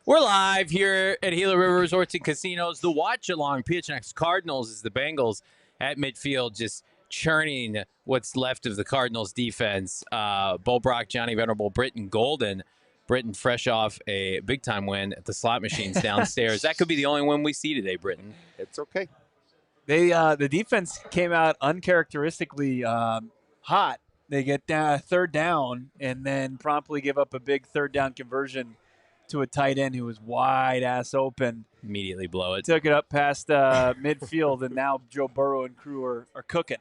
We're live here at Gila River Resorts and Casinos. The watch along PHNX Cardinals is the Bengals at midfield, just churning what's left of the Cardinals defense. Bo Brack, Venerable, Brittan Golden. Brittan fresh off a big-time win at the slot machines downstairs. That could be the only win we see today, Brittan. It's okay. The defense came out uncharacteristically hot. They get third down and then promptly give up a big third down conversion to a tight end who was wide ass open. Immediately blow it. Took it up past midfield, and now Joe Burrow and crew are cooking,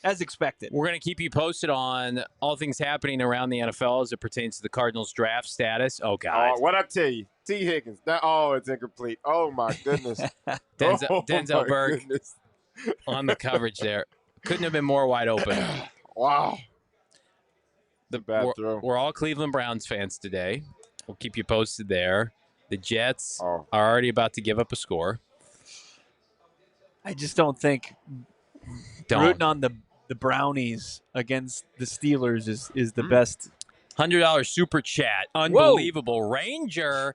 as expected. We're going to keep you posted on all things happening around the NFL as it pertains to the Cardinals draft status. Oh, God. What I tell you, T. Higgins. It's incomplete. Oh, my goodness. Denzel Burke on the coverage there. Couldn't have been more wide open. Wow. Bad throw. We're all Cleveland Browns fans today. We'll keep you posted there. The Jets are already about to give up a score. I just don't think rooting on the Brownies against the Steelers is the best. $100 super chat. Unbelievable. Whoa. Ranger.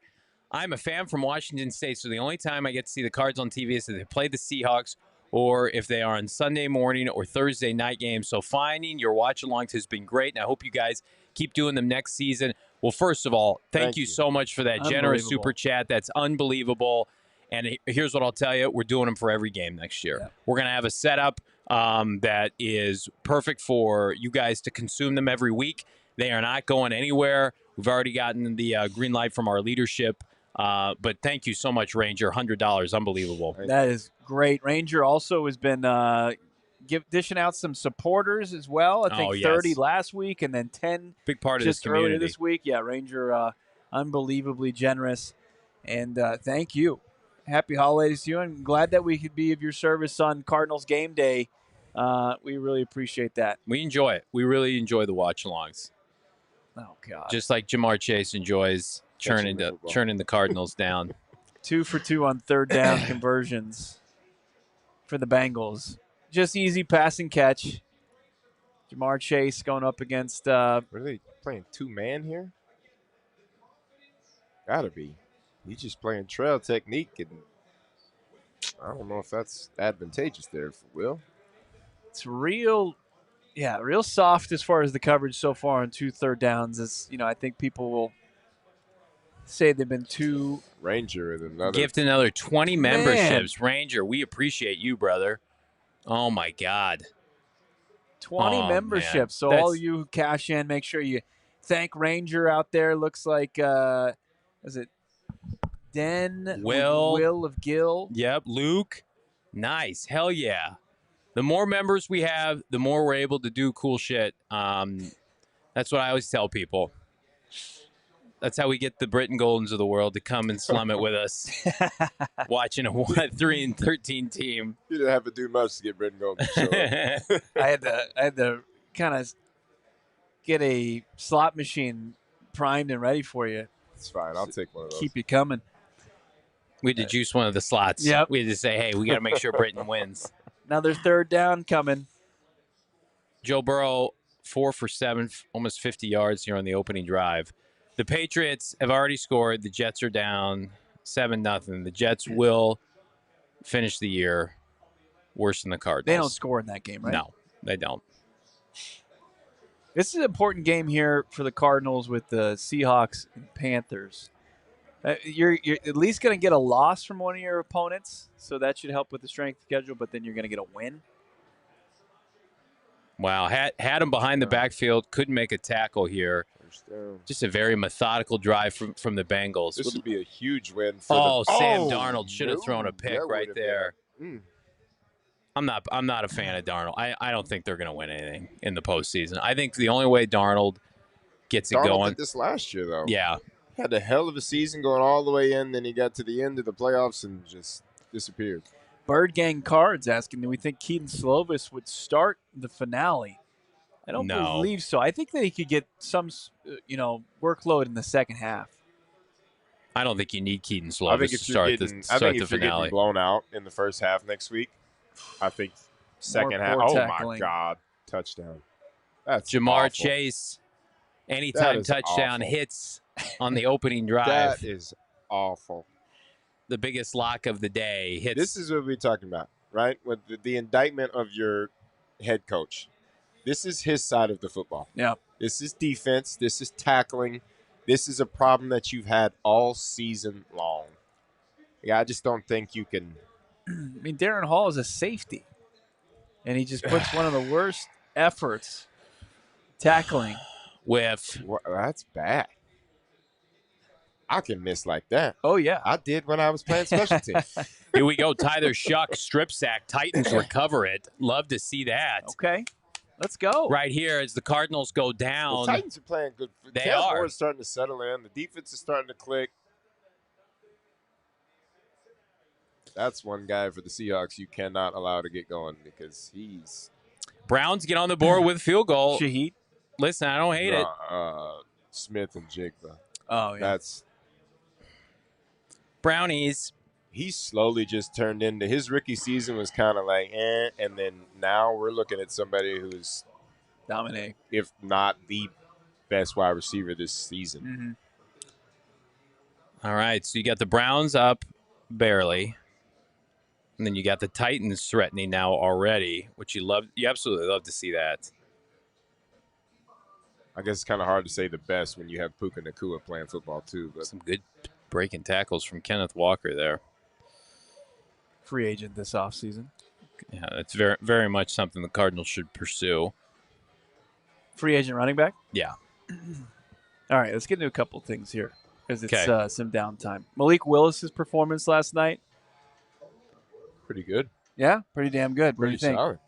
I'm a fan from Washington State, so the only time I get to see the Cards on TV is if they play the Seahawks or if they are on Sunday morning or Thursday night games. So finding your watch-alongs has been great, and I hope you guys keep doing them next season. Well, first of all, thank you so much for that generous super chat. That's unbelievable. And here's what I'll tell you. We're doing them for every game next year. Yeah. We're going to have a setup that is perfect for you guys to consume them every week. They are not going anywhere. We've already gotten the green light from our leadership. But thank you so much, Ranger. $100. Unbelievable. That is great. Ranger also has been dishing out some supporters as well. I think 30 last week and then 10 big part of just this community earlier this week. Yeah, Ranger, unbelievably generous. And thank you. Happy holidays to you. I'm glad that we could be of your service on Cardinals game day. We really appreciate that. We enjoy it. We really enjoy the watch-alongs. Oh, God. Just like Jamar Chase enjoys churning the Cardinals down. 2 for 2 on third down conversions for the Bengals. Just easy pass and catch. Jamar Chase going up against. Are they playing two-man here? Gotta be. He's just playing trail technique, and I don't know if that's advantageous there for Will. It's real soft as far as the coverage so far on 2 third downs. As I think people will say they've been too. Ranger and another. Gift another 20 memberships. Ranger, we appreciate you, brother. Oh, my God. 20 memberships. Man. So all you who cash in, make sure you thank Ranger out there. Looks like, is it Will of Gill? Yep. Luke. Nice. Hell yeah. The more members we have, the more we're able to do cool shit. That's what I always tell people. That's how we get the Brittan Goldens of the world to come and slum it with us. Watching a 3-13 team. You didn't have to do much to get Brittan Golden. I had to kind of get a slot machine primed and ready for you. It's fine. I'll take one of those. Keep you coming. We had to juice one of the slots. Yep. We had to say, hey, we got to make sure Brittan wins. Another third down coming. Joe Burrow, 4 for 7, almost 50 yards here on the opening drive. The Patriots have already scored. The Jets are down 7-0. The Jets will finish the year worse than the Cardinals. They don't score in that game, right? No, they don't. This is an important game here for the Cardinals with the Seahawks and Panthers. You're at least going to get a loss from one of your opponents, so that should help with the strength schedule, but then you're going to get a win. Wow, had him behind the backfield, couldn't make a tackle here. Just a very methodical drive from the Bengals. This would be a huge win for Sam Darnold should have thrown a pick right there. I'm not a fan of Darnold. I don't think they're going to win anything in the postseason. I think the only way Darnold gets it going. Did this last year, though. Yeah. Had a hell of a season going all the way in, then he got to the end of the playoffs and just disappeared. Bird Gang Cards asking, do we think Keaton Slovis would start the finale? I don't believe so. I think that he could get some, workload in the second half. I don't think you need Keaton Slovis to start the finale. I think if you're getting blown out in the first half next week, I think second half. Oh, my God. Touchdown. That's Jamar awful. Chase, anytime touchdown awful. hits on the opening drive. That is awful. The biggest lock of the day hits. This is what we're talking about, right? With the indictment of your head coach. This is his side of the football. Yeah. This is defense. This is tackling. This is a problem that you've had all season long. Yeah, I just don't think you can. I mean, Darren Hall is a safety, and he just puts one of the worst efforts tackling. That's bad. I can miss like that. Oh, yeah. I did when I was playing special teams. Here we go. Tyler Shuck, strip sack. Titans recover it. Love to see that. Okay. Let's go. Right here as the Cardinals go down. The Titans are playing good. They are. Moore's starting to settle in. The defense is starting to click. That's one guy for the Seahawks you cannot allow to get going because he's. Browns get on the board with field goal. Shaheed. Listen, I don't hate it. Smith and Jigba. Oh, yeah. That's. Brownies. He's slowly just turned into his rookie season was kind of like, and then now we're looking at somebody who's dominate, if not the best wide receiver this season. Mm-hmm. All right, so you got the Browns up barely, and then you got the Titans threatening now already, which you absolutely love to see that. I guess it's kind of hard to say the best when you have Puka Nacua playing football too. But some good breaking tackles from Kenneth Walker there. Free agent this offseason. Yeah, it's very, very much something the Cardinals should pursue. Free agent running back? Yeah. All right, let's get into a couple things here because it's some downtime. Malik Willis's performance last night? Pretty good. Yeah, pretty damn good. What do you think? Solid.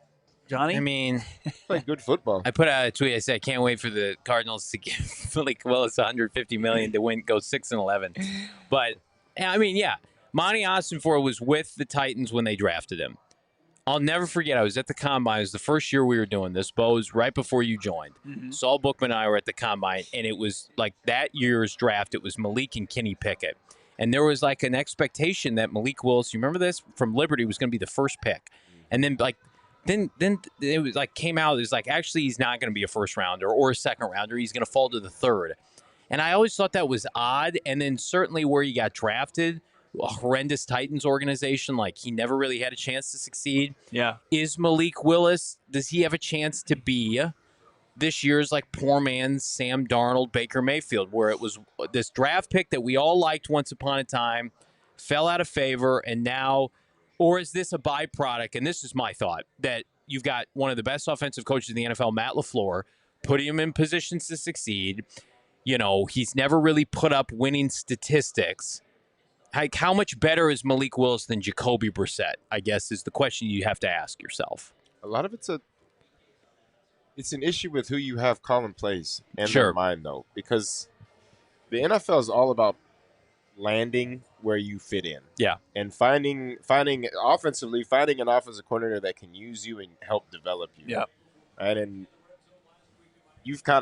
Johnny? I mean, played good football. I put out a tweet. I said, I can't wait for the Cardinals to give Malik Willis $150 million to go 6-11. But, I mean, yeah. Monty Ossenfort was with the Titans when they drafted him. I'll never forget, I was at the Combine. It was the first year we were doing this. Bo, was right before you joined. Mm-hmm. Saul Bookman and I were at the Combine, and it was like that year's draft. It was Malik and Kenny Pickett. And there was like an expectation that Malik Willis, you remember this, from Liberty was going to be the first pick. And then then it was like came out, it was like, actually, he's not going to be a first rounder or a second rounder. He's going to fall to the third. And I always thought that was odd. And then certainly where he got drafted, a horrendous Titans organization, like he never really had a chance to succeed. Yeah. Is Malik Willis, does he have a chance to be this year's like poor man's Sam Darnold, Baker Mayfield, where it was this draft pick that we all liked once upon a time, fell out of favor, and now, or is this a byproduct? And this is my thought, that you've got one of the best offensive coaches in the NFL, Matt LaFleur, putting him in positions to succeed. You know, he's never really put up winning statistics. Like, how much better is Malik Willis than Jacoby Brissett, I guess, is the question you have to ask yourself. A lot of it's an issue with who you have calling plays in Sure. their mind, though, because the NFL is all about landing where you fit in. Yeah. And finding an offensive coordinator that can use you and help develop you. Yeah. Right? And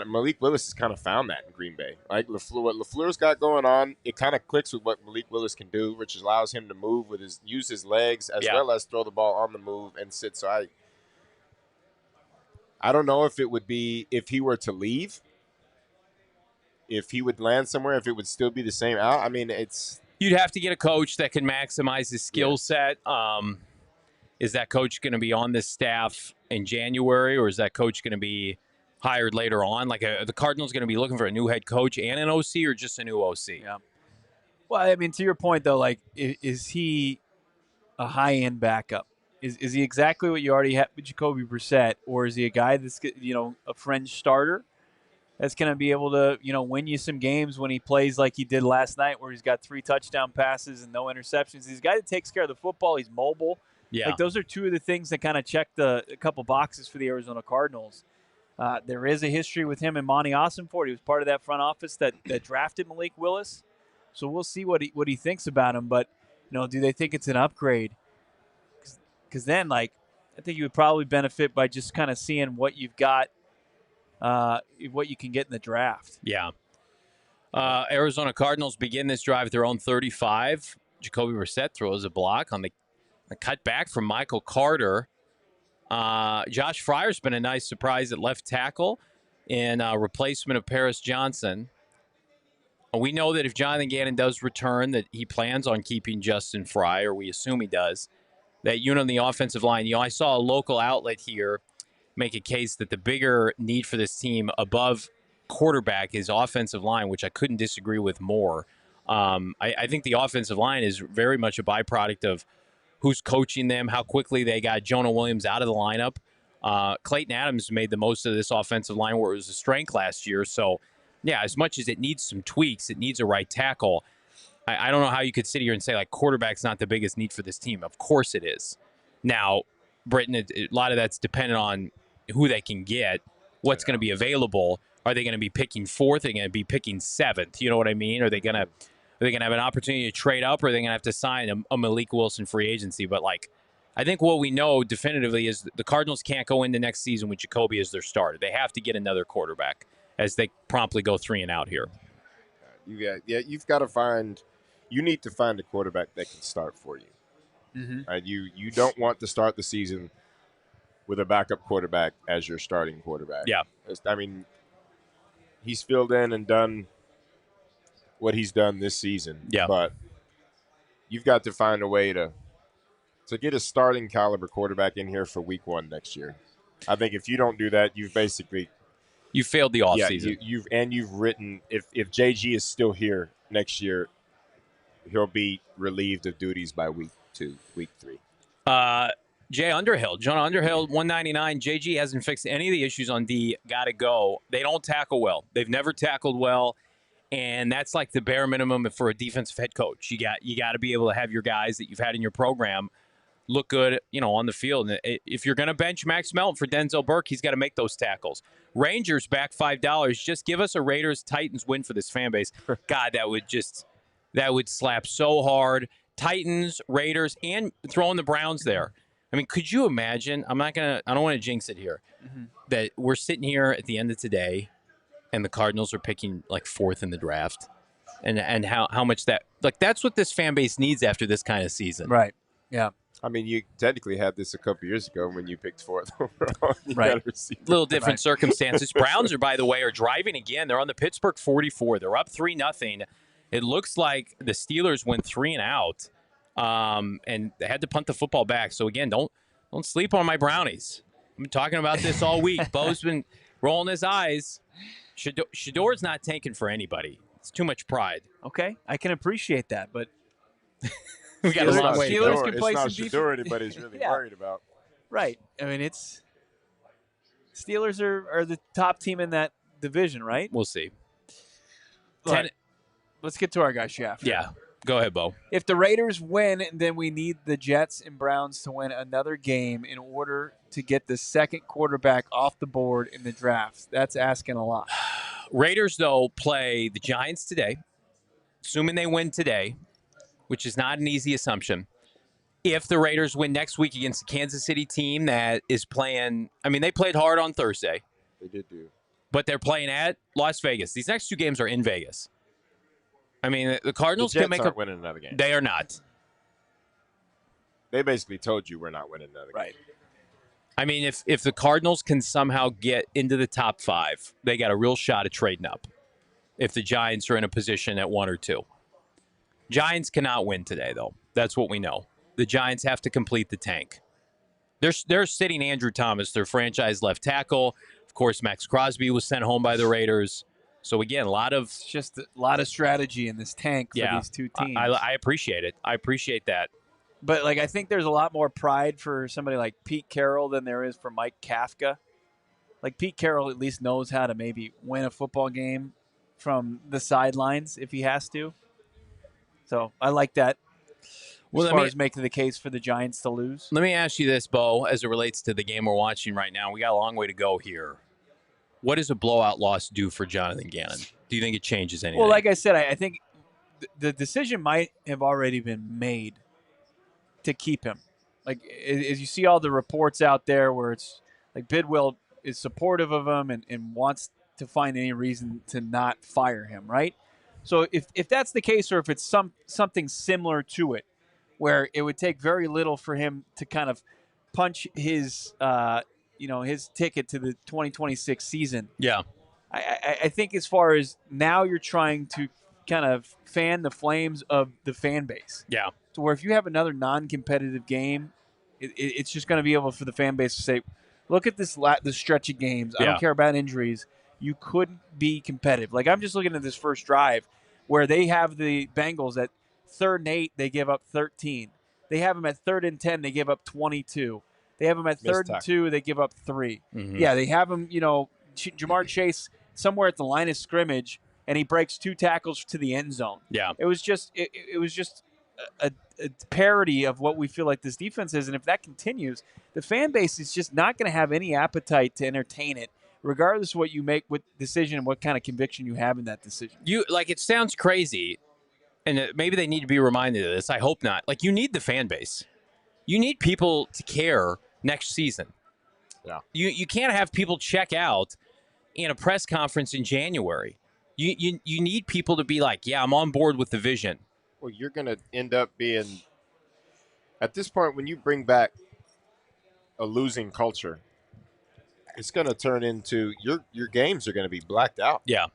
Malik Willis has kind of found that in Green Bay. Like what LaFleur's got going on, it kind of clicks with what Malik Willis can do, which allows him to move use his legs as well as throw the ball on the move and sit. So I don't know if it would be, if he were to leave, if he would land somewhere, if it would still be the same out. I mean, you'd have to get a coach that can maximize his skill set. Is that coach going to be on this staff in January, or is that coach going to be hired later on? Like, the Cardinals going to be looking for a new head coach and an OC, or just a new OC? Yeah. Well, I mean, to your point, though, like, is he a high-end backup? Is he exactly what you already have with Jacoby Brissett, or is he a guy that's, a fringe starter that's going to be able to, win you some games when he plays like he did last night, where he's got 3 touchdown passes and no interceptions? He's a guy that takes care of the football. He's mobile. Yeah. Like, those are two of the things that kind of check a couple boxes for the Arizona Cardinals. There is a history with him and Monty Ossenfort. He was part of that front office that drafted Malik Willis. So we'll see what he thinks about him. But, do they think it's an upgrade? Because then, I think you would probably benefit by just kind of seeing what you've got, what you can get in the draft. Yeah. Arizona Cardinals begin this drive at their own 35. Jacoby Brissett throws a block on the cut back from Michael Carter. Josh Fryer's been a nice surprise at left tackle in replacement of Paris Johnson. We know that if Jonathan Gannon does return, that he plans on keeping Justin Fry, or we assume he does. That unit on the offensive line, I saw a local outlet here make a case that the bigger need for this team above quarterback is offensive line, which I couldn't disagree with more. I think the offensive line is very much a byproduct of who's coaching them, how quickly they got Jonah Williams out of the lineup. Clayton Adams made the most of this offensive line where it was a strength last year. So, yeah, as much as it needs some tweaks, it needs a right tackle. I don't know how you could sit here and say, like, quarterback's not the biggest need for this team. Of course it is. Now, Britton, a lot of that's dependent on who they can get, what's going to be available. Are they going to be picking fourth? Are they going to be picking seventh? You know what I mean? Are they going to have an opportunity to trade up, or are they going to have to sign a Malik Wilson free agency? But, like, I think what we know definitively is the Cardinals can't go into next season with Jacoby as their starter. They have to get another quarterback as they promptly go 3 and out here. You've got to find – you need to find a quarterback that can start for you. Mm-hmm. You don't want to start the season with a backup quarterback as your starting quarterback. Yeah. I mean, he's filled in and done what he's done this season. Yeah. But you've got to find a way to get a starting caliber quarterback in here for week 1 next year. I think if you don't do that, you've basically – you failed the offseason. You've written – if JG is still here next year, he'll be relieved of duties by week 2, week 3. Jonah Underhill, 199. JG hasn't fixed any of the issues on D. Got to go. They don't tackle well. They've never tackled well, and that's like the bare minimum for a defensive head coach. You got to be able to have your guys that you've had in your program look good, on the field. And if you're going to bench Max Melton for Denzel Burke, he's got to make those tackles. Rangers back $5. Just give us a Raiders-Titans win for this fan base. God, that would slap so hard. Titans, Raiders, and throwing the Browns there. I mean, could you imagine? I don't want to jinx it here. Mm-hmm. That we're sitting here at the end of today, and the Cardinals are picking like 4th in the draft, and how much that's what this fan base needs after this kind of season. Right. Yeah. I mean, you technically had this a couple years ago when you picked 4th overall. Right. Little different circumstances. Browns are driving again. They're on the Pittsburgh 44. They're up 3-0. It looks like the Steelers went 3 and out, and they had to punt the football back. So again, don't sleep on my Brownies. I've been talking about this all week. Bo's been rolling his eyes. Shador's not tanking for anybody. It's too much pride. Okay, I can appreciate that, but we got a long way to go. Steelers can play some defense. It's not Shador anybody's really worried about. Right. I mean, Steelers are the top team in that division, right? We'll see. Let's get to our guy, Shaft. Yeah. Go ahead, Bo. If the Raiders win, then we need the Jets and Browns to win another game in order to get the second quarterback off the board in the draft. That's asking a lot. Raiders, though, play the Giants today, assuming they win today, which is not an easy assumption. If the Raiders win next week against the Kansas City team that is playing – I mean, they played hard on Thursday. They did do. But they're playing at Las Vegas. These next 2 games are in Vegas. I mean, the Cardinals the Jets can make aren't winning another game. They are not. They basically told you we're not winning another game. Right. I mean, if the Cardinals can somehow get into the top 5, they got a real shot at trading up. If the Giants are in a position at 1 or 2. Giants cannot win today, though. That's what we know. The Giants have to complete the tank. They're sitting Andrew Thomas, their franchise left tackle. Of course, Max Crosby was sent home by the Raiders. So, again, just a lot of strategy in this tank for these 2 teams. I appreciate it. I appreciate that. But, I think there's a lot more pride for somebody like Pete Carroll than there is for Mike Kafka. Pete Carroll at least knows how to maybe win a football game from the sidelines if he has to. So, I like that as far as making the case for the Giants to lose. Let me ask you this, Bo, as it relates to the game we're watching right now. We got a long way to go here. What does a blowout loss do for Jonathan Gannon? Do you think it changes anything? Well, like I said, I think the decision might have already been made to keep him. As you see all the reports out there where it's like Bidwell is supportive of him and wants to find any reason to not fire him, right? So if that's the case, or if it's something similar to it, where it would take very little for him to kind of punch his his ticket to the 2026 season. Yeah. I think as far as now you're trying to kind of fan the flames of the fan base. Yeah. To where if you have another non-competitive game, it's just going to be able for the fan base to say, look at this stretch of games. I don't care about injuries. You couldn't be competitive. Like, I'm just looking at this first drive where they have the Bengals at 3rd and 8, they give up 13. They have them at 3rd and 10, they give up 22. They have them at 3rd and 2, they give up 3. Mm-hmm. Yeah, they have them, Jamar Chase somewhere at the line of scrimmage, and he breaks 2 tackles to the end zone. Yeah. It was just a parody of what we feel like this defense is, and if that continues, the fan base is just not going to have any appetite to entertain it, regardless of what you make with decision and what kind of conviction you have in that decision. It sounds crazy, and maybe they need to be reminded of this. I hope not. Like, you need the fan base. You need people to care next season. Yeah. You can't have people check out in a press conference in January. You need people to be like, yeah, I'm on board with the vision. Well, you're going to end up being, at this point, when you bring back a losing culture, it's going to turn into your games are going to be blacked out. Yeah.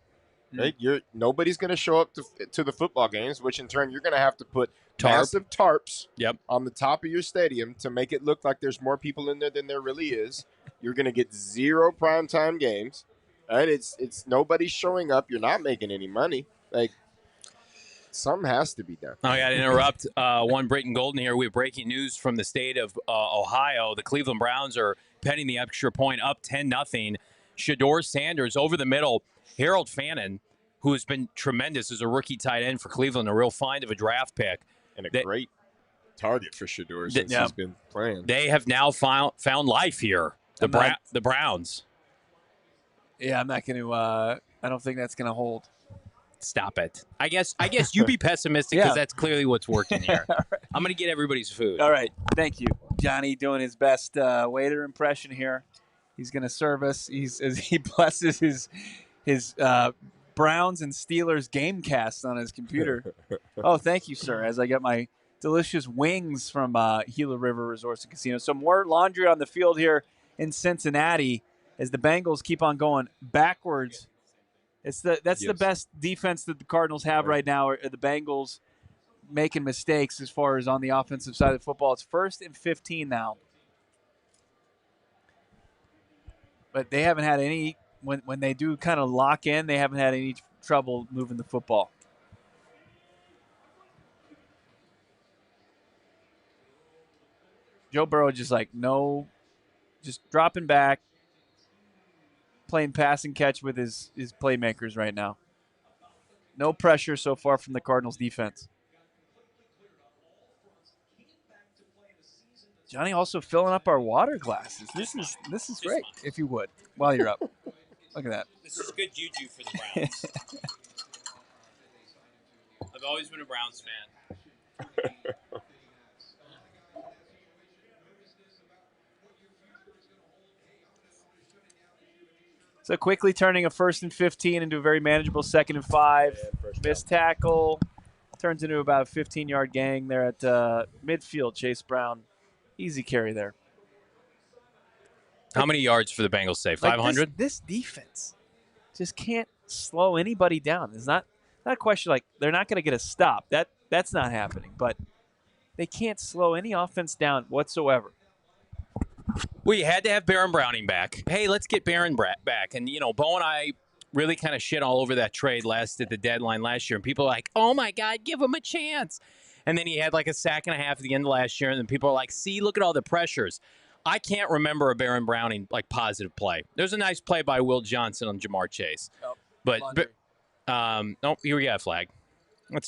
Right? Nobody's going to show up to the football games, which in turn you're going to have to put massive tarps on the top of your stadium to make it look like there's more people in there than there really is. You're going to get 0 primetime games. Right? It's nobody's showing up. You're not making any money. Like, something has to be done. Oh, I got to interrupt one Brittan Golden here. We have breaking news from the state of Ohio. The Cleveland Browns are penning the extra point up 10-0. Shedeur Sanders over the middle. Harold Fannin, who has been tremendous as a rookie tight end for Cleveland, a real find of a draft pick. And a great target for Shedeur since he's been playing. They have now found life here, the Browns. Yeah, I'm not going to I don't think that's going to hold. Stop it. I guess you be pessimistic because that's clearly what's working here. Right. I'm going to get everybody's food. All right. Thank you. Johnny doing his best waiter impression here. He's going to serve us. As he blesses his Browns and Steelers game cast on his computer. Oh, thank you, sir, as I get my delicious wings from Gila River Resorts and Casino. Some more laundry on the field here in Cincinnati as the Bengals keep on going backwards. That's the best defense that the Cardinals have right now. Are the Bengals making mistakes as far as on the offensive side of the football? It's 1st and 15 now. But they haven't had any, when they do kind of lock in, they haven't had any trouble moving the football. Joe Burrow just just dropping back, playing pass and catch with his playmakers right now. No pressure so far from the Cardinals defense. Johnny also filling up our water glasses. This is great, if you would, while you're up. Look at that. This is good juju for the Browns. I've always been a Browns fan. So quickly turning a 1st and 15 into a very manageable 2nd and 5. Missed tackle. Turns into about a 15-yard gang there at midfield. Chase Brown. Easy carry there. How many yards for the Bengals say? 500? This defense just can't slow anybody down. It's not a question like they're not going to get a stop. That's not happening. But they can't slow any offense down whatsoever. Well, you had to have Baron Browning back. Hey, let's get Baron back. And, Bo and I really kind of shit all over that trade at the deadline last year. And people are like, oh, my God, give him a chance. And then he had like a sack and a half at the end of last year. And then people are like, see, look at all the pressures. I can't remember a Baron Browning, positive play. There's a nice play by Will Johnson on Jamar Chase. Oh, but here we got a flag.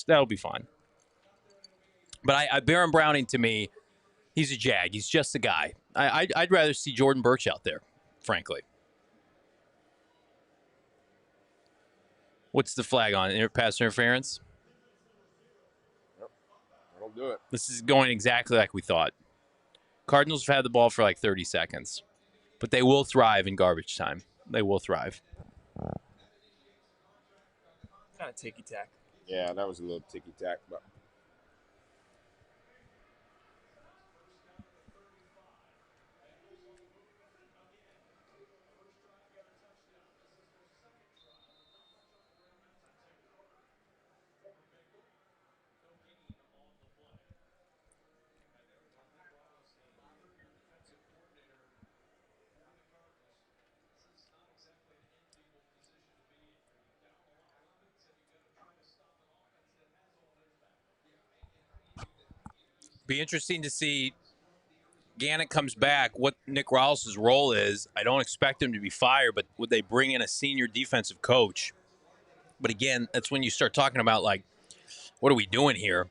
That'll be fine. But Baron Browning, to me, he's a Jag. He's just a guy. I'd rather see Jordan Birch out there, frankly. What's the flag on? Pass interference? Yep. That'll do it. This is going exactly like we thought. Cardinals have had the ball for like 30 seconds. But they will thrive in garbage time. They will thrive. Kind of ticky-tack. Yeah, that was a little ticky-tack, but... Be interesting to see. Gannett comes back, what Nick Rawls' role is. I don't expect him to be fired, but would they bring in a senior defensive coach? But again, that's when you start talking about, like, what are we doing here?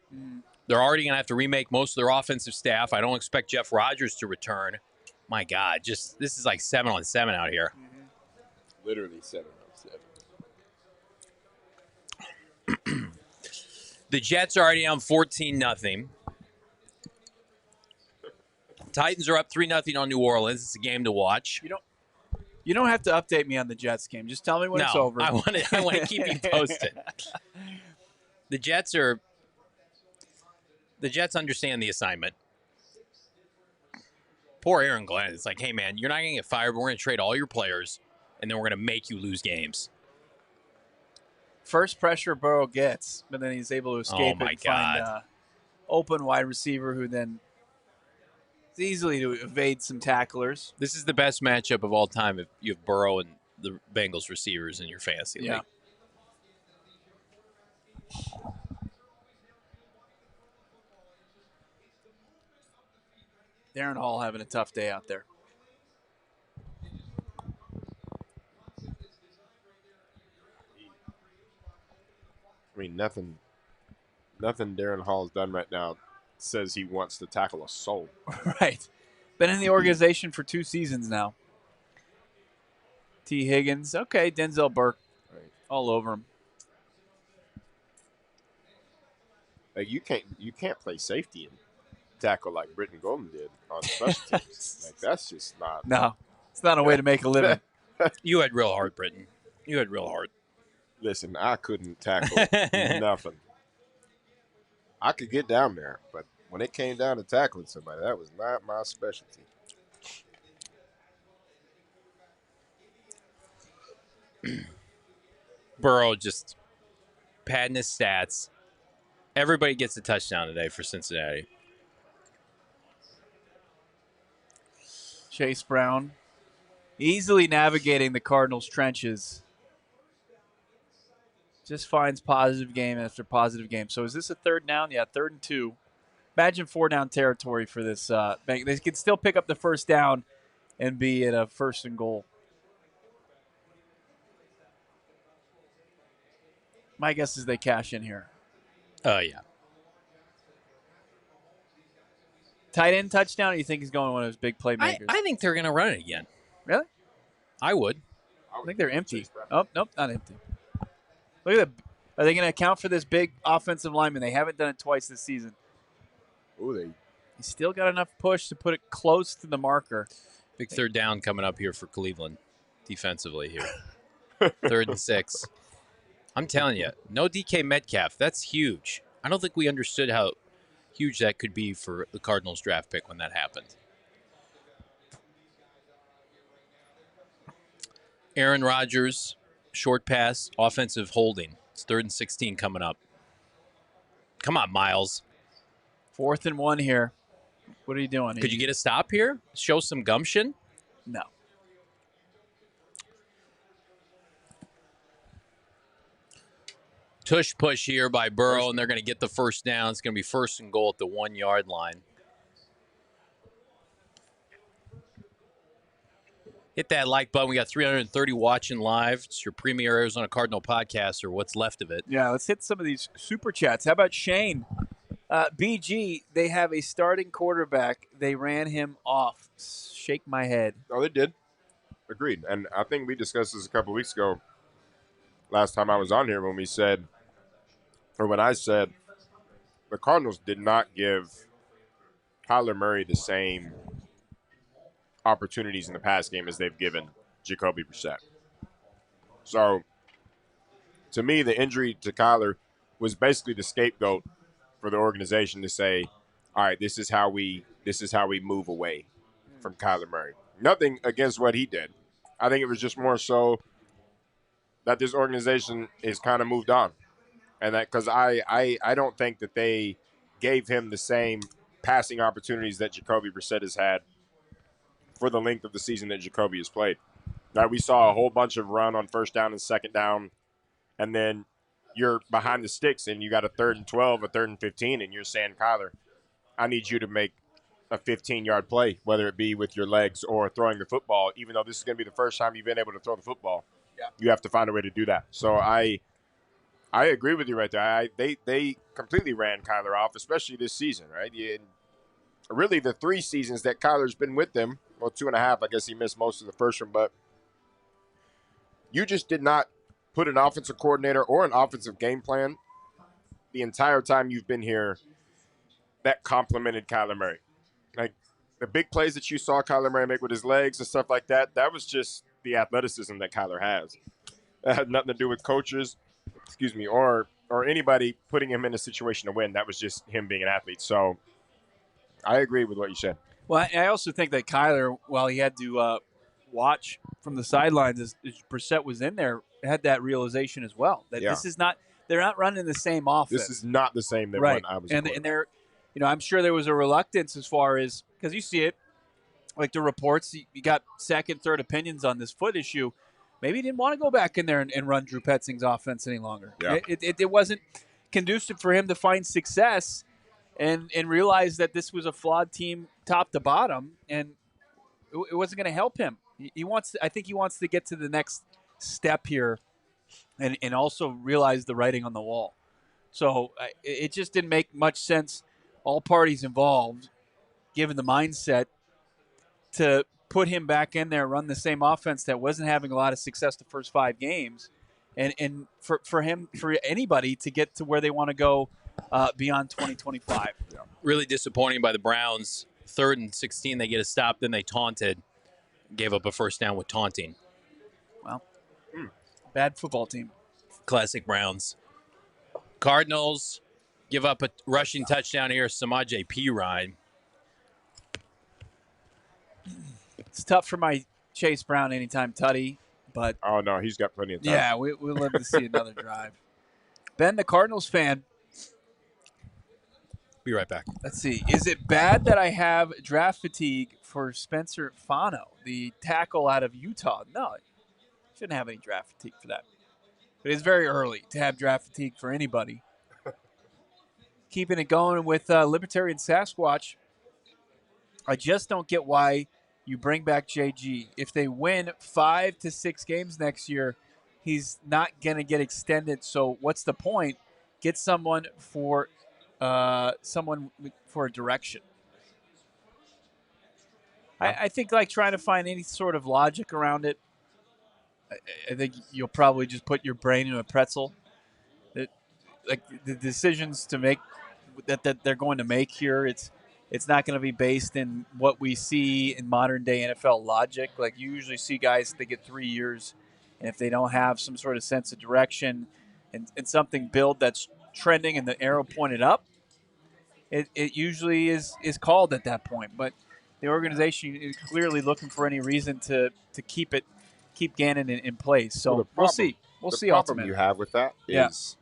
They're already going to have to remake most of their offensive staff. I don't expect Jeff Rodgers to return. My God, this is like 7-on-7 out here. Literally 7-on-7. The Jets are already down 14-0. Titans are up 3-0 on New Orleans. It's a game to watch. You don't have to update me on the Jets game. Just tell me when it's over. I want to keep you posted. The Jets understand the assignment. Poor Aaron Glenn. It's like, hey, man, you're not going to get fired, but we're going to trade all your players, and then we're going to make you lose games. First pressure Burrow gets, but then he's able to escape and find an open wide receiver who then is easily to evade some tacklers. This is the best matchup of all time if you have Burrow and the Bengals receivers in your fantasy league. Darren Hall having a tough day out there. I mean, nothing Darren Hall's done right now says he wants to tackle a soul. Right. Been in the organization for 2 seasons now. T. Higgins. Okay, Denzel Burke. Right. All over him. Like, you can't play safety and tackle like Brittan Golden did on special teams. Like, that's just not. No, it's not a way to make a living. You had real heart, Brittan. You had real heart. Listen, I couldn't tackle nothing. I could get down there, but when it came down to tackling somebody, that was not my specialty. Burrow just padding his stats. Everybody gets a touchdown today for Cincinnati. Chase Brown easily navigating the Cardinals' trenches. Just finds positive game after positive game. So is this a 3rd down? Yeah, 3rd and 2. Imagine 4-down territory for this. They can still pick up the 1st down and be at a 1st and goal. My guess is they cash in here. Yeah. Tight end touchdown, or you think he's going one of those big playmakers? I think they're going to run it again. Really? I would. I think they're empty. Oh, nope, not empty. Look at that. Are they going to account for this big offensive lineman? They haven't done it twice this season. Ooh, He's still got enough push to put it close to the marker. Big 3rd down coming up here for Cleveland defensively here. 3rd and 6. I'm telling you, no DK Metcalf. That's huge. I don't think we understood how huge that could be for the Cardinals draft pick when that happened. Aaron Rodgers, short pass, offensive holding. It's 3rd and 16 coming up. Come on, Miles. 4th and 1 here. What are you doing? Could you get a stop here? Show some gumption? No. Tush push here by Burrow, and they're going to get the 1st down. It's going to be 1st and goal at the 1-yard line. Hit that like button. We got 330 watching live. It's your premier Arizona Cardinal podcast, or what's left of it. Yeah, let's hit some of these super chats. How about Shane? BG, they have a starting quarterback. They ran him off. Shake my head. Oh, they did. Agreed. And I think we discussed this a couple weeks ago, last time I was on here, when we said, or when I said, the Cardinals did not give Kyler Murray the same opportunities in the pass game as they've given Jacoby Brissett. So, to me, the injury to Kyler was basically the scapegoat for the organization to say, all right, this is how we move away from Kyler Murray. Nothing against what he did. I think it was just more so that this organization is kind of moved on. And that because I don't think that they gave him the same passing opportunities that Jacoby Brissett has had for the length of the season that Jacoby has played. Now, we saw a whole bunch of run on 1st down and 2nd down, and then you're behind the sticks and you got a 3rd and 12, a 3rd and 15, and you're saying, Kyler, I need you to make a 15-yard play, whether it be with your legs or throwing the football. Even though this is going to be the first time you've been able to throw the football, you have to find a way to do that. So I agree with you right there. They completely ran Kyler off, especially this season, right? Really, the 3 seasons that Kyler's been with them, well, 2.5. I guess he missed most of the first one, but you just did not put an offensive coordinator or an offensive game plan the entire time you've been here that complemented Kyler Murray. Like, the big plays that you saw Kyler Murray make with his legs and stuff like that, that was just the athleticism that Kyler has. That had nothing to do with coaches, or anybody putting him in a situation to win. That was just him being an athlete. So I agree with what you said. Well, I also think that Kyler, while he had to watch from the sidelines as Brissett was in there, had that realization as well that this is not – they're not running the same offense. This is not the same that right. when I was and they're – I'm sure there was a reluctance as far as – because you see it, like the reports, you got second, third opinions on this foot issue. Maybe he didn't want to go back in there and run Drew Petzing's offense any longer. Yeah. It wasn't conducive for him to find success and realize that this was a flawed team top to bottom, and it wasn't going to help him. I think he wants to get to the next step here and also realize the writing on the wall. So it just didn't make much sense, all parties involved, given the mindset, to put him back in there, run the same offense that wasn't having a lot of success the first 5 games, and for anybody to get to where they want to go beyond 2025. Yeah. Really disappointing by the Browns. 3rd and 16, they get a stop, then they taunted, gave up a first down with taunting. Well, bad football team. Classic Browns. Cardinals give up a rushing touchdown here, Samaje Perine. It's tough for my Chase Brown anytime tutty, but oh no, he's got plenty of time. Yeah, we'll live to see another drive. Ben, the Cardinals fan. Be right back. Let's see. Is it bad that I have draft fatigue for Spencer Fano, the tackle out of Utah? No, shouldn't have any draft fatigue for that. But it's very early to have draft fatigue for anybody. Keeping it going with Libertarian Sasquatch. I just don't get why you bring back JG. If they win 5 to 6 games next year, he's not going to get extended. So what's the point? Get someone for a direction. I think like trying to find any sort of logic around it, I think you'll probably just put your brain in a pretzel. Like the decisions to make that they're going to make here, it's not going to be based in what we see in modern day NFL logic. Like you usually see guys, they get 3 years, and if they don't have some sort of sense of direction and something build that's trending and the arrow pointed up, it usually is called at that point. But the organization is clearly looking for any reason to keep Gannon in place. So we'll see. We'll see. The problem ultimately you have with that is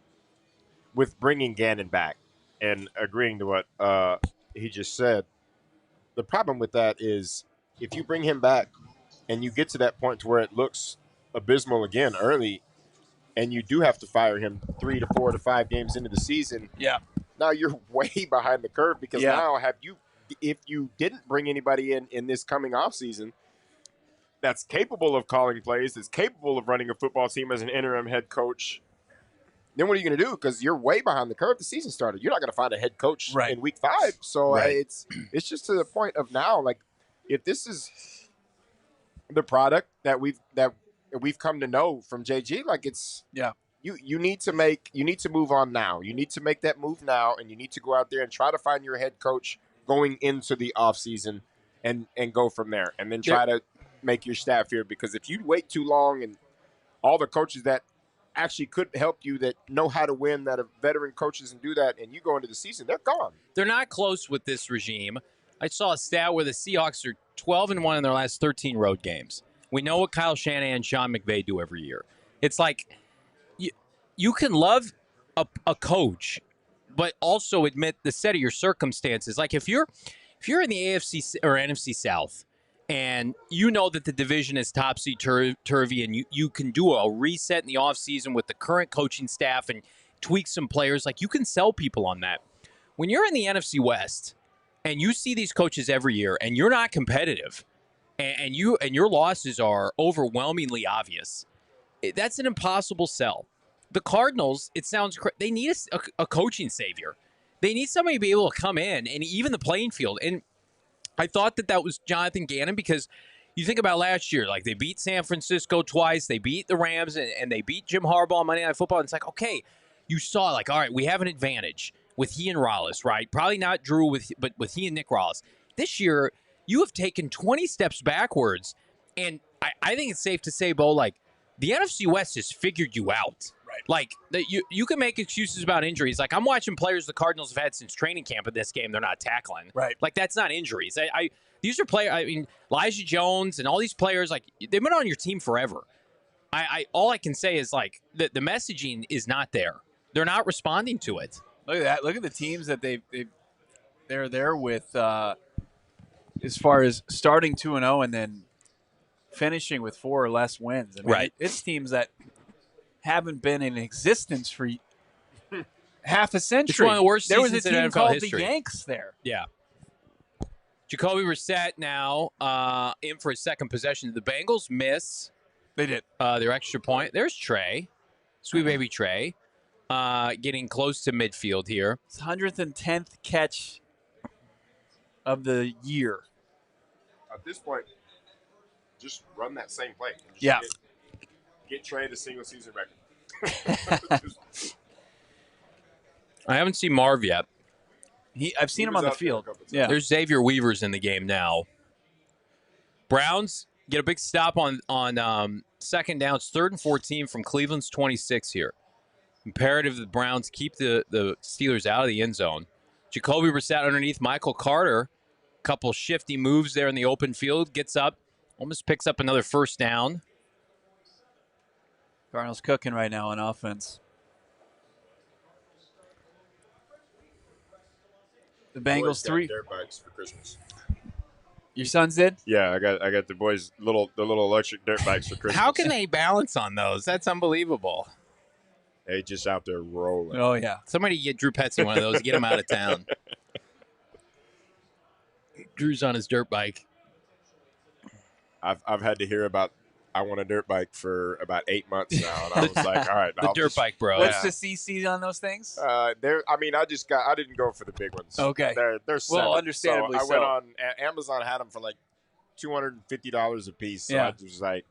with bringing Gannon back and agreeing to what he just said. The problem with that is if you bring him back and you get to that point to where it looks abysmal again early, and you do have to fire him 3 to 4 to 5 games into the season. Yeah. Now you're way behind the curve because now if you didn't bring anybody in this coming off season that's capable of calling plays, that's capable of running a football team as an interim head coach, then what are you going to do? Because you're way behind the curve. The season started. You're not going to find a head coach in week 5. So it's just to the point of now, like if this is the product that we've come to know from JG, like it's you need to move on now. You need to make that move now, and you need to go out there and try to find your head coach going into the offseason and go from there, and then try to make your staff here. Because if you wait too long, and all the coaches that actually could help you, that know how to win, that are veteran coaches and do that, and you go into the season, they're gone. They're not close with this regime. I saw a stat where the Seahawks are 12-1 in their last 13 road games. We know what Kyle Shanahan and Sean McVay do every year. It's like you can love a coach, but also admit the set of your circumstances. Like if you're in the AFC or NFC South, and you know that the division is topsy-turvy, and you can do a reset in the offseason with the current coaching staff and tweak some players, like you can sell people on that. When you're in the NFC West, and you see these coaches every year, and you're not competitive, and your losses are overwhelmingly obvious, that's an impossible sell. The Cardinals, it sounds they need a coaching savior. They need somebody to be able to come in and even the playing field. And I thought that was Jonathan Gannon, because you think about last year, like they beat San Francisco twice, they beat the Rams, and they beat Jim Harbaugh on Monday Night Football. And it's like, okay, you saw, like, all right, we have an advantage with he and Rollis, right? Probably not Drew, but with he and Nick Rollis. This year, you have taken 20 steps backwards, and I think it's safe to say, Bo, like, the NFC West has figured you out. Right. Like, you can make excuses about injuries. Like, I'm watching players the Cardinals have had since training camp in this game they're not tackling. Right. Like, that's not injuries. These are players, I mean, Elijah Jones and all these players, like, they've been on your team forever. All I can say is, like, the messaging is not there. They're not responding to it. Look at that. Look at the teams that they're there with as far as starting 2-0 and then finishing with 4 or less wins. I mean, right. It's teams that haven't been in existence for half a century. It's one of the worst there was seasons a team in NFL called history. the Yanks there. Yeah. Jacoby Brissett now in for his second possession. The Bengals miss. They did. Their extra point. There's Trey. Sweet baby Trey. Getting close to midfield here. It's 110th catch of the year. At this point, just run that same play. Yeah. Get Trey the single season record. I haven't seen Marv yet. I've seen him on the field. Yeah. There's Xavier Weaver's in the game now. Browns get a big stop on second down. It's 3rd and 14 from Cleveland's 26 here. Imperative the Browns keep the Steelers out of the end zone. Jacoby Brissett underneath Michael Carter. Couple shifty moves there in the open field. Gets up. Almost picks up another first down. Cardinals cooking right now on offense. The Bengals 3 dirt bikes for Christmas. Your sons did? Yeah, I got the boys the little electric dirt bikes for Christmas. How can they balance on those? That's unbelievable. They just out there rolling. Oh yeah. Somebody get Drew Petsy one of those. Get him out of town. Drew's on his dirt bike. I've had to hear about I want a dirt bike for about 8 months now, and I was like, all right, the dirt bike, bro. What's the CC on those things? I didn't go for the big ones. Okay, they're well, understandably so. I went on Amazon, had them for like $250 a piece. So I was like,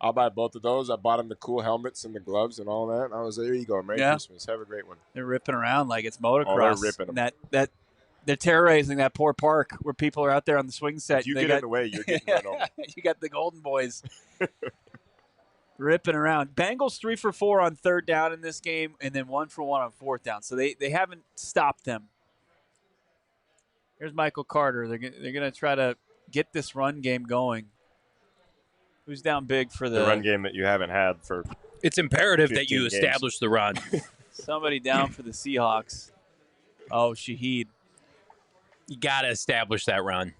I'll buy both of those. I bought them the cool helmets and the gloves and all that. And I was like, there you go, Merry Christmas, have a great one. They're ripping around like it's motocross. Oh, they're ripping them. That they're terrorizing that poor park where people are out there on the swing set. If you get in the way, you're getting run over. You got the Golden Boys ripping around. Bengals 3 for 4 on 3rd down in this game, and then 1 for 1 on 4th down. So they haven't stopped them. Here's Michael Carter. They're going to try to get this run game going. Who's down big for the run game that you haven't had for? It's imperative that you games. establish the run. Somebody down for the Seahawks. Oh, Shaheed. You got to establish that run.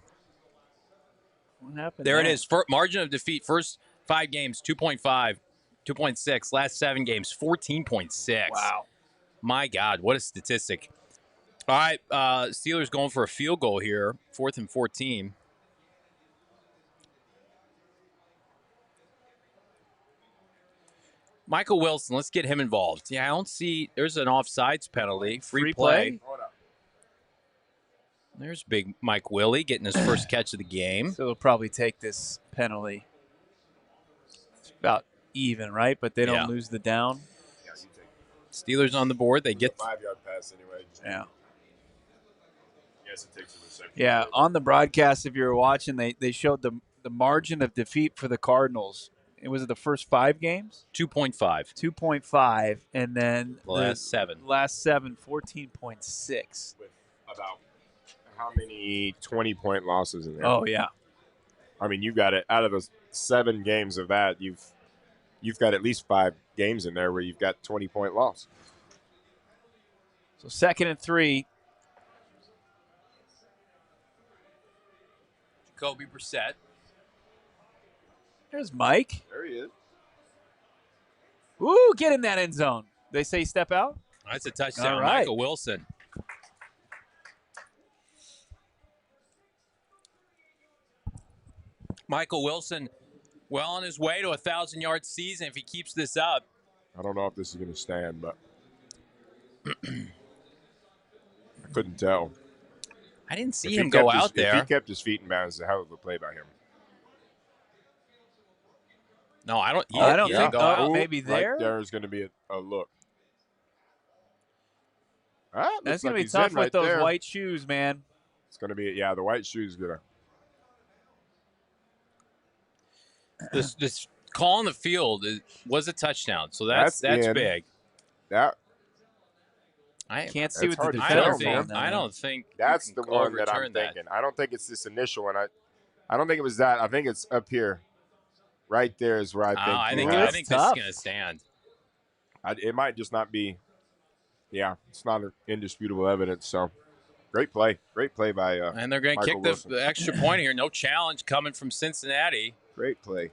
What happened there? It is. Margin of defeat. First 5 games, 2.5, 2.6. Last 7 games, 14.6. Wow. My God, what a statistic. All right, Steelers going for a field goal here. 4th and 14. Michael Wilson, let's get him involved. Yeah, I don't see. There's an offsides penalty. Free play. There's big Mike Willie getting his first catch of the game. So they'll probably take this penalty. It's about even, right? But they don't lose the down. Yeah, you take it. Steelers on the board. They get a 5-yard pass anyway. Yeah. Yes, it takes them a second. Yeah, on the broadcast, if you were watching, they showed the margin of defeat for the Cardinals. It was the first 5 games? 2.5. 2.5, and then last 7. Last 7, 14.6. With about how many 20-point losses in there? Oh, yeah. I mean, you got it. Out of the 7 games of that, you've got at least 5 games in there where you've got 20-point loss. So 2nd and 3. Jacoby Brissett. There's Mike. There he is. Ooh, get in that end zone. They say step out? That's a touchdown. All right. Michael Wilson. Michael Wilson, well on his way to a 1,000-yard season if he keeps this up. I don't know if this is going to stand, but I couldn't tell. I didn't see him go out there. If he kept his feet in bounds, it's a hell of a play by him. No, I don't. I don't think. Go maybe there. Right there is going to be a look. That's going to be tough with those white shoes, man. It's going to be, the white shoes going to. This call on the field was a touchdown, so that's big. I can't see what the defense. I don't think that's the one that I'm thinking. I don't think it's this initial one. I don't think it was that. I think it's up here. Right there is where I think. I think this is going to stand. It might just not be. Yeah, it's not indisputable evidence. So, great play by. And they're going to kick the extra point here. No challenge coming from Cincinnati. Great play.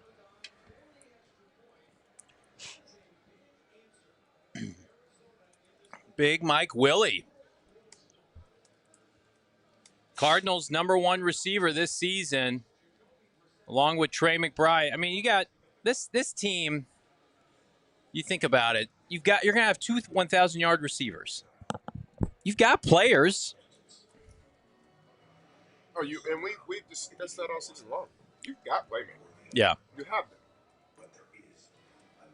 Big Mike Willie. Cardinals' #1 receiver this season, along with Trey McBride. I mean, you got this team. You think about it. You're going to have 2 1,000-yard receivers. You've got players. Oh, we've discussed that all season long. You've got playmakers. Yeah. You have them.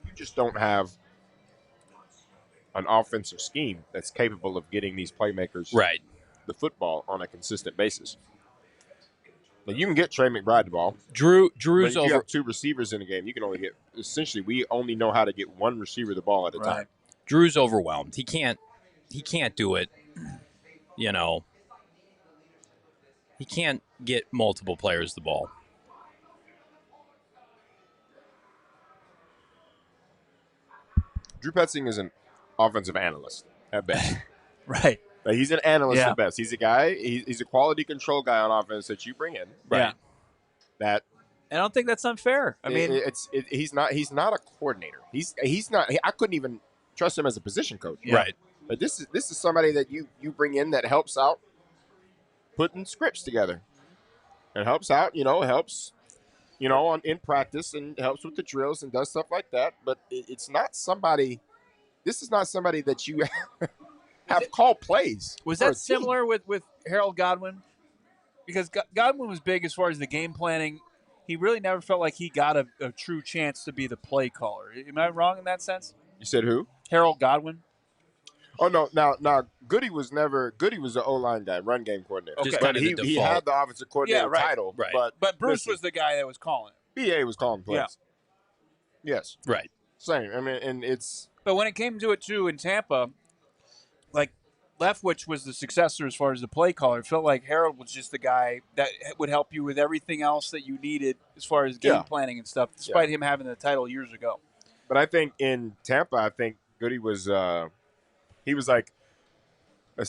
You just don't have an offensive scheme that's capable of getting these playmakers the football on a consistent basis. Now, you can get Trey McBride the ball. Drew's but if over. You have 2 receivers in the game. You can only get essentially. We only know how to get 1 receiver the ball at a time. Drew's overwhelmed. He can't do it. You know. He can't get multiple players the ball. Drew Petzing is an offensive analyst at best. Right. Like, he's an analyst at best. He's a guy. He's a quality control guy on offense that you bring in. Right. That. I don't think that's unfair. I mean, he's not a coordinator. He's not. I couldn't even trust him as a position coach. Yeah. Right. But this is somebody that you bring in that helps out putting scripts together, and helps out. Helps. In practice, and helps with the drills and does stuff like that. But it's not somebody. This is not somebody that you have called plays. Was that similar with Harold Godwin? Because Godwin was big as far as the game planning. He really never felt like he got a true chance to be the play caller. Am I wrong in that sense? You said who? Harold Godwin. Oh no! Now Goody was the O-line guy, run game coordinator. Okay. But he had the offensive coordinator title. Right. But Bruce was the guy that was calling. BA was calling plays. Yeah. Yes. Right. Same. I mean, and it's. But when it came to it too in Tampa, like Leftwich was the successor as far as the play caller. It felt like Harold was just the guy that would help you with everything else that you needed as far as game planning and stuff, despite him having the title years ago. But I think in Tampa, Goody was he was like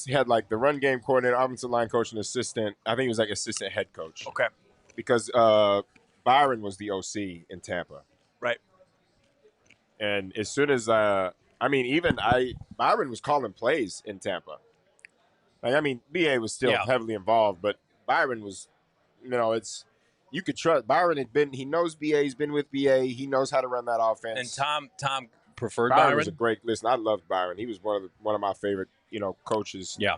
he had like the run game coordinator, offensive line coach, and assistant. I think he was like assistant head coach. Okay. Because Byron was the OC in Tampa. Right. And as soon as Byron was calling plays in Tampa. Like, BA was still heavily involved, but Byron was, you could trust. Byron he knows BA, he's been with BA, he knows how to run that offense. And Tom preferred Byron was a great, I loved Byron. He was one of my favorite, coaches. Yeah.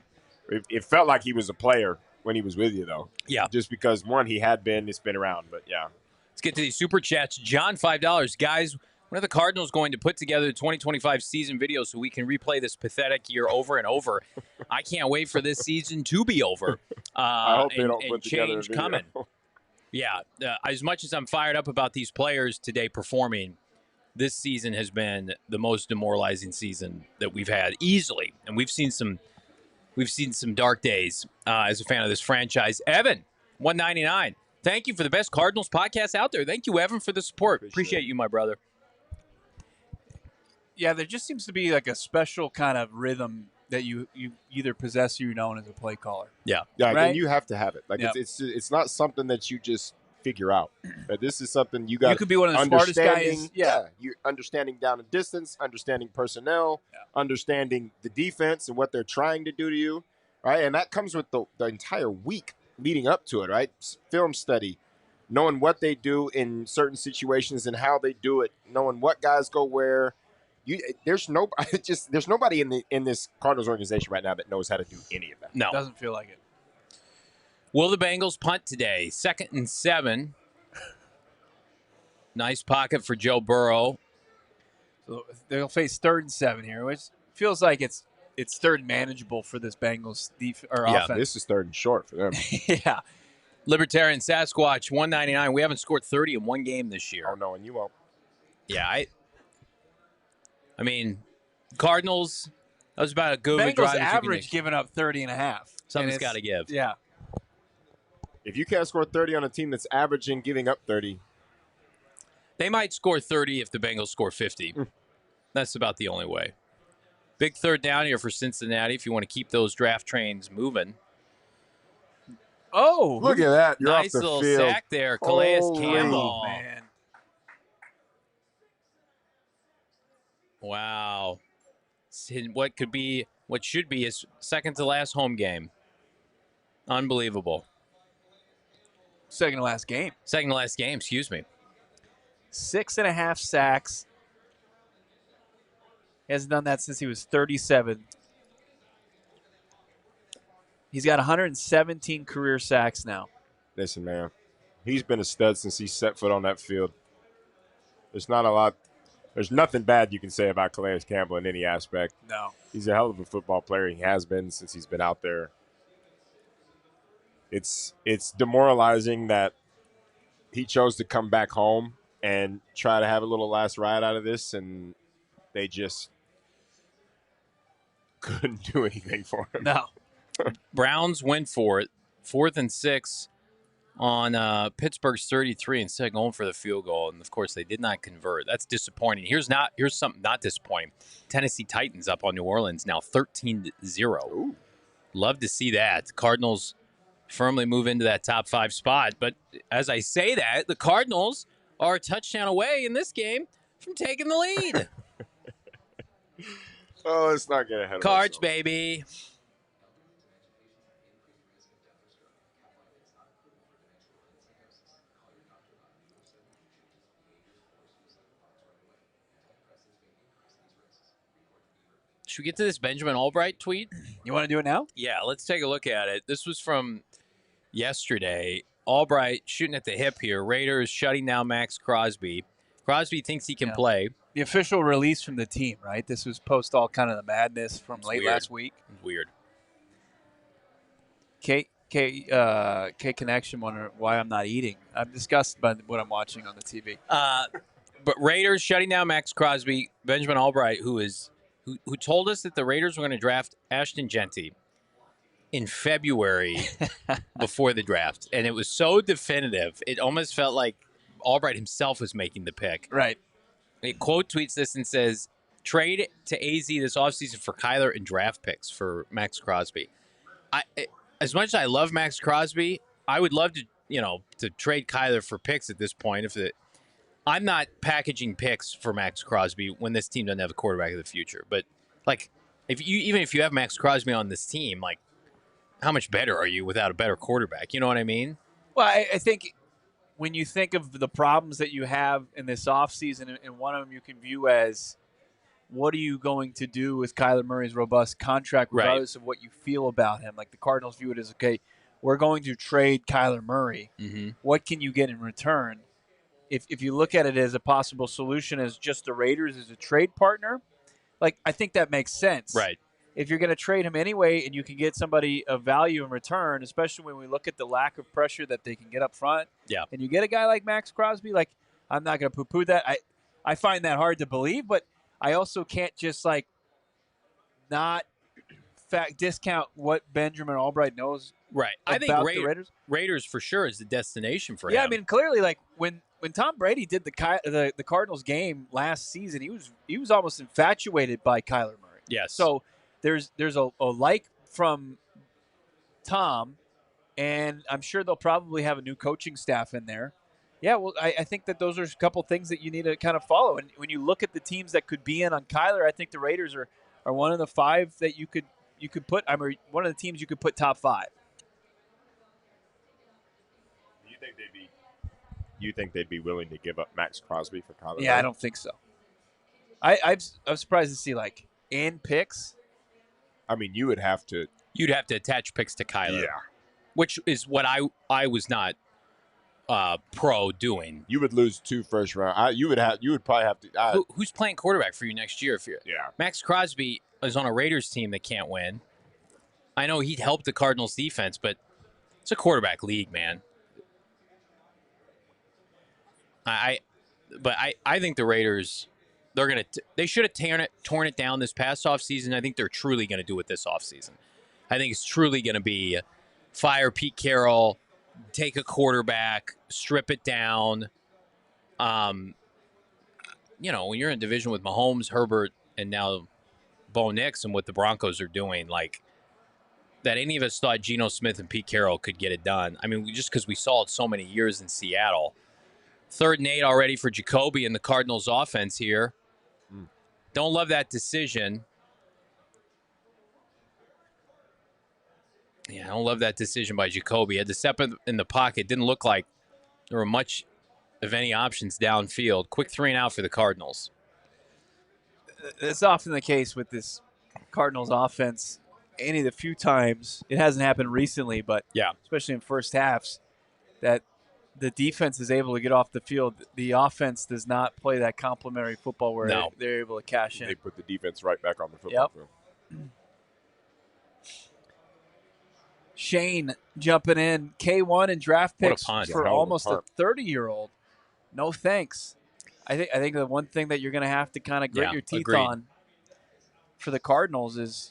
It felt like he was a player when he was with you, though. Yeah. Just because, one, it's been around, but yeah. Let's get to these super chats. John, $5. Guys, when are the Cardinals going to put together the 2025 season video so we can replay this pathetic year over and over? I can't wait for this season to be over. I hope they don't put together a video. Coming. Yeah. As much as I'm fired up about these players today performing, this season has been the most demoralizing season that we've had easily. And we've seen some dark days as a fan of this franchise. Evan, $1.99. Thank you for the best Cardinals podcast out there. Thank you, Evan, for the support. Appreciate you, my brother. Yeah, there just seems to be like a special kind of rhythm that you either possess or you don't as a play caller. Yeah. Yeah, right? And you have to have it. Like it's not something that you just figure out. But this is something you got. You could be one of the smartest guys. Yeah, you understanding down and distance, understanding personnel, understanding the defense and what they're trying to do to you, right? And that comes with the entire week leading up to it, right? Film study, knowing what they do in certain situations and how they do it, knowing what guys go where. There's nobody in this Cardinals organization right now that knows how to do any of that. No, doesn't feel like it. Will the Bengals punt today? 2nd and 7. Nice pocket for Joe Burrow. So they'll face 3rd and 7 here, which feels like it's third and manageable for this Bengals offense. This is 3rd and short for them. Yeah. Libertarian Sasquatch 199. We haven't scored 30 in one game this year. Oh no, and you won't. Yeah, I mean, Cardinals. That was about a good Bengals drive. average giving up 30.5. Something's got to give. Yeah. If you can't score 30 on a team that's averaging giving up 30, they might score 30 if the Bengals score 50. That's about the only way. Big 3rd down here for Cincinnati if you want to keep those draft trains moving. Oh, look at that! You're nice off the little field. sack there, Calais Campbell. Oh, man. Wow. What should be his second to last home game. Unbelievable. Second to last game. Second to last game, excuse me. 6.5 sacks. He hasn't done that since he was 37. He's got 117 career sacks now. Listen, man, he's been a stud since he set foot on that field. There's not a lot. There's nothing bad you can say about Calais Campbell in any aspect. No. He's a hell of a football player. He has been since he's been out there. It's demoralizing that he chose to come back home and try to have a little last ride out of this, and they just couldn't do anything for him. No. Browns went for it. 4th and 6 on Pittsburgh's 33 instead of going for the field goal. And, of course, they did not convert. That's disappointing. Here's something not disappointing. Tennessee Titans up on New Orleans now 13-0. Love to see that. The Cardinals firmly move into that top 5 spot. But as I say that, the Cardinals are a touchdown away in this game from taking the lead. Oh, let's not get ahead of Cards, ourselves. baby. Should we get to this Benjamin Albright tweet? You want to do it now? Yeah, let's take a look at it. This was from yesterday. Albright shooting at the hip here. Raiders shutting down Max Crosby. Crosby thinks he can play. The official release from the team, right? This was post all kind of the madness from last week. It's weird. K Connection wonder why I'm not eating. I'm disgusted by what I'm watching on the TV. But Raiders shutting down Max Crosby. Benjamin Albright, who told us that the Raiders were going to draft Ashton Genty in February before the draft. And it was so definitive, it almost felt like Albright himself was making the pick. Right. It quote tweets this and says, trade to AZ this offseason for Kyler and draft picks for Max Crosby. As much as I love Max Crosby, I would love to trade Kyler for picks at this point. I'm not packaging picks for Max Crosby when this team doesn't have a quarterback of the future. But even if you have Max Crosby on this team, how much better are you without a better quarterback? You know what I mean? Well, I think when you think of the problems that you have in this offseason, and one of them you can view as, what are you going to do with Kyler Murray's robust contract, regardless of what you feel about him? Like the Cardinals view it as, okay, we're going to trade Kyler Murray. Mm-hmm. What can you get in return? If you look at it as a possible solution as just the Raiders as a trade partner, I think that makes sense. Right. If you're going to trade him anyway and you can get somebody of value in return, especially when we look at the lack of pressure that they can get up front, and you get a guy like Max Crosby, I'm not going to poo-poo that. I find that hard to believe, but I also can't just not discount what Benjamin Albright knows. Right. I think Raiders for sure is the destination for him. Yeah, I mean, clearly, when Tom Brady did the Cardinals game last season, he was almost infatuated by Kyler Murray. Yes. So there's a like from Tom, and I'm sure they'll probably have a new coaching staff in there. Yeah, well, I think that those are a couple things that you need to kind of follow. And when you look at the teams that could be in on Kyler, I think the Raiders are one of the 5 that you could put. One of the teams you could put top 5. You think they'd be You think they'd be willing to give up Max Crosby for Kyler Murray? Yeah, I don't think so. I'm surprised to see like N Picks. I mean, you would have to. You'd have to attach picks to Kyler. Yeah. Which is what I was not pro doing. You would lose 2 first round. You would probably have to. Who's playing quarterback for you next year? Yeah. Max Crosby is on a Raiders team that can't win. I know he'd help the Cardinals defense, but it's a quarterback league, man. I think the Raiders, they should have torn it down this past offseason. I think they're truly going to do it this offseason. I think it's truly going to be fire Pete Carroll, take a quarterback, strip it down. When you're in a division with Mahomes, Herbert, and now Bo Nix and what the Broncos are doing, like that any of us thought Geno Smith and Pete Carroll could get it done. I mean, just because we saw it so many years in Seattle. 3rd and 8 already for Jacoby and the Cardinals offense here. Don't love that decision. Yeah, I don't love that decision by Jacoby. He had to step in the pocket. Didn't look like there were much of any options downfield. Quick 3 and out for the Cardinals. It's often the case with this Cardinals offense. Any of the few times, it hasn't happened recently, but yeah, especially in first halves, that the defense is able to get off the field. The offense does not play that complementary football where they're able to cash in. They put the defense right back on the football field. Shane jumping in, K1 and draft picks for almost a 30-year-old. No thanks. I think the one thing that you're going to have to kind of grit your teeth on for the Cardinals is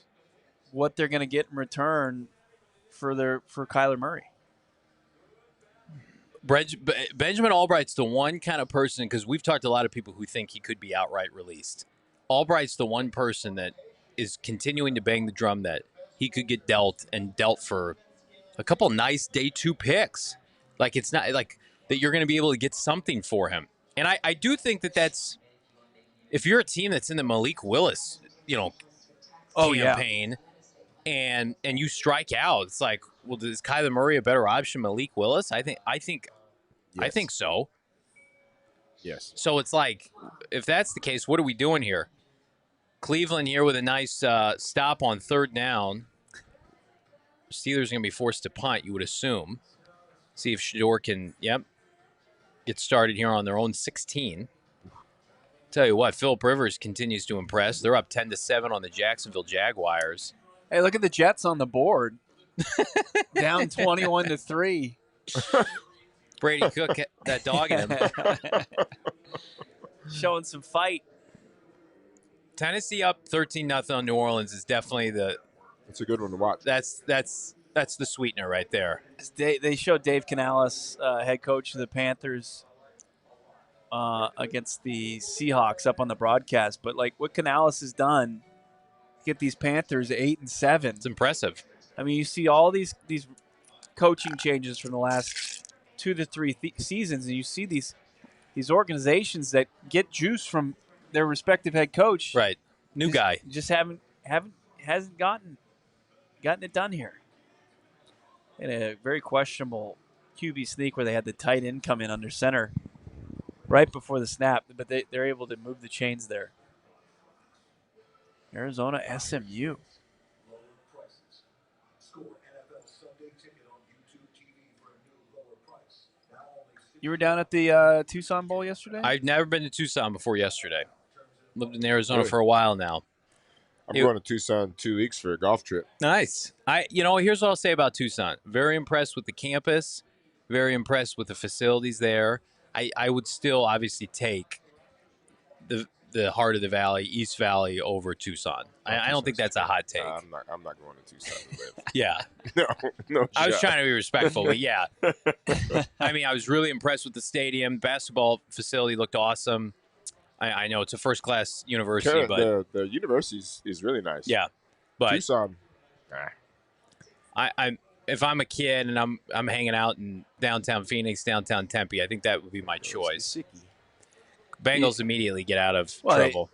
what they're going to get in return for Kyler Murray. Benjamin Albright's the one kind of person, because we've talked to a lot of people who think he could be outright released. Albright's the one person that is continuing to bang the drum that he could get dealt for a couple nice day 2 picks. Like, it's not like that you're going to be able to get something for him. And I do think that's, if you're a team that's in the Malik Willis, campaign and you strike out, it's like, well, is Kyler Murray a better option than Malik Willis? I think so. Yes. So it's like, if that's the case, what are we doing here? Cleveland here with a nice stop on 3rd down. Steelers are going to be forced to punt, you would assume. See if Shador can, get started here on their own 16. Tell you what, Phillip Rivers continues to impress. They're up 10-7 on the Jacksonville Jaguars. Hey, look at the Jets on the board. Down 21-3. Brady Cook, that dog in him. Showing some fight. Tennessee up 13-0 on New Orleans is definitely It's a good one to watch. That's the sweetener right there. They showed Dave Canales, head coach of the Panthers, against the Seahawks up on the broadcast. But like what Canales has done, get these Panthers 8-7. It's impressive. I mean, you see all these coaching changes from the last 2 to 3 seasons, and you see these organizations that get juice from their respective head coach. Right, new guy. Just hasn't gotten it done here. In a very questionable QB sneak where they had the tight end come in under center right before the snap, but they're able to move the chains there. Arizona SMU. You were down at the Tucson Bowl yesterday? I've never been to Tucson before yesterday. Lived in Arizona for a while now. I'm going to Tucson 2 weeks for a golf trip. Nice. Here's what I'll say about Tucson. Very impressed with the campus. Very impressed with the facilities there. I would still obviously take the heart of the valley, East Valley, over Tucson. I don't think that's a hot take. I'm not going to Tucson to live. Yeah. No. I was trying to be respectful, but yeah. I mean, I was really impressed with the stadium. Basketball facility looked awesome. I know it's a first-class university, but the university is really nice. Yeah, but Tucson. If I'm a kid and I'm hanging out in downtown Phoenix, downtown Tempe, I think that would be my choice. Bengals immediately get out of trouble.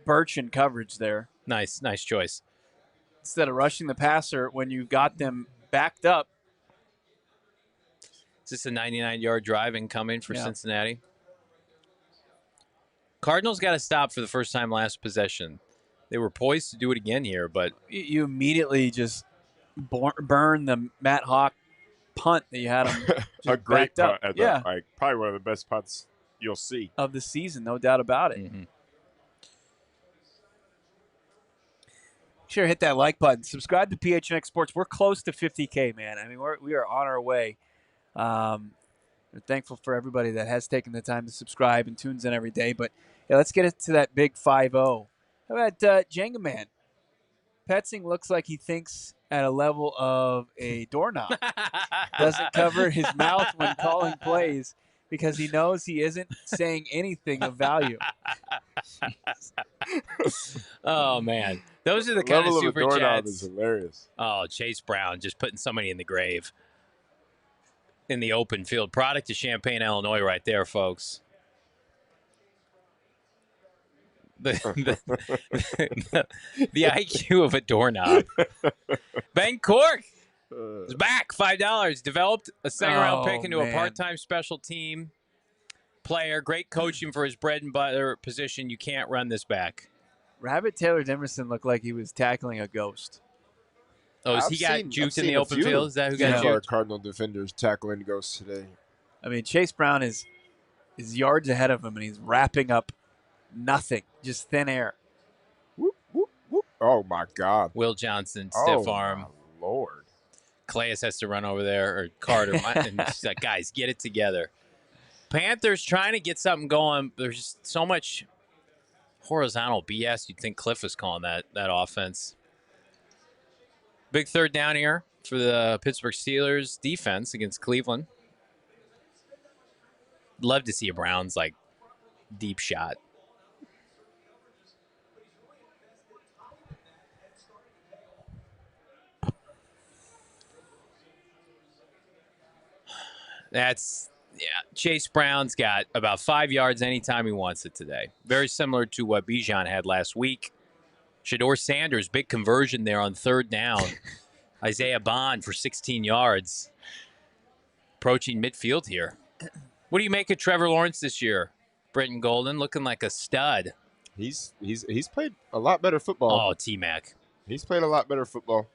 Birch in coverage there. Nice choice. Instead of rushing the passer when you've got them backed up. Is this a 99-yard drive incoming for Cincinnati? Cardinals got to stop for the first time last possession. They were poised to do it again here, but you immediately just burn the Matt Hawk punt that you had him a great punt. Yeah. Like probably one of the best punts you'll see of the season, no doubt about it. Mm-hmm. Sure, hit that like button. Subscribe to PHNX Sports. We're close to 50K, man. I mean, we are on our way. We're thankful for everybody that has taken the time to subscribe and tunes in every day. But yeah, let's get it to that big 5-0. How about Jenga Man? Petzing looks like he thinks at a level of a doorknob. Doesn't cover his mouth when calling plays because he knows he isn't saying anything of value. Oh, man. Those are the kind of super chats. Is hilarious. Oh, Chase Brown just putting somebody in the grave. In the open field. Product of Champaign, Illinois right there, folks. The IQ of a doorknob. Ben Cork is back. $5. Developed a second-round pick into a part-time special team player. Great coaching for his bread and butter position. You can't run this back. Rabbit Taylor Demerson looked like he was tackling a ghost. Oh, he got juked in the open field? Is that who got juked? Our Cardinal defenders tackling ghosts today. I mean, Chase Brown is yards ahead of him, and he's wrapping up nothing, just thin air. Whoop, whoop, whoop. Oh, my God. Will Johnson, stiff arm. Oh, Lord. Calais has to run over there, or Carter. And she's like, guys, get it together. Panthers trying to get something going. There's just so much horizontal BS. You'd think Cliff was calling that offense. Big third down here for the Pittsburgh Steelers defense against Cleveland. Love to see a Browns, like, deep shot. Chase Brown's got about 5 yards anytime he wants it today. Very similar to what Bijan had last week. Shador Sanders, big conversion there on third down. Isaiah Bond for 16 yards. Approaching midfield here. What do you make of Trevor Lawrence this year? Brittan Golden looking like a stud. He's played a lot better football. Oh, T-Mac. He's played a lot better football.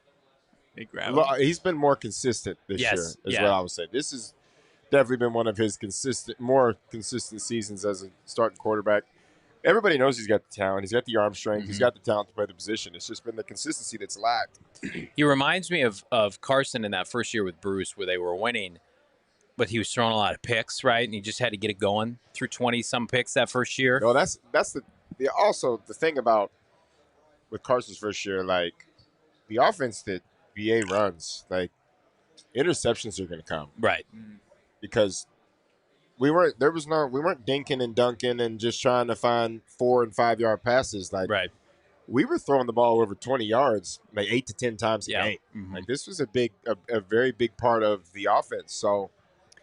He's been more consistent this year, is what I would say. This has definitely been one of his more consistent seasons as a starting quarterback. Everybody knows he's got the talent. He's got the arm strength. Mm-hmm. He's got the talent to play the position. It's just been the consistency that's lacked. He reminds me of Carson in that first year with Bruce where they were winning, but he was throwing a lot of picks, right? And he just had to get it going through 20-some picks that first year. No, that's also the thing about with Carson's first year, like the offense that BA runs, like interceptions are going to come. Right. Because we weren't dinking and dunking and just trying to find 4 and 5 yard passes. Like we were throwing the ball over 20 yards like 8 to 10 times a game. Mm-hmm. Like this was a very big part of the offense. So,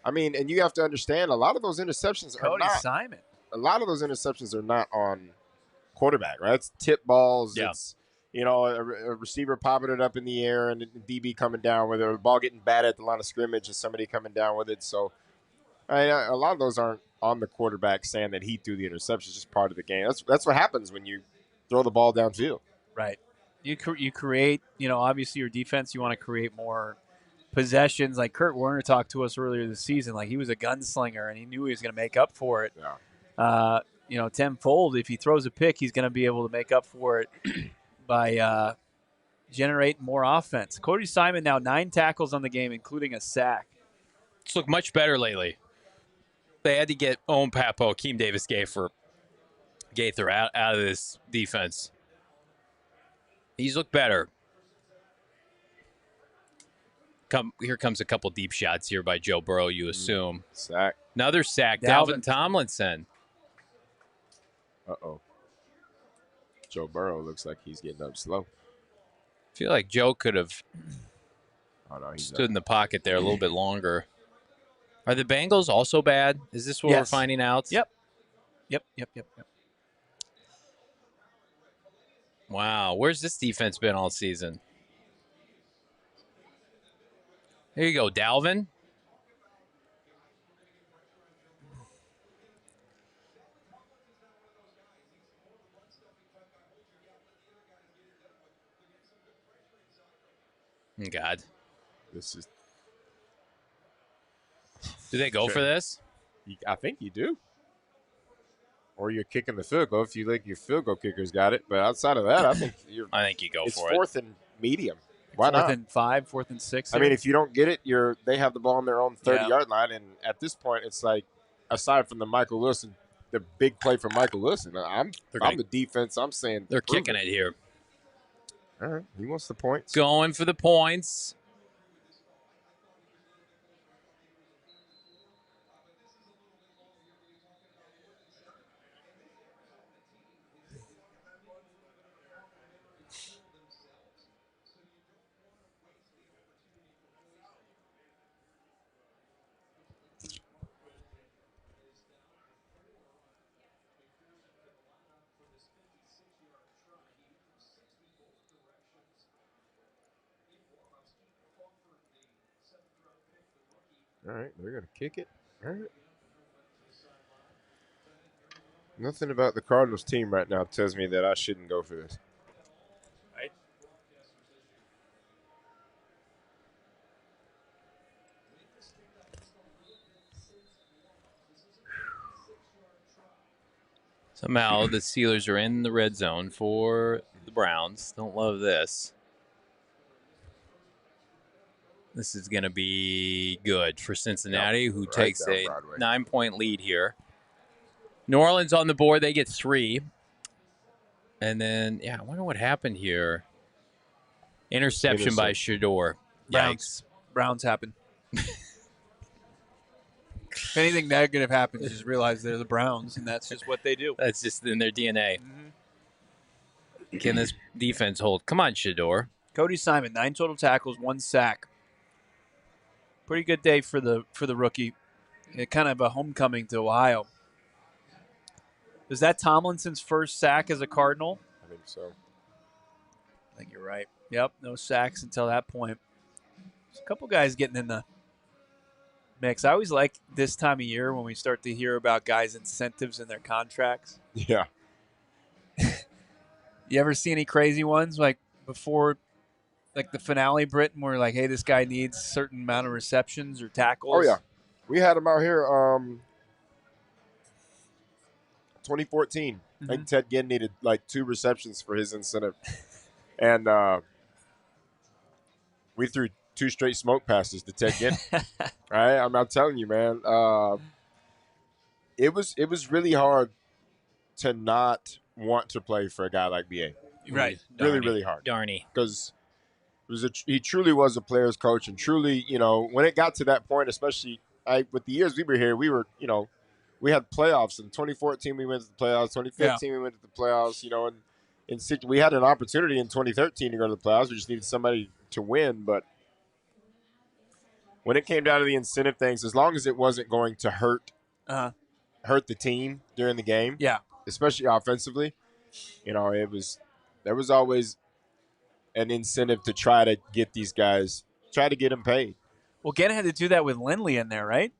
I mean, and you have to understand a lot of those interceptions A lot of those interceptions are not on quarterback, right? It's tip balls. Yeah. It's a receiver popping it up in the air and DB coming down with it, or the ball getting batted at the line of scrimmage and somebody coming down with it. So, a lot of those aren't on the quarterback saying that he threw the interception. It's just part of the game. That's what happens when you throw the ball downfield. Right. You create, obviously your defense, you want to create more possessions. Like Kurt Warner talked to us earlier this season, like he was a gunslinger and he knew he was going to make up for it. Yeah. Tenfold. If he throws a pick, he's going to be able to make up for it by generating more offense. Cody Simon now 9 tackles on the game, including a sack. It's looked much better lately. They had to get Owen Papo, Akeem Davis-Gaither out of this defense. He's looked better. Here comes a couple deep shots here by Joe Burrow, you assume. Sack. Another sack. Dalvin Tomlinson. Uh-oh. Joe Burrow looks like he's getting up slow. I feel like Joe could have stood in the pocket there a little bit longer. Are the Bengals also bad? Is this what we're finding out? Yep. Wow. Where's this defense been all season? Here you go, Dalvin. God. This is. Do they go for this? I think you do. Or you're kicking the field goal if you think your field goal kicker's got it. But outside of that, I think you go for it. It's 4th and medium. Why not? 4th not? and 5, 4th and 6. I mean, if you don't get it, they have the ball on their own 30-yard line. And at this point, it's like, aside from the Michael Wilson, the big play from Michael Wilson, I'm the defense. I'm saying they're kicking it here. All right. He wants the points. Going for the points. All right, they're going to kick it. All right. Nothing about the Cardinals team right now tells me that I shouldn't go for this. Right. Somehow the Steelers are in the red zone for the Browns. Don't love this. This is going to be good for Cincinnati, who takes a 9-point lead here. New Orleans on the board. They get 3. And then, I wonder what happened here. Interception by Shador. Yikes. Browns happen. If anything negative happens, you just realize they're the Browns, and that's just what they do. That's just in their DNA. Mm-hmm. Can this defense hold? Come on, Shador. Cody Simon, 9 total tackles, 1 sack. Pretty good day for the rookie. Kind of a homecoming to Ohio. Is that Tomlinson's first sack as a Cardinal? I think so. I think you're right. Yep, no sacks until that point. There's a couple guys getting in the mix. I always like this time of year when we start to hear about guys' incentives in their contracts. Yeah. You ever see any crazy ones like before, like the finale, Britton, where like, hey, this guy needs a certain amount of receptions or tackles? Oh, yeah. We had him out here 2014. Mm-hmm. I think Ted Ginn needed like 2 receptions for his incentive. And we threw 2 straight smoke passes to Ted Ginn. Right? I'm telling you, man. It was really hard to not want to play for a guy like BA. Right. Really hard. Darny. Because he truly was a player's coach, and truly, when it got to that point, especially with the years we were here, we were, we had playoffs. In 2014, we went to the playoffs. 2015, we went to the playoffs. And we had an opportunity in 2013 to go to the playoffs. We just needed somebody to win. But when it came down to the incentive things, as long as it wasn't going to hurt the team during the game, especially offensively, there was always an incentive to try to get these guys, try to get them paid. Well, Gannon had to do that with Lindley in there, right?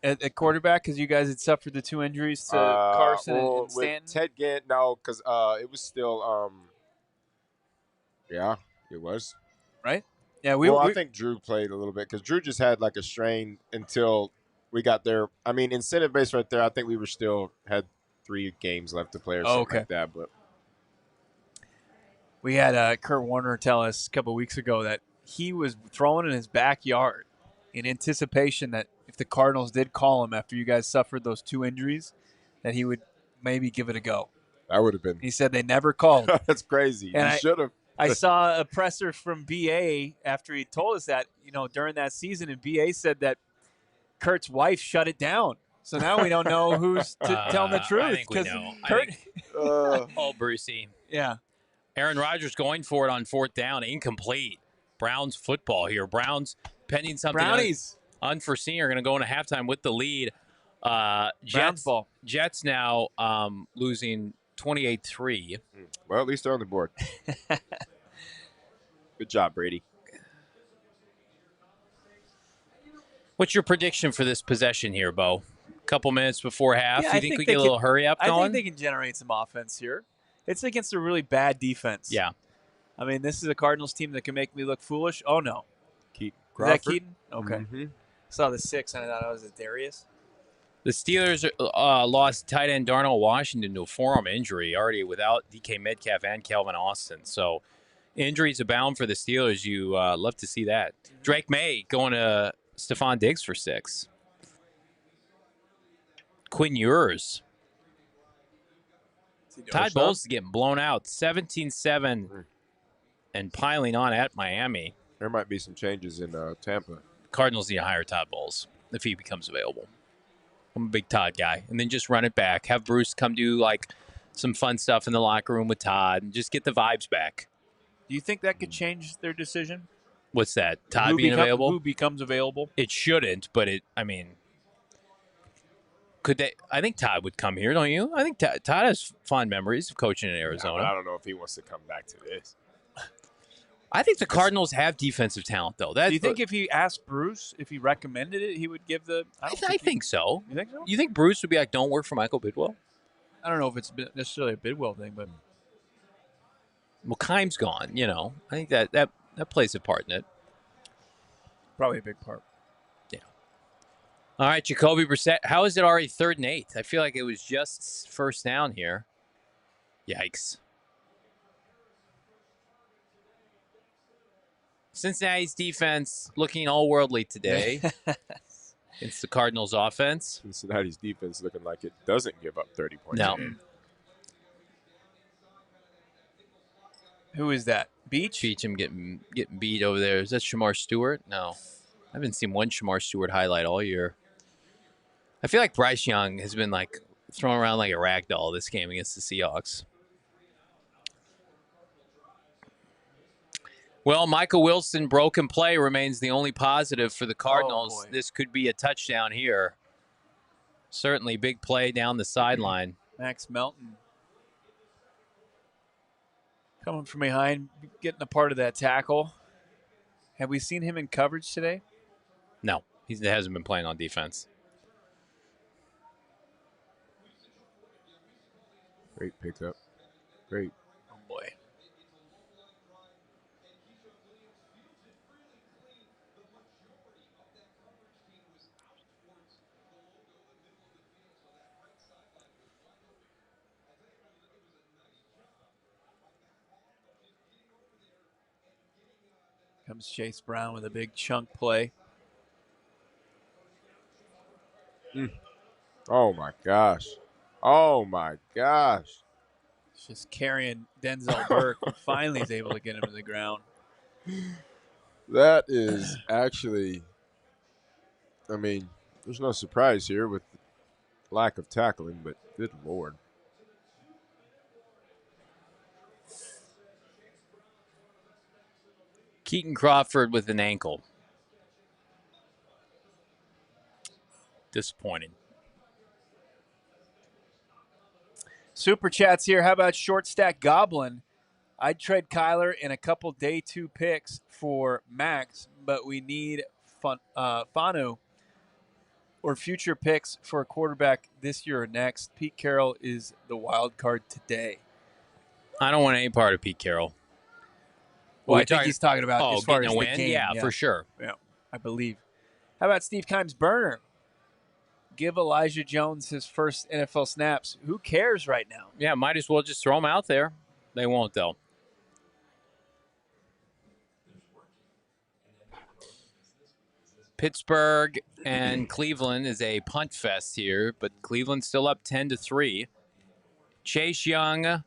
At quarterback, because you guys had suffered the 2 injuries to Carson and Stanton? With Ted Ginn, no, because it was still, it was. Right? Yeah, I think Drew played a little bit, because Drew just had like a strain until we got there. I mean, incentive base right there, I think we were still had 3 games left to play or something like that. But we had Kurt Warner tell us a couple of weeks ago that he was throwing in his backyard in anticipation that if the Cardinals did call him after you guys suffered those 2 injuries, that he would maybe give it a go. That would have been. He said they never called. That's crazy. And you should have. I saw a presser from BA after he told us that, during that season, and BA said that Kurt's wife shut it down. So now we don't know who's telling the truth. I think we know. Kurt, Brucey. Yeah. Aaron Rodgers going for it on 4th down, incomplete. Browns football here. Browns pending something unforeseen are going to go into halftime with the lead. Browns ball. Jets now losing 28-3. Well, at least they're on the board. Good job, Brady. What's your prediction for this possession here, Bo? A couple minutes before half. Yeah, you think we get a little hurry up going? I think they can generate some offense here. It's against a really bad defense. Yeah. I mean, this is a Cardinals team that can make me look foolish. Oh, no. Keaton Is Crawford. that Keaton? Okay. Mm-hmm. Saw the 6, and I thought it was a Darius. The Steelers lost tight end Darnell Washington to a forearm injury, already without DK Metcalf and Calvin Austin. So injuries abound for the Steelers. You love to see that. Drake May going to Stephon Diggs for 6. Quinn Ewers. Todd Bowles is getting blown out, 17-7, and piling on at Miami. There might be some changes in Tampa. Cardinals need to hire Todd Bowles if he becomes available. I'm a big Todd guy. And then just run it back. Have Bruce come do like some fun stuff in the locker room with Todd and just get the vibes back. Do you think that could change their decision? What's that? Todd being available? Who becomes available? It shouldn't, but could they? I think Todd would come here, don't you? I think Todd has fond memories of coaching in Arizona. I don't know if he wants to come back to this. I think the Cardinals have defensive talent, though. Do you think if he asked Bruce, if he recommended it, he would give the? I think so. You think so? You think Bruce would be like, "Don't work for Michael Bidwell"? I don't know if it's necessarily a Bidwell thing, but Keim's gone. I think that plays a part in it. Probably a big part. Yeah. All right, Jacoby Brissett. How is it already 3rd and 8? I feel like it was just first down here. Yikes. Cincinnati's defense looking all worldly today. It's the Cardinals' offense. Cincinnati's defense looking like it doesn't give up 30 points. No. Who is that? Beach? Beacham getting beat over there. Is that Shamar Stewart? No. I haven't seen one Shamar Stewart highlight all year. I feel like Bryce Young has been like thrown around like a rag doll this game against the Seahawks. Well, Michael Wilson broken play remains the only positive for the Cardinals. This could be a touchdown here. Certainly big play down the sideline. Max Melton coming from behind, getting a part of that tackle. Have we seen him in coverage today? No, he hasn't been playing on defense. Great pickup. Great. Oh, boy. Comes Chase Brown with a big chunk play. Oh, my gosh. Oh, my gosh. Just carrying Denzel Burke, who finally is able to get him to the ground. That is actually, there's no surprise here with lack of tackling, but good Lord. Keaton Crawford with an ankle. Disappointing. Super chats here. How about short stack Goblin? I'd trade Kyler in a couple day 2 picks for Max, but we need Fanu or future picks for a quarterback this year or next. Pete Carroll is the wild card today. I don't want any part of Pete Carroll. Well, I think he's talking about as far as a the win? game. Yeah, for sure. Yeah, I believe. How about Steve Kimes' burner? Give Elijah Jones his first NFL snaps. Who cares right now? Yeah, might as well just throw him out there. They won't, though. Pittsburgh and Cleveland is a punt fest here, but Cleveland's still up 10-3. Chase Young,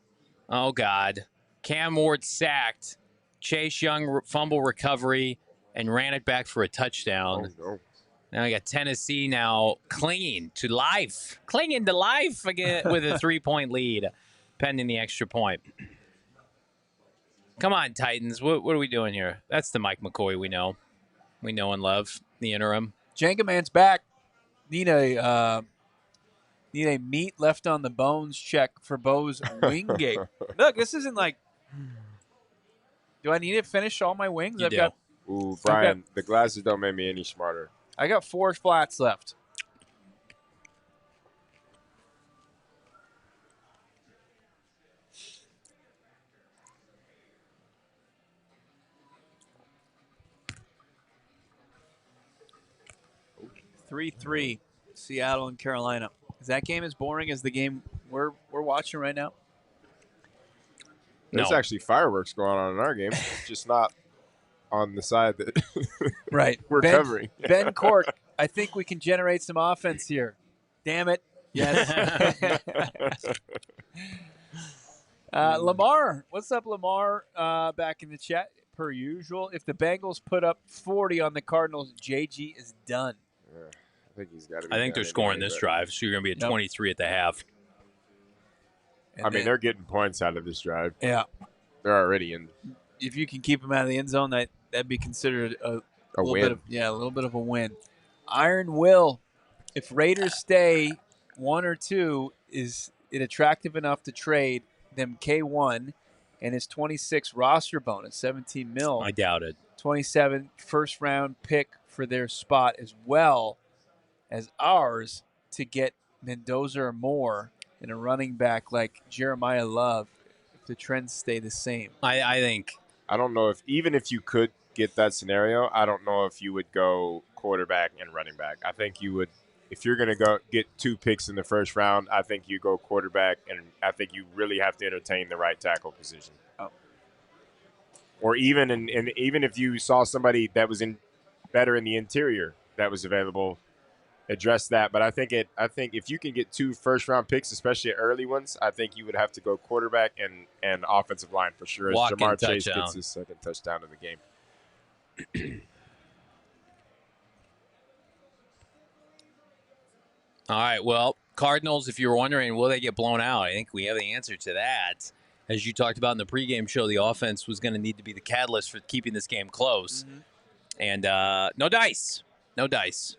oh God. Cam Ward sacked. Chase Young fumble recovery and ran it back for a touchdown. Oh, no. Now I got Tennessee now clinging to life again with a 3-point lead, pending the extra point. Come on, Titans. What are we doing here? That's the Mike McCoy we know and love. The interim. Jenga Man's back. Need a meat left on the bones check for Bo's wing game. Look, this isn't like. Do I need to finish all my wings? You do. Ooh, Brian, the glasses don't make me any smarter. I got 4 flats left. 3-3, Seattle and Carolina. Is that game as boring as the game we're watching right now? There's actually fireworks going on in our game, just not on the side that right we're covering. Ben Cork, I think we can generate some offense here. Damn it. Yes. Lamar. What's up, Lamar? Back in the chat, per usual. If the Bengals put up 40 on the Cardinals, JG is done. Yeah, I think he's got to be. I think they're scoring this drive, so you're going to be at 23 at the half. And they're getting points out of this drive. Yeah. They're already in. If you can keep them out of the end zone, that'd be considered a win. A little bit of a win. Iron Will, if Raiders stay 1 or 2, is it attractive enough to trade them K1 and his 26 roster bonus, 17 mil? I doubt it. 27 first-round pick for their spot, as well as ours, to get Mendoza or more in a running back like Jeremiah Love if the trends stay the same. I think. I don't know even if you could get that scenario, I don't know if you would go quarterback and running back. I think you would, if you're going to go get 2 picks in the first round, I think you go quarterback, and I think you really have to entertain the right tackle position. Oh. Or even even if you saw somebody that was better in the interior that was available, address that. But I think if you can get 2 first-round picks, especially early ones, I think you would have to go quarterback and offensive line for sure. As Jamar Chase gets his second touchdown of the game. All right, well, Cardinals, if you were wondering, will they get blown out? I think we have the answer to that. As you talked about in the pregame show, the offense was going to need to be the catalyst for keeping this game close. Mm-hmm. And no dice. No dice.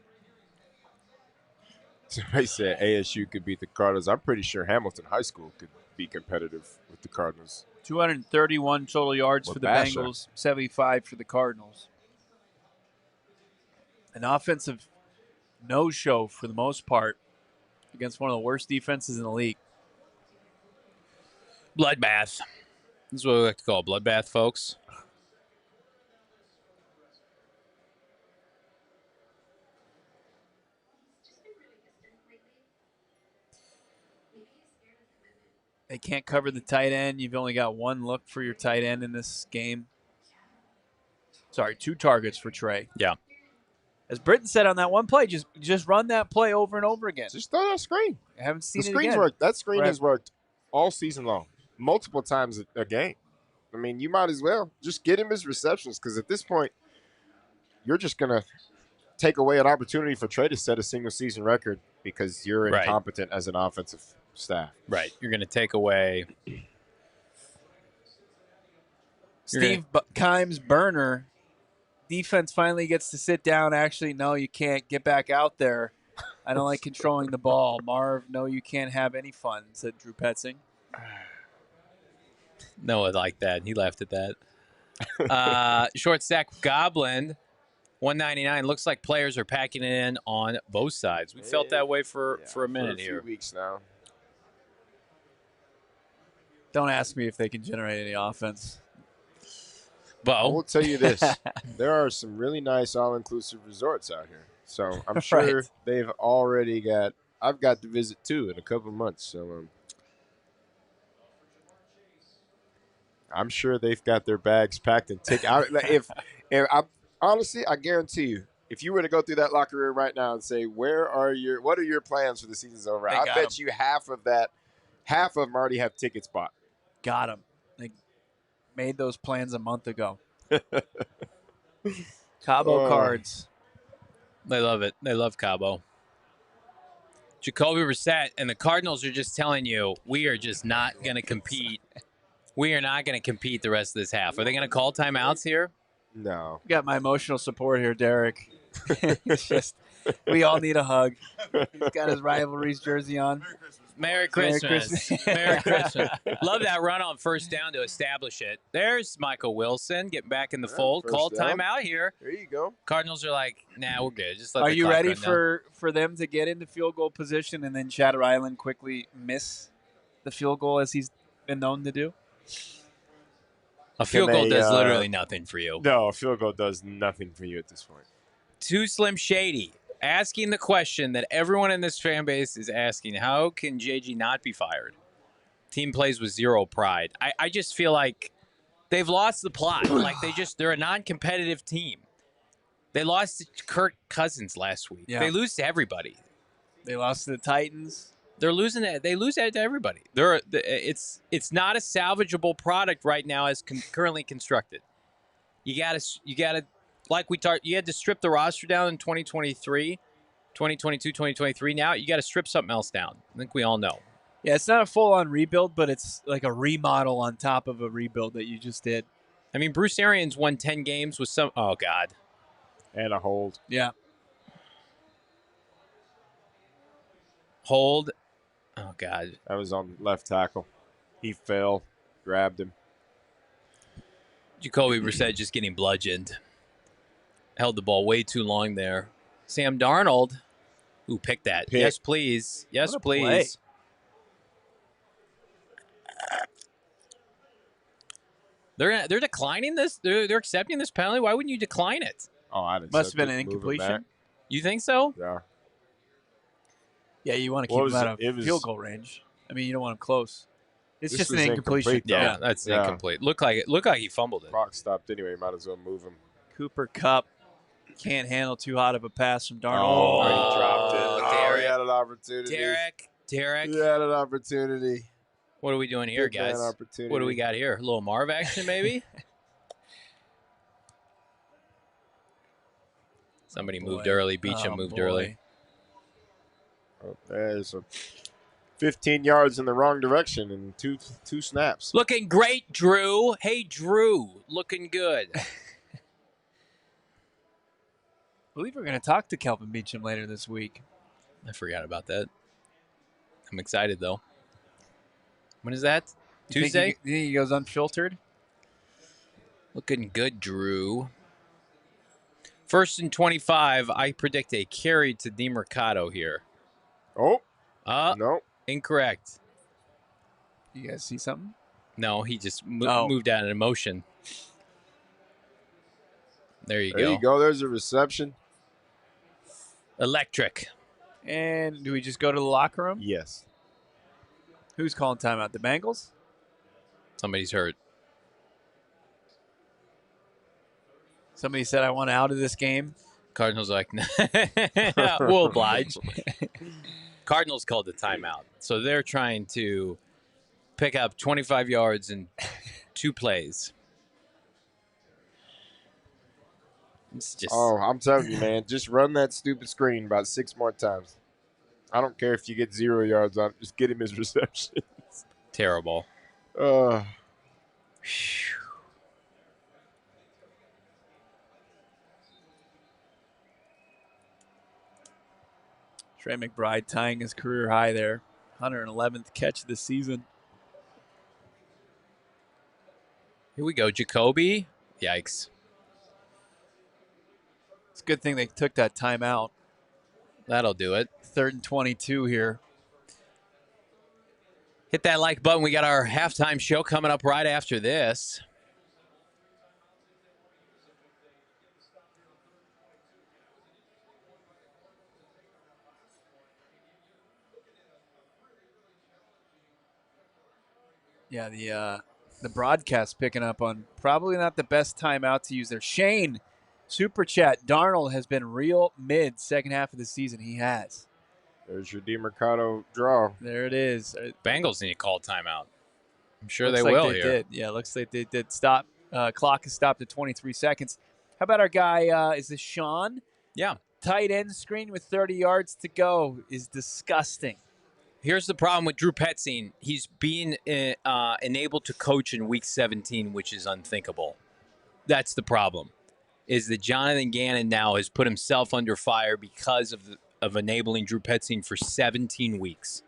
Somebody said ASU could beat the Cardinals. I'm pretty sure Hamilton High School could be competitive with the Cardinals. 231 total yards for the Bengals, 75 for the Cardinals. An offensive no-show for the most part against one of the worst defenses in the league. Bloodbath. This is what we like to call a bloodbath, folks. They can't cover the tight end. You've only got 1 look for your tight end in this game. Sorry, 2 targets for Trey. Yeah. As Britton said on that one play, just run that play over and over again. Just throw that screen. I haven't seen the it screen's again. Worked. That screen has worked all season long, multiple times a game. I mean, you might as well just get him his receptions, because at this point, you're just going to take away an opportunity for Trey to set a single-season record because you're incompetent as an offensive staff. Right. You're going to take away. Steve Kimes' burner. Defense finally gets to sit down. Actually, no, you can't. Get back out there. I don't like controlling the ball. Marv, no, you can't have any fun, said Drew Petzing. No one liked that. He laughed at that. Short stack Goblin, 199. Looks like players are packing it in on both sides. We felt that way for a minute here. For a few weeks now. Don't ask me if they can generate any offense. Bo. I will tell you this. There are some really nice all-inclusive resorts out here. So I'm sure they've already got – I've got to visit 2 in a couple of months. So I'm sure they've got their bags packed and ticked. Honestly, I guarantee you, if you were to go through that locker room right now and say, what are your plans for the season's over? I bet you half of them already have tickets bought. Got them. They made those plans a month ago. Cabo cards. They love it. They love Cabo. Jacoby Brissett and the Cardinals are just telling you, we are just not going to compete. We are not going to compete the rest of this half. Are they going to call timeouts here? No. You got my emotional support here, Derek. It's just, we all need a hug. He's got his Rivalries jersey on. Merry Christmas. Merry Christmas. Love that run on first down to establish it. There's Michael Wilson getting back in the fold. Call timeout here. There you go. Cardinals are like, nah, we're good. Just let Are the you clock ready run down. for them to get into field goal position and then Shatter Island quickly miss the field goal as he's been known to do? A field goal does literally nothing for you. No, a field goal does nothing for you at this point. Too Slim Shady. asking the question that everyone in this fan base is asking: how can JG not be fired? Team plays with zero pride. I just feel like they've lost the plot. Like they're a non-competitive team. They lost to Kirk Cousins last week. Yeah. They lose to everybody. They lost to the Titans. They lose it to everybody. It's not a salvageable product right now as currently constructed. You gotta like we talked. You had to strip the roster down in 2023, 2022, 2023. Now you got to strip something else down. I think we all know. Yeah, it's not a full-on rebuild, but it's like a remodel on top of a rebuild that you just did. I mean, Bruce Arians won 10 games with some. Oh God. And a hold. Yeah. Hold. Oh, God. That was on left tackle. He fell, grabbed him. Jacoby Brissett just getting bludgeoned. Held the ball way too long there. Sam Darnold. Ooh, pick that. Pick. Yes, please. Yes, please. Play. They're declining this? They're accepting this penalty? Why wouldn't you decline it? Oh, I didn't. Must have been an incompletion. You think so? Yeah. Yeah, you want to keep him out of field goal range. I mean, you don't want him close. It's just an incompletion. Yeah, that's incomplete. Look like he fumbled it. Clock stopped anyway. Might as well move him. Cooper Kupp can't handle too hot of a pass from Darnold. Oh, he dropped it. Derek. He had an opportunity. Derek. He had an opportunity. What are we doing here, guys? What do we got here? A little Marv action, maybe? Somebody moved early. Beecham moved early. Oh, there's a 15 yards in the wrong direction and two snaps. Looking great, Drew. Hey, Drew. Looking good. I believe we're going to talk to Kelvin Beecham later this week. I forgot about that. I'm excited, though. When is that? Tuesday? You think he goes unfiltered? Looking good, Drew. 1st and 25. I predict a carry to DeMercado here. Oh. No. Incorrect. You guys see something? No, he just moved out in motion. There you go. There you go. There's a reception. Electric. And do we just go to the locker room? Yes. Who's calling timeout? The Bengals? Somebody's hurt. Somebody said, I want out of this game. Cardinals like, we'll oblige. Cardinals called the timeout. So they're trying to pick up 25 yards in 2 plays. It's just, I'm telling you, man, just run that stupid screen about 6 more times. I don't care if you get 0 yards on it. Just get him his receptions. Terrible. Trey McBride tying his career high there. 111th catch of the season. Here we go. Jacoby. Yikes. It's a good thing they took that timeout. That'll do it. 3rd and 22 here. Hit that like button. We got our halftime show coming up right after this. Yeah, the broadcast picking up on probably not the best timeout to use there. Shane, super chat. Darnold has been real mid second half of the season. He has. There's your DeMercado draw. There it is. Bengals need to call timeout. I'm sure they like will they here. Did. Yeah, looks like they did stop. Clock is stopped at 23 seconds. How about our guy, is this Sean? Yeah. Tight end screen with 30 yards to go is disgusting. Here's the problem with Drew Petzing. He's being enabled to coach in Week 17, which is unthinkable. That's the problem, is that Jonathan Gannon now has put himself under fire because of enabling Drew Petzing for 17 weeks.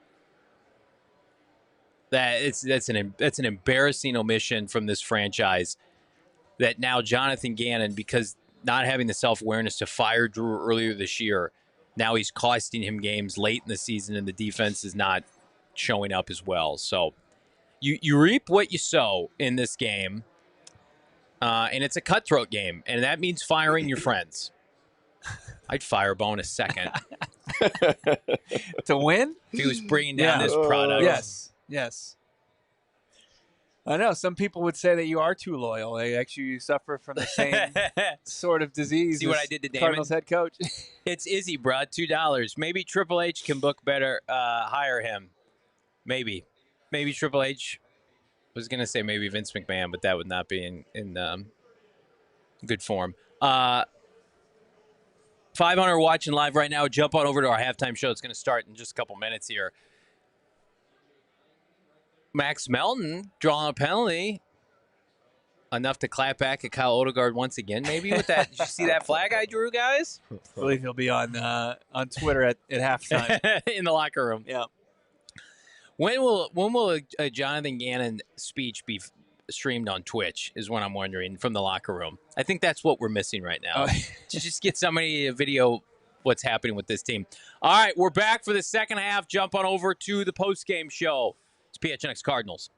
That's an embarrassing omission from this franchise, that now Jonathan Gannon, because not having the self-awareness to fire Drew earlier this year, now he's costing him games late in the season, and the defense is not showing up as well. So you reap what you sow in this game, and it's a cutthroat game, and that means firing your friends. I'd fire Bo in a second. To win? If he was bringing down this product. Yes. I know. Some people would say that you are too loyal. They actually suffer from the same sort of disease. See what I did to Damon? Cardinals head coach. It's Izzy, bro. $2. Maybe Triple H can book better. Hire him. Maybe Triple H. Was going to say maybe Vince McMahon, but that would not be in good form. 500 watching live right now. Jump on over to our halftime show. It's going to start in just a couple minutes here. Max Melton drawing a penalty. Enough to clap back at Kyle Odegaard once again, maybe with that. Did you see that flag I drew, guys? I believe he'll be on Twitter at halftime. In the locker room. Yeah. When will a Jonathan Gannon speech be streamed on Twitch is what I'm wondering from the locker room. I think that's what we're missing right now. To just get somebody to video what's happening with this team. All right, we're back for the second half. Jump on over to the postgame show. It's PHNX Cardinals.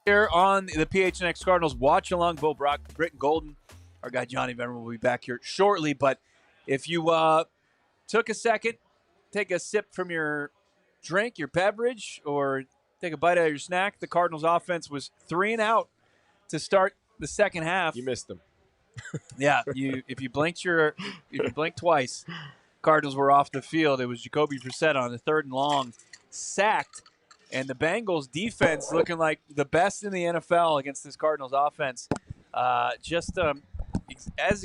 Here on the PHNX Cardinals watch along, Bo Brack, Brittan Golden. Our guy Johnny Venerable will be back here shortly. But if you took a second, take a sip from your drink, your beverage, or take a bite out of your snack, the Cardinals offense was 3 and out to start the second half. You missed them. Yeah, if you blinked twice, Cardinals were off the field. It was Jacoby Brissett on the 3rd and long, sacked, and the Bengals defense looking like the best in the NFL against this Cardinals offense. As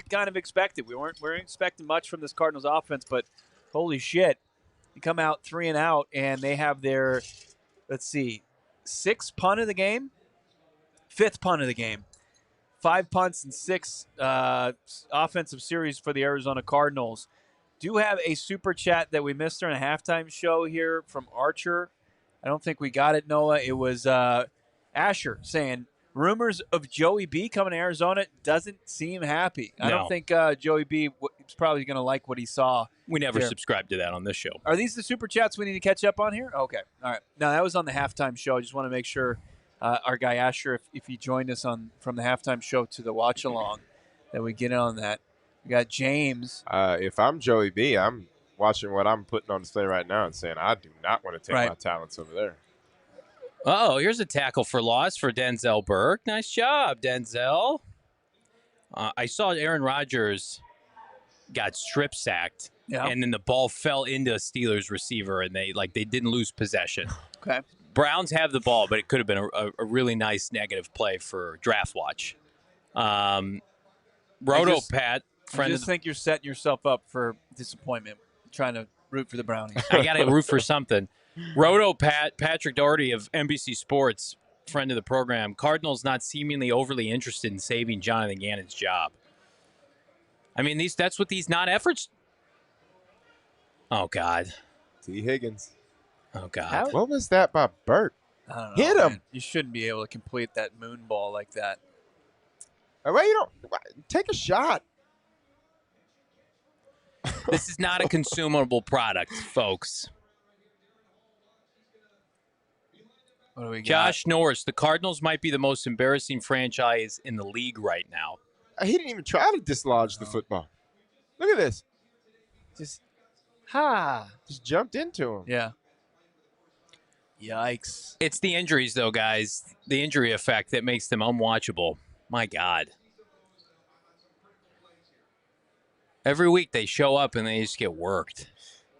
kind of expected. We weren't expecting much from this Cardinals offense, but holy shit, you come out 3 and out, and they have their 6th punt of the game, 5th punt of the game. 5 punts and 6 offensive series for the Arizona Cardinals. Do have a super chat that we missed during a halftime show here from Archer. I don't think we got it, Noah. It was Asher saying, rumors of Joey B coming to Arizona doesn't seem happy. I don't think Joey B is probably going to like what he saw. We never subscribed to that on this show. Are these the super chats we need to catch up on here? Okay. All right. Now, that was on the halftime show. I just want to make sure our guy Asher, if he joined us from the halftime show to the watch along, that we get in on that. We got James. If I'm Joey B, I'm watching what I'm putting on display right now and saying I do not want to take my talents over there. Oh, here's a tackle for loss for Denzel Burke. Nice job, Denzel. I saw Aaron Rodgers got strip sacked, and then the ball fell into a Steelers receiver, and they didn't lose possession. Okay. Browns have the ball, but it could have been a really nice negative play for Draft Watch. Pat, I just think you're setting yourself up for disappointment, trying to root for the Brownies. I got to root for something. Patrick Doherty of NBC Sports, friend of the program, Cardinals not seemingly overly interested in saving Jonathan Gannon's job. I mean, that's what these non-efforts. Oh, God. T. Higgins. Oh, God. What was that by Burt? I don't know. Hit him. Man. You shouldn't be able to complete that moon ball like that. Well, you don't take a shot. This is not a consumable product, folks. What do we got? Josh Norris, the Cardinals might be the most embarrassing franchise in the league right now. He didn't even try to dislodge the football. Look at this. Just jumped into him. Yeah. Yikes. It's the injuries, though, guys. The injury effect that makes them unwatchable. My God. Every week they show up and they just get worked.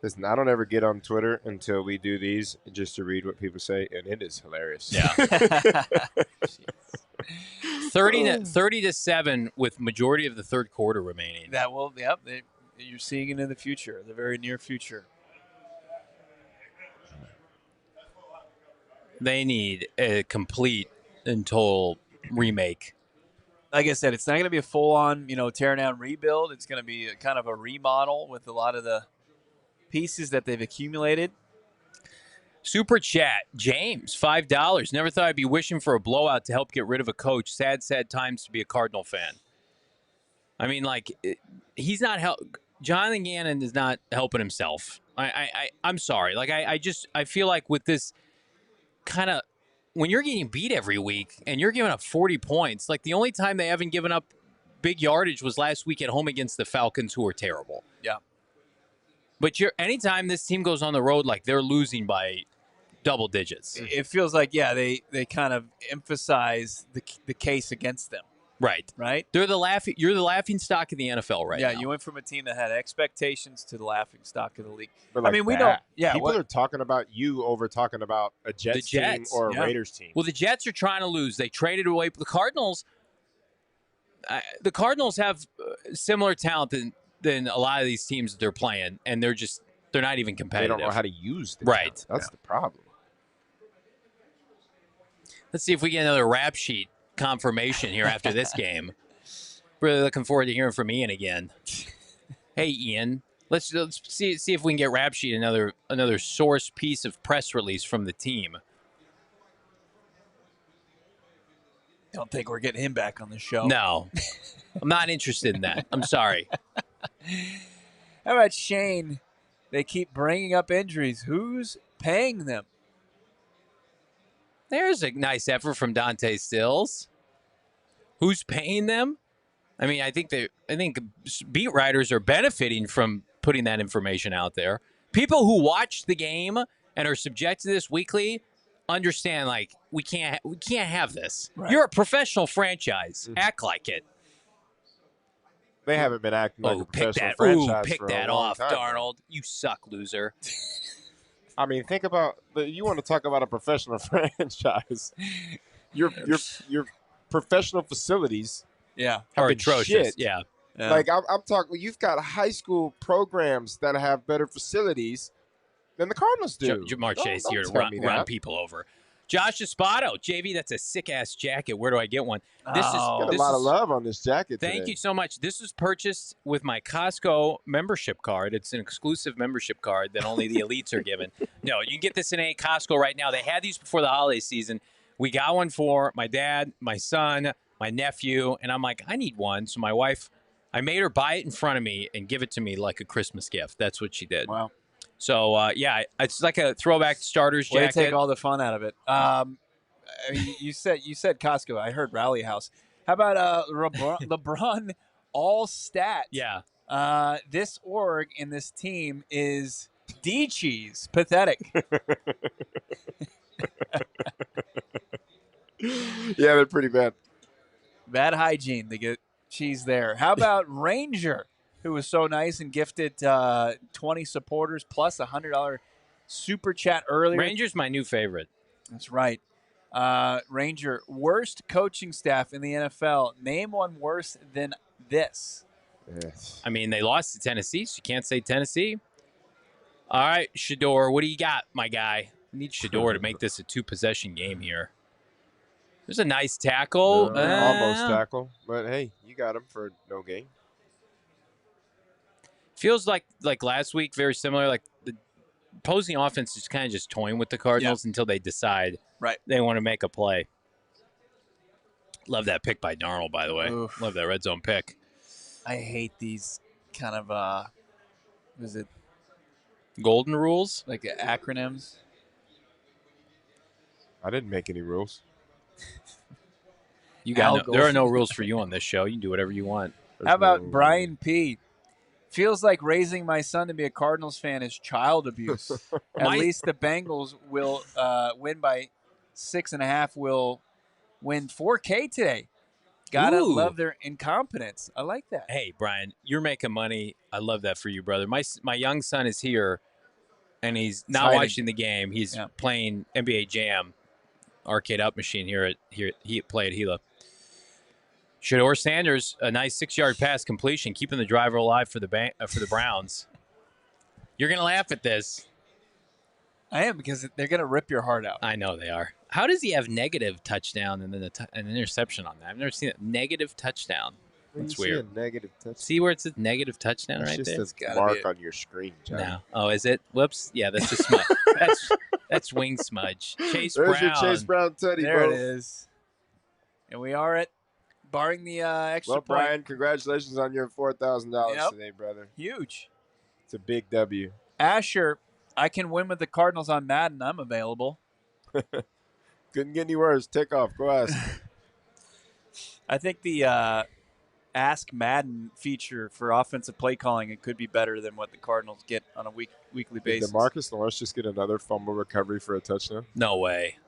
Listen, I don't ever get on Twitter until we do these just to read what people say, and it is hilarious. Yeah. 30-7 with majority of the third quarter remaining. You're seeing it in the future, the very near future. They need a complete and total remake. Like I said, it's not going to be a full-on, tear down rebuild. It's going to be kind of a remodel with a lot of the pieces that they've accumulated. Super chat, James, $5. Never thought I'd be wishing for a blowout to help get rid of a coach. Sad, sad times to be a Cardinal fan. I mean, he's not Jonathan Gannon is not helping himself. I'm sorry. I feel like with this kind of, when you're getting beat every week and you're giving up 40 points, the only time they haven't given up big yardage was last week at home against the Falcons, who are terrible. Yeah. But anytime this team goes on the road, they're losing by double digits. It feels like, they kind of emphasize the case against them. Right. Right? You're the laughing stock of the NFL right now. Yeah, you went from a team that had expectations to the laughing stock of the league. But we don't. Yeah, people are talking about you over talking about a Jets team or a Raiders team. Well, the Jets are trying to lose. They traded away the Cardinals. The Cardinals have similar talent than a lot of these teams that they're playing, and they're not even competitive. They don't know how to use the talent. That's the problem. Let's see if we get another rap sheet confirmation here after this game. Really looking forward to hearing from Ian again. Hey, Ian, let's see if we can get rap sheet another source piece of press release from the team. Don't think we're getting him back on the show. No, I'm not interested in that. I'm sorry. How about Shane? They keep bringing up injuries. Who's paying them? There's a nice effort from Dante Stills. Who's paying them? I mean, I think beat writers are benefiting from putting that information out there. People who watch the game and are subject to this weekly understand, like, we can't have this. Right. You're a professional franchise. Act like it. They haven't been acting like a professional franchise pick for that a long off, time. Darnold. You suck, loser. I mean, think about you want to talk about a professional franchise. Your professional facilities, are atrocious. Shit. Yeah. Like I'm talking, you've got high school programs that have better facilities than the Cardinals do. Jamar Chase here to run people over. Josh Espada, JV, that's a sick-ass jacket. Where do I get one? This is got a lot of love on this jacket Thank you so much. This was purchased with my Costco membership card. It's an exclusive membership card that only the elites are given. No, you can get this in a Costco right now. They had these before the holiday season. We got one for my dad, my son, my nephew, and I'm like, I need one. So my wife, I made her buy it in front of me and give it to me like a Christmas gift. That's what she did. Wow. So, yeah, it's like a throwback starters jacket. Way to take all the fun out of it. I mean, you said Costco. I heard Rally House. How about LeBron all stat? Yeah. This org and this team is D-cheese. Pathetic. Yeah, they're pretty bad. Bad hygiene. They get cheese there. How about Ranger, who was so nice and gifted 20 supporters plus a $100 super chat earlier? Ranger's my new favorite. That's right. Ranger, worst coaching staff in the NFL. Name one worse than this. Yes. I mean, they lost to Tennessee, so you can't say Tennessee. All right, Shador, what do you got, my guy? I need Shador to make this a two-possession game here. There's a nice tackle. Almost tackle. But, hey, you got him for no gain. Feels like last week, very similar. Like the opposing offense is kind of just toying with the Cardinals until they decide they want to make a play. Love that pick by Darnold, by the way. Oof. Love that red zone pick. I hate these kind of, what is it? Golden rules? Like acronyms? I didn't make any rules. There are no rules for you on this show. You can do whatever you want. How about Brian P? Feels like raising my son to be a Cardinals fan is child abuse. At least the Bengals will win by 6.5. Will win 4K today. Gotta love their incompetence. I like that. Hey, Brian, you're making money. I love that for you, brother. My young son is here, and he's not watching the game. He's playing NBA Jam, arcade up machine here at Gila. Shador Sanders, a nice 6-yard pass completion, keeping the driver alive for the Browns. You're gonna laugh at this. I am, because they're gonna rip your heart out. I know they are. How does he have negative touchdown and then an interception on that? I've never seen a negative touchdown. That's weird. See a negative touchdown? See where it says negative touchdown right there? It's just a mark on your screen, John. No. Oh, is it? Whoops. Yeah, that's a smudge. that's wing smudge. Chase There's Brown. Your Chase Brown teddy, there bro. It is. And we are at, barring the extra point. Well, Brian, congratulations on your $4,000 today, brother. Huge. It's a big W. Asher, I can win with the Cardinals on Madden. I'm available. Couldn't get any worse. Take off. Go ask. I think the Ask Madden feature for offensive play calling, it could be better than what the Cardinals get on a weekly basis. Did Marcus Lawrence just get another fumble recovery for a touchdown? No way.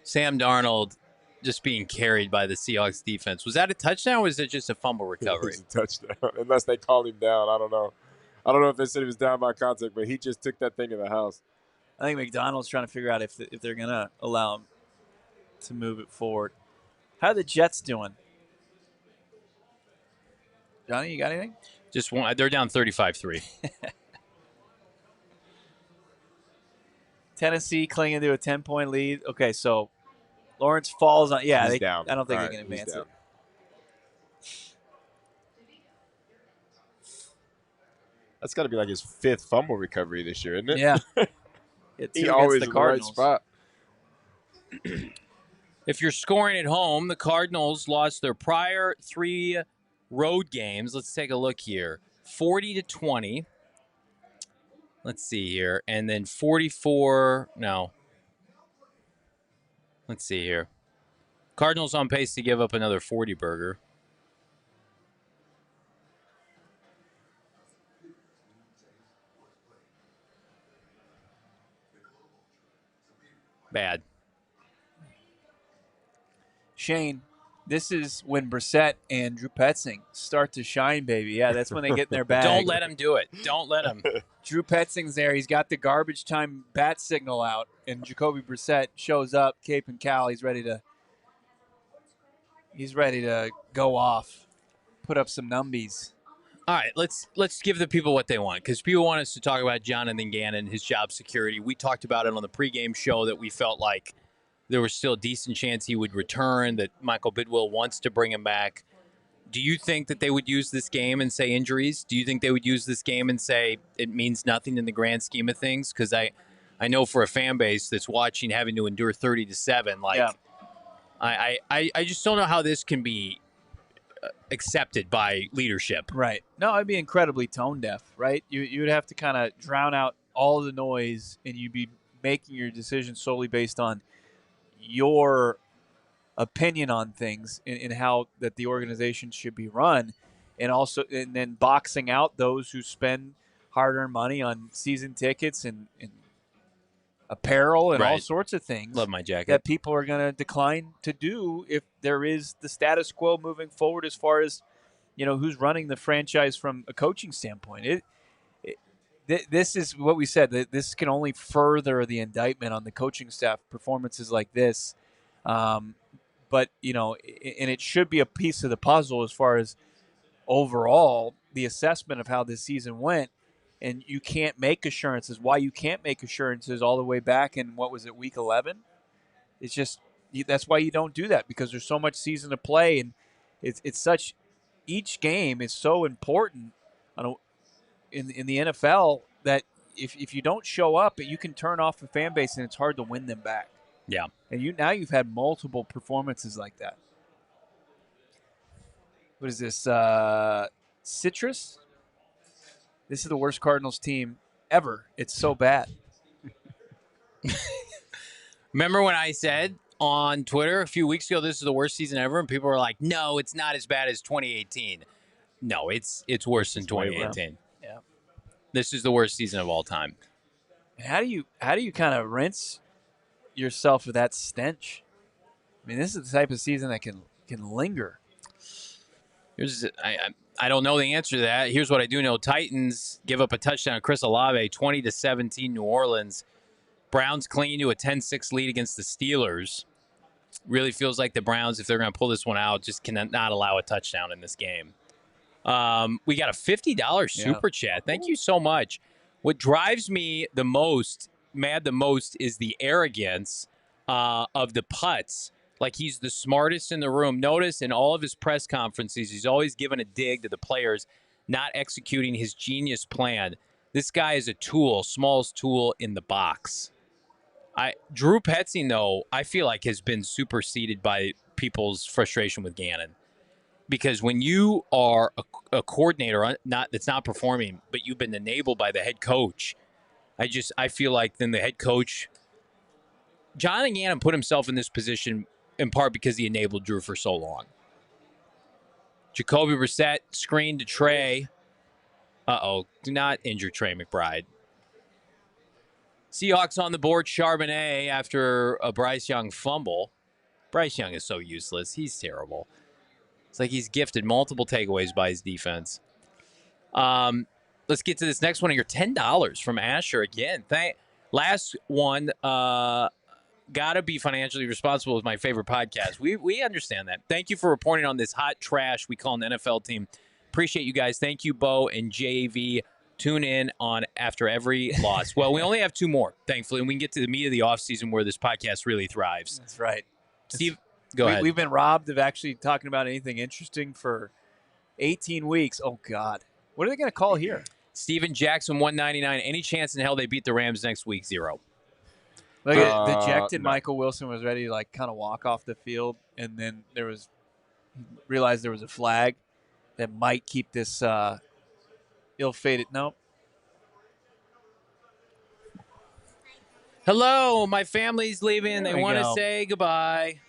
Sam Darnold just being carried by the Seahawks defense. Was that a touchdown, or was it just a fumble recovery? It was a touchdown, unless they called him down. I don't know. I don't know if they said he was down by contact, but he just took that thing in the house. I think McDonald's trying to figure out if they're going to allow him to move it forward. How are the Jets doing? Johnny, you got anything? Just one. They're down 35-3. Tennessee clinging to a 10-point lead. Okay, so Lawrence falls on. Yeah, he's down. I don't think they can advance it. That's got to be like his 5th fumble recovery this year, isn't it? Yeah. He always in the right spot. If you're scoring at home, the Cardinals lost their prior 3 road games. Let's take a look here. 40-20. Let's see here. And then 44. No. Let's see here. Cardinals on pace to give up another 40-burger. Bad. Shane, this is when Brissett and Drew Petzing start to shine, baby. Yeah, that's when they get in their bag. Don't let him do it. Don't let him. Drew Petzing's there. He's got the garbage time bat signal out, and Jacoby Brissett shows up, cape and cowl. He's ready to go off, put up some numbies. All right, let's give the people what they want, because people want us to talk about Jonathan Gannon, his job security. We talked about it on the pregame show that we felt like there was still a decent chance he would return, that Michael Bidwill wants to bring him back. Do you think that they would use this game and say injuries? Do you think they would use this game and say it means nothing in the grand scheme of things? Because I know for a fan base that's watching having to endure 30-7, I just don't know how this can be accepted by leadership. Right. No, I'd be incredibly tone deaf, right? You would have to kind of drown out all the noise, and you'd be making your decision solely based on your opinion on things and how that the organization should be run, and then boxing out those who spend hard-earned money on season tickets and apparel and all sorts of things. Love my jacket. That people are going to decline to do if there is the status quo moving forward as far as, who's running the franchise from a coaching standpoint. This is what we said, that this can only further the indictment on the coaching staff performances like this. But, and it should be a piece of the puzzle as far as overall the assessment of how this season went. And you can't make assurances. Why you can't make assurances all the way back in, week 11? It's just, that's why you don't do that, because there's so much season to play. And it's such, each game is so important in the NFL that if you don't show up, you can turn off the fan base and it's hard to win them back. Yeah. And you've had multiple performances like that. What is this? Citrus? This is the worst Cardinals team ever. It's so bad. Remember when I said on Twitter a few weeks ago, this is the worst season ever? And people were like, no, it's not as bad as 2018. No, it's worse than 2018. Yeah. This is the worst season of all time. And how do you kind of rinse yourself of that stench? I mean, this is the type of season that can linger. I don't know the answer to that. Here's what I do know. Titans give up a touchdown to Chris Olave, 20-17 New Orleans. Browns clinging to a 10-6 lead against the Steelers. Really feels like the Browns, if they're going to pull this one out, just cannot allow a touchdown in this game. We got a $50 super chat. Thank you so much. What drives me the most is the arrogance of the putts. Like he's the smartest in the room. Notice in all of his press conferences, he's always giving a dig to the players, not executing his genius plan. This guy is a tool, smallest tool in the box. Drew Petzing, though, I feel like has been superseded by people's frustration with Gannon. Because when you are a coordinator that's not performing, but you've been enabled by the head coach, I feel like then the head coach, Jonathan Gannon put himself in this position in part because he enabled Drew for so long. Jacoby Brissett screen to Trey. Do not injure Trey McBride. Seahawks on the board, Charbonnet after a Bryce Young fumble. Bryce Young is so useless. He's terrible. It's like he's gifted multiple takeaways by his defense. Let's get to this next one here. $10 from Asher again. Last one, gotta be financially responsible is my favorite podcast. We understand that. Thank you for reporting on this hot trash we call an NFL team. Appreciate you guys. Thank you, Bo and JV. Tune in on after every loss. Well, we only have two more, thankfully, and we can get to the meat of the offseason where this podcast really thrives. That's right. Steve, go ahead. We've been robbed of actually talking about anything interesting for 18 weeks. Oh, God. What are they going to call here? Steven Jackson, 199. Any chance in hell they beat the Rams next week? 0. Look at dejected no. Michael Wilson was ready to kind of walk off the field, and then realized there was a flag that might keep this ill-fated. Nope. Hello, my family's leaving. There They we want to go. say goodbye.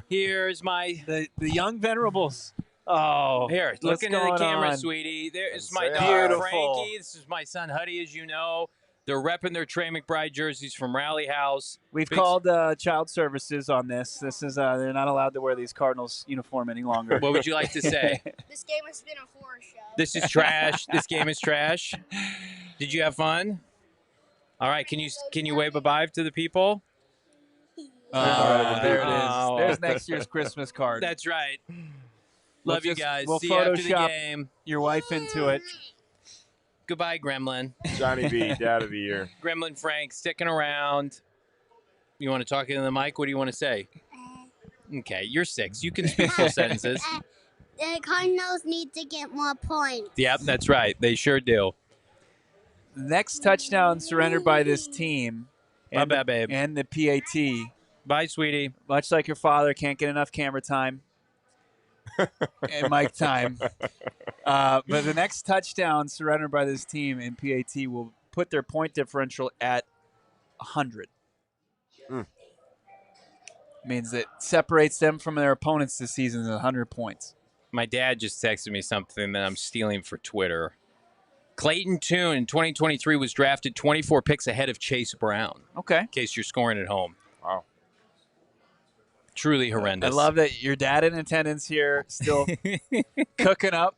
Here's the young venerables. Oh, here. Look into the going camera, on? sweetie. There's my Say daughter hi. Beautiful. Frankie. This is my son Huddy, as you know. They're repping their Trey McBride jerseys from Rally House. We've called child services on this. This is they're not allowed to wear these Cardinals uniform any longer. What would you like to say? This game has been a horror show. This is trash. This game is trash. Did you have fun? All right. Can you wave bye to the people? There it is. Oh. There's next year's Christmas card. That's right. Love you guys. We'll See you after the Photoshop game. your wife into it. Goodbye, Gremlin. Johnny B, Dad of the Year. Gremlin Frank sticking around. You want to talk into the mic? What do you want to say? Okay, you're 6. You can speak full sentences. The Cardinals need to get more points. Yep, that's right. They sure do. Next touchdown surrendered by this team and, Bye, babe. and the PAT. Bye, sweetie. Much like your father, can't get enough camera time and mic time. But the next touchdown surrendered by this team in PAT will put their point differential at 100. Means it separates them from their opponents this season at 100 points. My dad just texted me something that I'm stealing for Twitter. Clayton Tune in 2023 was drafted 24 picks ahead of Chase Brown. Okay. In case you're scoring at home. Wow. Truly horrendous. I love that your dad in attendance here, still cooking up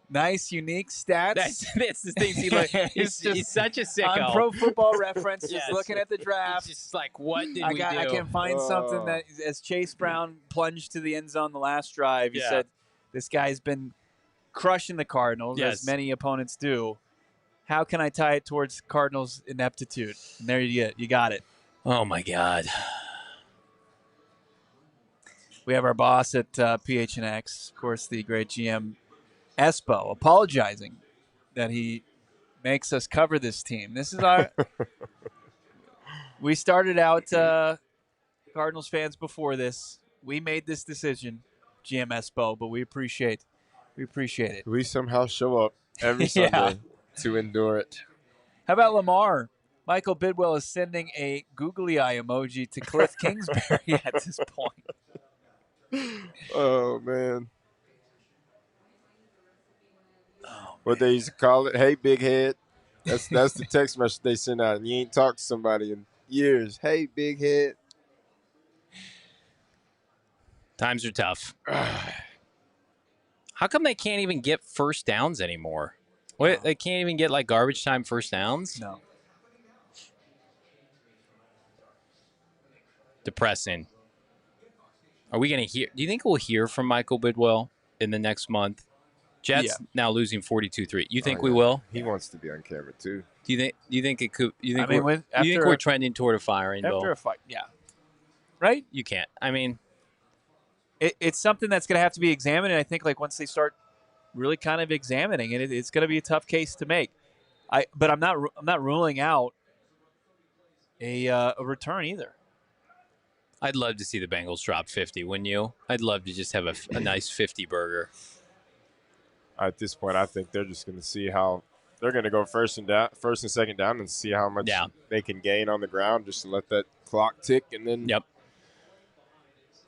nice, unique stats. That's the things he like. He's such a sicko. On Pro Football Reference, just Yes. looking at the draft. He's just like, what did we do? I can find something that, as Chase Brown plunged to the end zone the last drive, he said, this guy's been crushing the Cardinals, as many opponents do. How can I tie it towards Cardinals' ineptitude? And there you got it. Oh, my God. We have our boss at PHNX, of course, the great GM Espo, apologizing that he makes us cover this team. This is our. We started out Cardinals fans before this. We made this decision, GM Espo, but we appreciate it. We somehow show up every Sunday to endure it. How about Lamar? Michael Bidwell is sending a googly eye emoji to Cliff Kingsbury at this point. Oh, man. What they used to call it, hey, big head. That's the text message they send out. And you ain't talked to somebody in years. Hey, big head. Times are tough. How come they can't even get first downs anymore? What, they can't even get like garbage time first downs? No. Depressing. Are we going to hear? Do you think we'll hear from Michael Bidwell in the next month? Jets now losing 42-3. You think we will? He wants to be on camera too. Do you think it could? You think I we're trending toward a firing? After a fight, right? You can't. I mean, it's something that's going to have to be examined. And I think like once they start really kind of examining it, it's going to be a tough case to make. But I'm not ruling out a return either. I'd love to see the Bengals drop 50, wouldn't you? I'd love to just have a nice 50 burger. At this point, I think they're just going to see how they're going to go first and second down and see how much they can gain on the ground just to let that clock tick. And then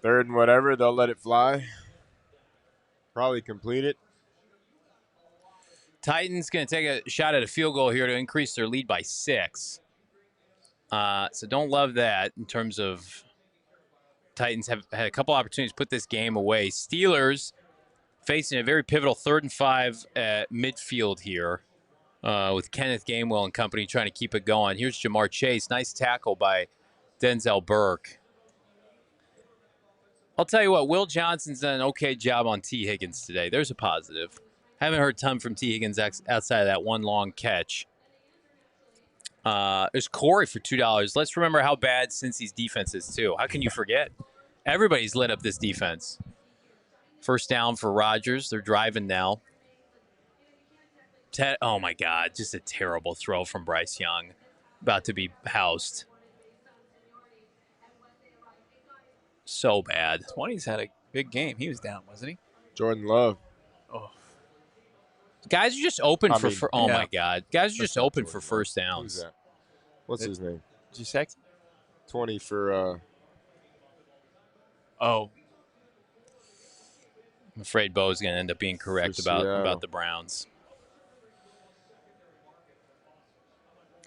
third and whatever, they'll let it fly. Probably complete it. Titans going to take a shot at a field goal here to increase their lead by 6. So don't love that in terms of Titans have had a couple opportunities to put this game away. Steelers facing a very pivotal 3rd and 5 at midfield here with Kenneth Gainwell and company trying to keep it going. Here's Jamar Chase. Nice tackle by Denzel Burke. I'll tell you what, Will Johnson's done an okay job on T. Higgins today. There's a positive. Haven't heard a ton from T. Higgins outside of that one long catch. There's Corey for $2. Let's remember how bad Cincy's defense is, too. How can you forget? Everybody's lit up this defense. First down for Rodgers. They're driving now. Oh, my God. Just a terrible throw from Bryce Young. About to be housed. So bad. 20's had a big game. He was down, wasn't he? Jordan Love. Oh. Guys are just open my God. Guys are just open for first Who's downs. that? What's his name? Giuseppe? 20 for. Oh. I'm afraid Bo's going to end up being correct about the Browns.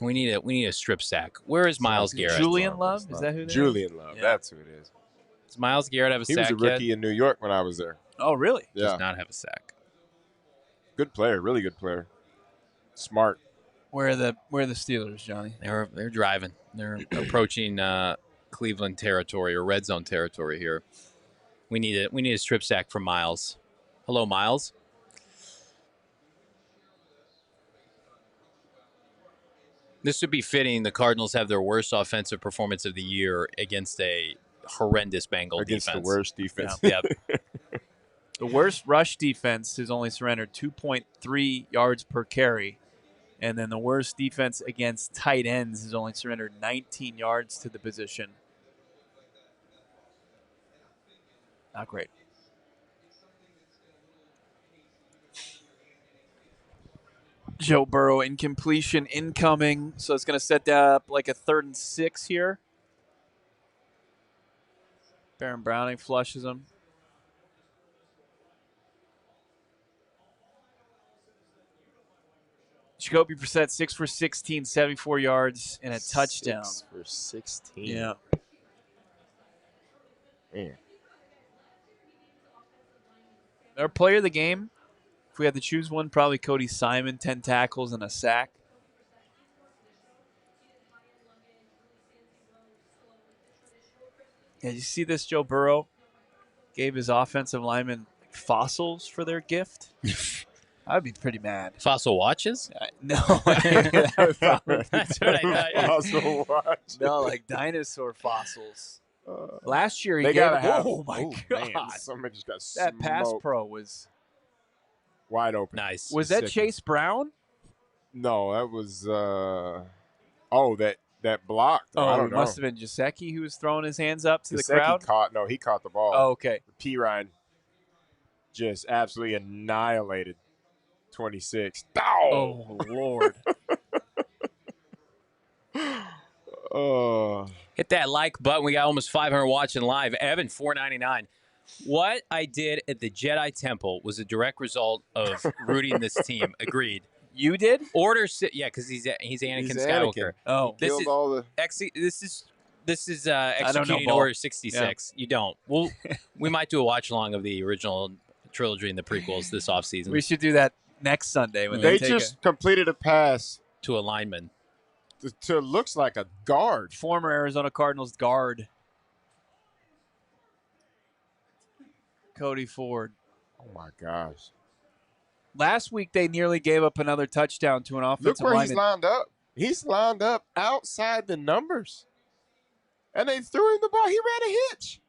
We need a strip sack. Where is Myles Garrett? Julian Love? Is that who that is? Julian Love. Yeah. That's who it is. Does Myles Garrett have a sack yet? He was a rookie in New York when I was there. Oh, really? Yeah. Does not have a sack. Good player. Really good player. Smart. Where are the Steelers, Johnny? They're driving. They're approaching Cleveland territory or red zone territory here. We need a strip sack from Myles. Hello, Myles. This would be fitting. The Cardinals have their worst offensive performance of the year against a horrendous Bengal defense. Against the worst defense. Yeah. Yep. The worst rush defense has only surrendered 2.3 yards per carry. And then the worst defense against tight ends has only surrendered 19 yards to the position. Not great. Joe Burrow incompletion incoming. So it's going to set up like a 3rd and 6 here. Baron Browning flushes him. Jacoby Brissett, 6 for 16, 74 yards, and a touchdown. 6 for 16. Yeah. Man. Our player of the game, if we had to choose one, probably Cody Simon, 10 tackles and a sack. Yeah, you see this? Joe Burrow gave his offensive linemen fossils for their gift. I'd be pretty mad. Fossil watches? No. That would probably That's what I thought. Fossil watch. No, like dinosaur fossils. Last year he They gave gotta have. oh my god. Man, somebody just got That pass smoked. pro was Wide open. Nice. Was that Chase Brown? No, that was that blocked. I don't It know. must have been Giuseppe who was throwing his hands up to the Gesicki crowd. He caught the ball. Oh, okay. P. Ryan just absolutely annihilated 26. Oh Lord. Hit that like button. We got almost 500 watching live. Evan, $4.99. What I did at the Jedi Temple was a direct result of rooting this team. Agreed. You did? Yeah, because he's Anakin Skywalker. Oh, This Killed is all the. this is don't know, executing Bo. Order 66. You don't. We might do a watch along of the original trilogy and the prequels this offseason. we should do that next Sunday when They take just completed a pass to a lineman. to looks like a guard. former Arizona Cardinals guard Cody Ford. Oh my gosh! Last week they nearly gave up another touchdown to an Look offensive where lineman. he's lined up. He's lined up outside the numbers, and they threw him the ball. He ran a hitch.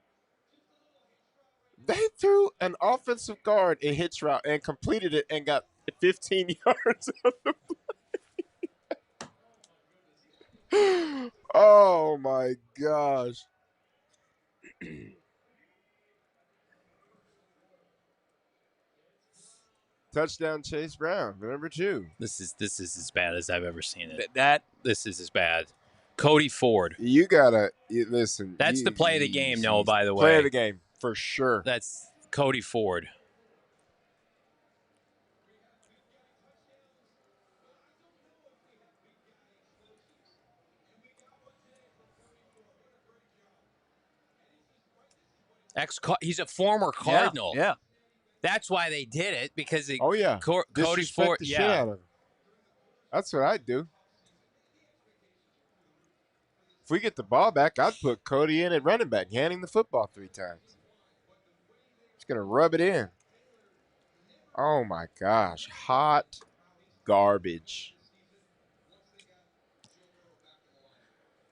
They threw an offensive guard a hitch route and completed it and got 15 yards on the play. Oh my gosh. Touchdown Chase Brown, number 2. This is as bad as I've ever seen it. That This is as bad. Cody Ford. You gotta listen. That's the play of the game, Noah, by the way. Play of the game, for sure. That's Cody Ford. He's a former Cardinal. Yeah. That's why they did it, because Oh yeah, Cody Disrespect Ford. the shit Yeah. out of him. That's what I'd do. If we get the ball back, I'd put Cody in at running back, hand him the football 3 times. Just gonna rub it in. Oh my gosh, hot garbage.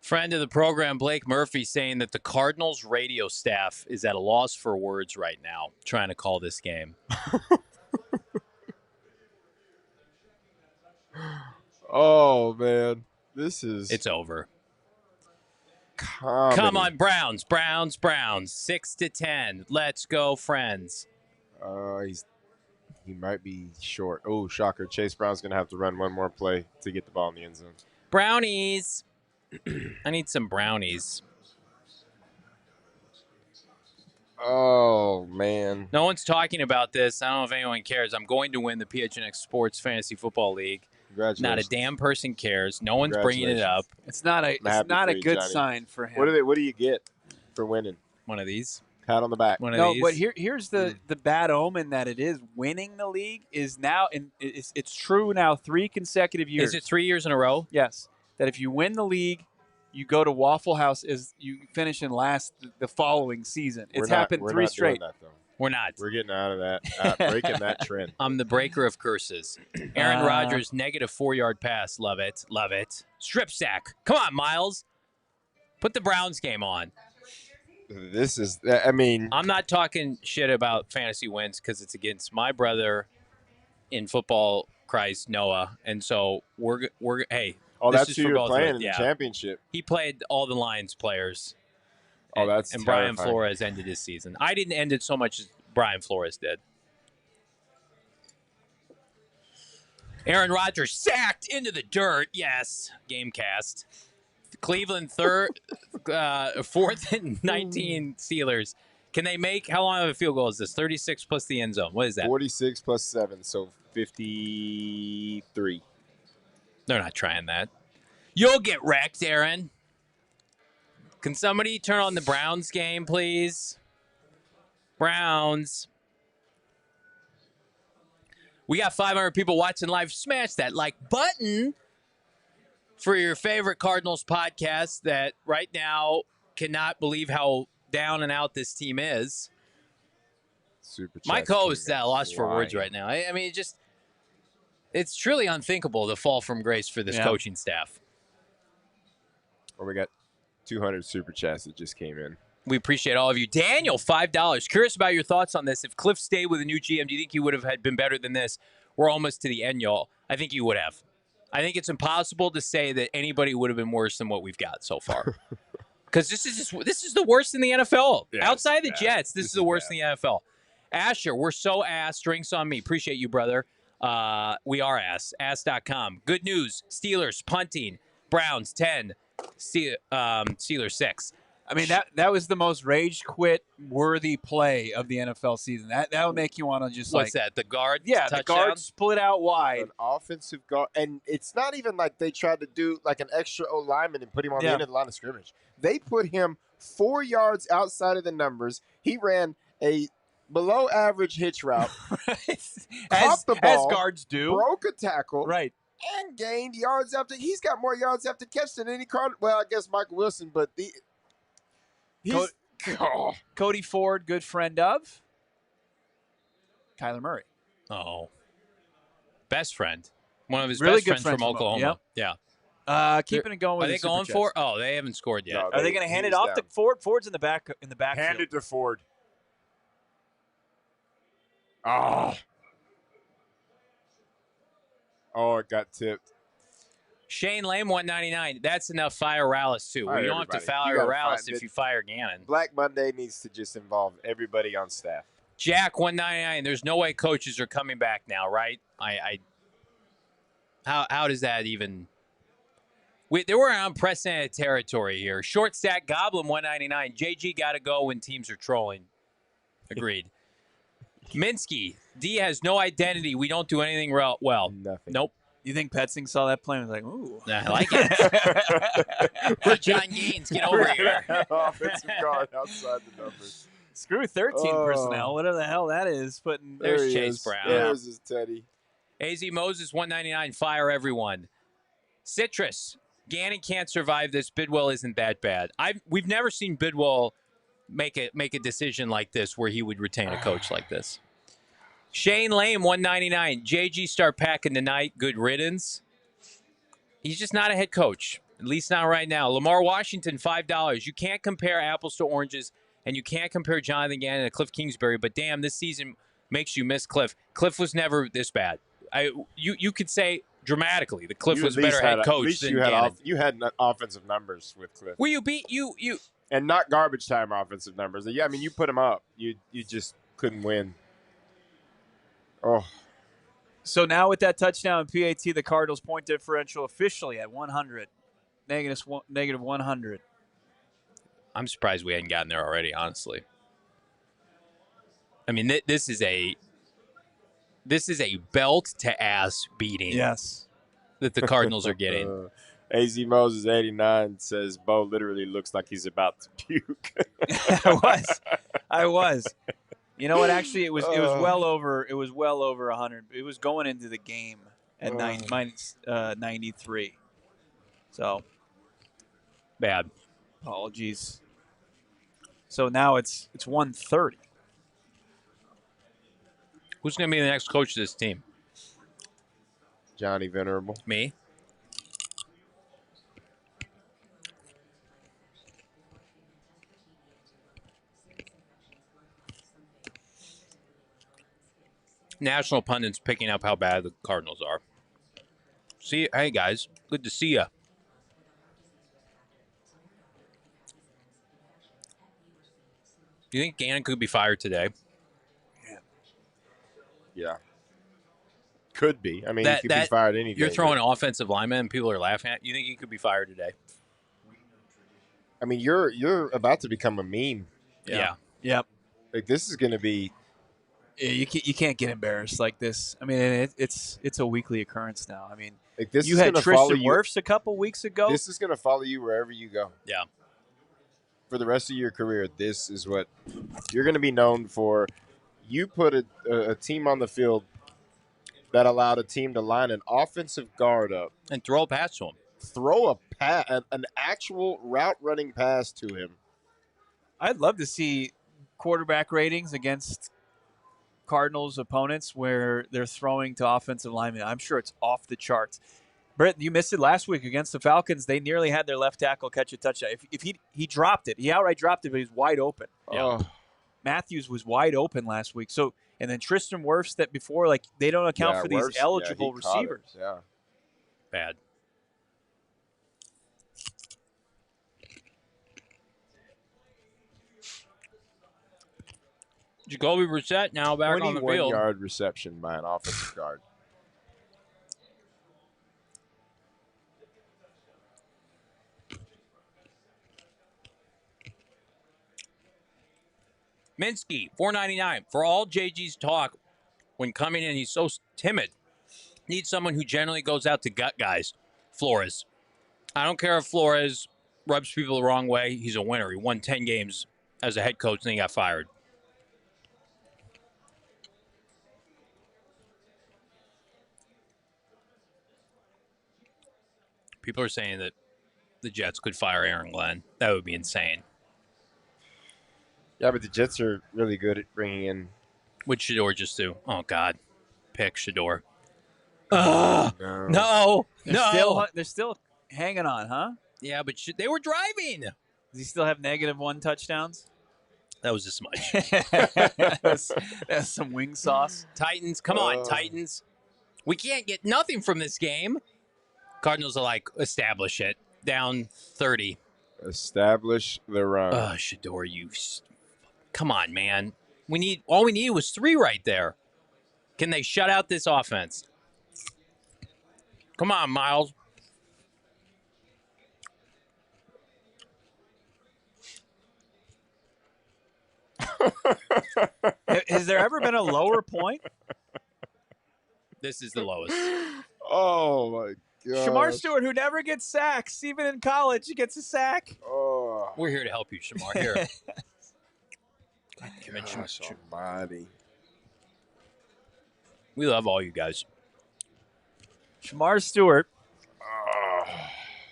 Friend of the program, Blake Murphy, saying that the Cardinals radio staff is at a loss for words right now, trying to call this game. Oh man, it's over. Comedy. Come on, Browns, 6-10. Let's go, friends. He might be short. Oh, shocker! Chase Brown's gonna have to run one more play to get the ball in the end zone. Brownies. I need some brownies. Oh, man. No one's talking about this. I don't know if anyone cares. I'm going to win the PHNX Sports Fantasy Football League. Congratulations. Not a damn person cares. No one's bringing it up. It's not a good Johnny. sign for him. What do you get for winning? One of these. Pat on the back. One of these. But here's the bad omen that it is. Winning the league is now, and it's true now, 3 consecutive years. Is it 3 years in a row? Yes. That if you win the league, you go to Waffle House as you finish in last the following season. It's happened 3 straight. We're not. We're getting out of that. Breaking that trend. I'm the breaker of curses. Aaron Rodgers, negative 4-yard pass. Love it. Love it. Strip sack. Come on, Miles. Put the Browns game on. This is, I mean. I'm not talking shit about fantasy wins because it's against my brother in football, Christ, Noah. And so we're hey. Oh, that's who you're playing in the championship. He played all the Lions players. Oh, that's and terrifying. Brian Flores ended his season. I didn't end it so much as Brian Flores did. Aaron Rodgers sacked into the dirt. Yes, Gamecast. Cleveland 4th and 19 Steelers. Can they make, how long of a field goal is this? 36 plus the end zone. What is that? 46 plus 7, so 53. They're not trying that. You'll get wrecked, Aaron. Can somebody turn on the Browns game, please? Browns. We got 500 people watching live. Smash that like button for your favorite Cardinals podcast that right now cannot believe how down and out this team is. Super My co-host is at a loss for words right now. I mean, it's truly unthinkable the fall from grace for this coaching staff. Well, we got 200 super chats that just came in. We appreciate all of you. Daniel, $5. Curious about your thoughts on this. If Cliff stayed with a new GM, do you think he would have been better than this? We're almost to the end, y'all. I think he would have. I think it's impossible to say that anybody would have been worse than what we've got so far. Because this is the worst in the NFL. Yeah, Outside the Jets, this is the worst in the NFL. Asher, we're so ass. Drinks on me. Appreciate you, brother. We are ass. Ass.com. Good news. Steelers punting. Browns 10. Steelers 6. I mean, that was the most rage quit worthy play of the NFL season. That would make you want to just What's that? The guard? Yeah, touchdown? The guard split out wide. An offensive guard. And it's not even like they tried to do like an extra O-lineman and put him on the end of the line of scrimmage. They put him 4 yards outside of the numbers. He ran a below average hitch route. Caught the ball. As guards do. Broke a tackle. Right. And gained yards after. He's got more yards after catch than any Cardinal. Well, I guess Michael Wilson, but Cody Ford, good friend of Kyler Murray. Oh. Best friend. One of his really best good friends from Oklahoma. Yep. Keeping it going with Are they going for? Oh, they haven't scored yet. No, Are they going to hand it off to Ford? Ford's in the back. Hand it to Ford. Oh, it got tipped. Shane Lame, $1.99. That's enough. Fire Rallis, too. Fire you don't have to everybody. fire Rallis if you fire Gannon. Black Monday needs to just involve everybody on staff. Jack, $1.99. There's no way coaches are coming back now, right? How does that even... They were in unprecedented territory here. Short stack Goblin, $1.99. JG got to go when teams are trolling. Agreed. Minsky, D has no identity. We don't do anything well. Nothing. Nope. You think Petzing saw that play and was like, ooh. I like it. We're John Gaines. Get over here. Offensive guard outside the numbers. Screw 13 personnel. Whatever the hell that is. There's Chase Brown. There's his Teddy. AZ Moses, $1.99. Fire everyone. Citrus. Gannon can't survive this. Bidwell isn't that bad. We've never seen Bidwell make a decision like this where he would retain a coach like this. Shane Lame, $1.99. JG start packing tonight. Good riddance. He's just not a head coach, at least not right now. Lamar Washington, $5. You can't compare apples to oranges, and you can't compare Jonathan Gannon to Cliff Kingsbury, but damn, this season makes you miss Cliff. Cliff was never this bad. You could say dramatically that Cliff was a better head coach than Gannon. You had offensive numbers with Cliff. Well, you beat you. And not garbage time offensive numbers. Yeah, I mean, you put him up. You just couldn't win. Oh. So now with that touchdown in PAT, the Cardinals point differential officially at 100. negative 100. I'm surprised we hadn't gotten there already, honestly. I mean, this is a belt to ass beating. Yes. That the Cardinals are getting. AZ Moses 89 says Bo literally looks like he's about to puke. I was. You know what? Actually, it was well over 100. It was going into the game at minus 93. So bad. Apologies. So now it's 130. Who's going to be the next coach of this team? Johnny Venerable. Me? National pundits picking up how bad the Cardinals are. Hey guys, good to see ya. Do you think Gannon could be fired today? Yeah. Could be. I mean, he could be fired any day. You're throwing an offensive lineman and people are laughing at you. Think he could be fired today? I mean, you're about to become a meme. Yeah. Yep. Like, this is going to be. Yeah, you can't get embarrassed like this. I mean, it's a weekly occurrence now. I mean, like this you had Tristan Wirfs a couple weeks ago. This is going to follow you wherever you go. Yeah. For the rest of your career, this is what you're going to be known for. You put a team on the field that allowed a team to line an offensive guard up and throw a pass to him. Throw an actual route running pass to him. I'd love to see quarterback ratings against Cardinals opponents where they're throwing to offensive linemen. I'm sure it's off the charts. Britton, you missed it last week against the Falcons. They nearly had their left tackle catch a touchdown. If he dropped it, he outright dropped it, but he's wide open. Yeah. Matthews was wide open last week. So, and then Tristan Wirfs that before, like, they don't account for these eligible receivers. Yeah. Bad. Jacoby Brissett now back on the field. 21-yard reception by an offensive guard. Minsky, $4.99. For all JG's talk when coming in, he's so timid. Needs someone who generally goes out to gut guys. Flores. I don't care if Flores rubs people the wrong way. He's a winner. He won 10 games as a head coach, and then he got fired. People are saying that the Jets could fire Aaron Glenn. That would be insane. Yeah, but the Jets are really good at bringing in. What'd Shador just do? Oh, God. Pick Shador. No. They're still hanging on, huh? Yeah, but they were driving. Does he still have -1 touchdowns? That was this much. That's some wing sauce. Titans, come on, Titans. We can't get nothing from this game. Cardinals are like, establish it. Down 30. Establish the run. Shador, come on, man. All we needed was 3 right there. Can they shut out this offense? Come on, Miles. Has there ever been a lower point? This is the lowest. Oh, my God. Shamar Stewart, who never gets sacks, even in college, he gets a sack. Oh. We're here to help you, Shamar. Here. Gosh almighty. We love all you guys. Shamar Stewart.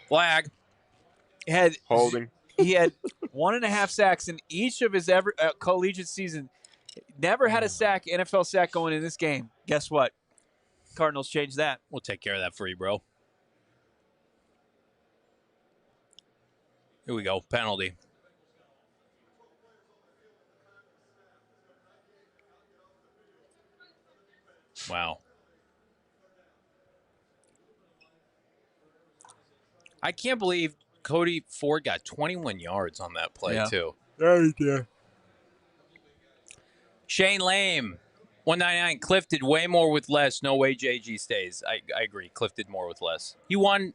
Flag. Holding. He had 1.5 sacks in each of his collegiate season. Never had a sack, NFL sack going in this game. Guess what? Cardinals changed that. We'll take care of that for you, bro. Here we go. Penalty. Wow. I can't believe Cody Ford got 21 yards on that play, too. Right there. Shane Lame, 199. Cliff did way more with less. No way JG stays. I agree. Cliff did more with less. He won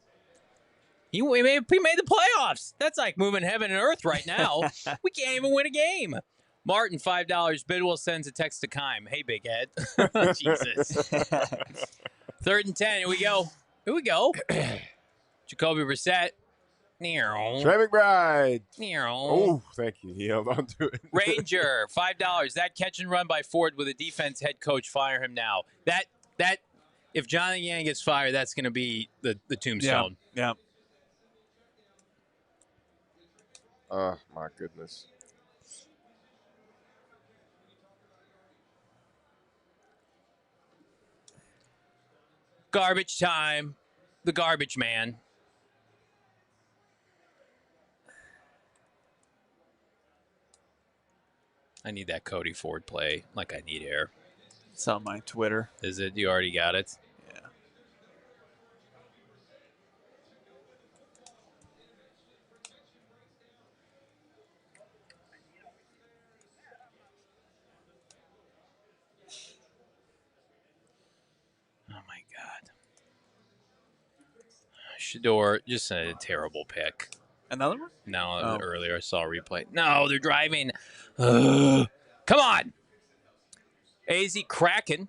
He made the playoffs. That's like moving heaven and earth right now. We can't even win a game. Martin, $5. Bidwell sends a text to Kime. Hey, big head. Jesus. 3rd and 10. Here we go. Jacoby Brissett. Trey McBride. Oh, thank you. He held on to it. Ranger, $5. That catch and run by Ford with a defense head coach. Fire him now. That if Jonathan Yang gets fired, that's going to be the tombstone. Yeah. Oh, my goodness. Garbage time. The garbage man. I need that Cody Ford play like I need air. It's on my Twitter. Is it? You already got it? Yeah. Oh, my God. Shador, just a terrible pick. Another one? No, earlier I saw a replay. No, they're driving. Come on. AZ Kraken.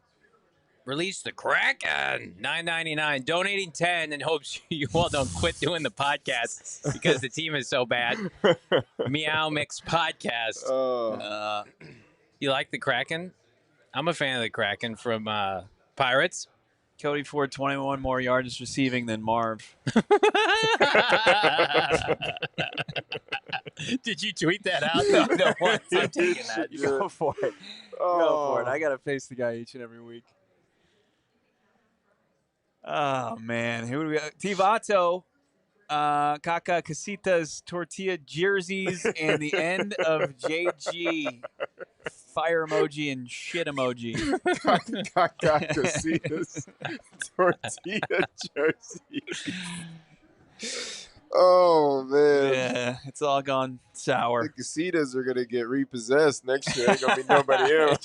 Release the Kraken. $9.99. Donating 10 and hopes you all don't quit doing the podcast because the team is so bad. Meow Mix Podcast. You like the Kraken? I'm a fan of the Kraken from Pirates. Cody Ford, 21 more yards receiving than Marv. Did you tweet that out? No, I'm taking that. Go for it. Go for it. I got to face the guy each and every week. Oh, man. Who do we got? Tivato, Kaka Casitas, tortilla jerseys, and the end of JG. Fire emoji and shit emoji. Kaka Casitas, tortilla jersey. Oh, man. Yeah, it's all gone sour. The Casitas are going to get repossessed next year. Ain't going to be nobody else.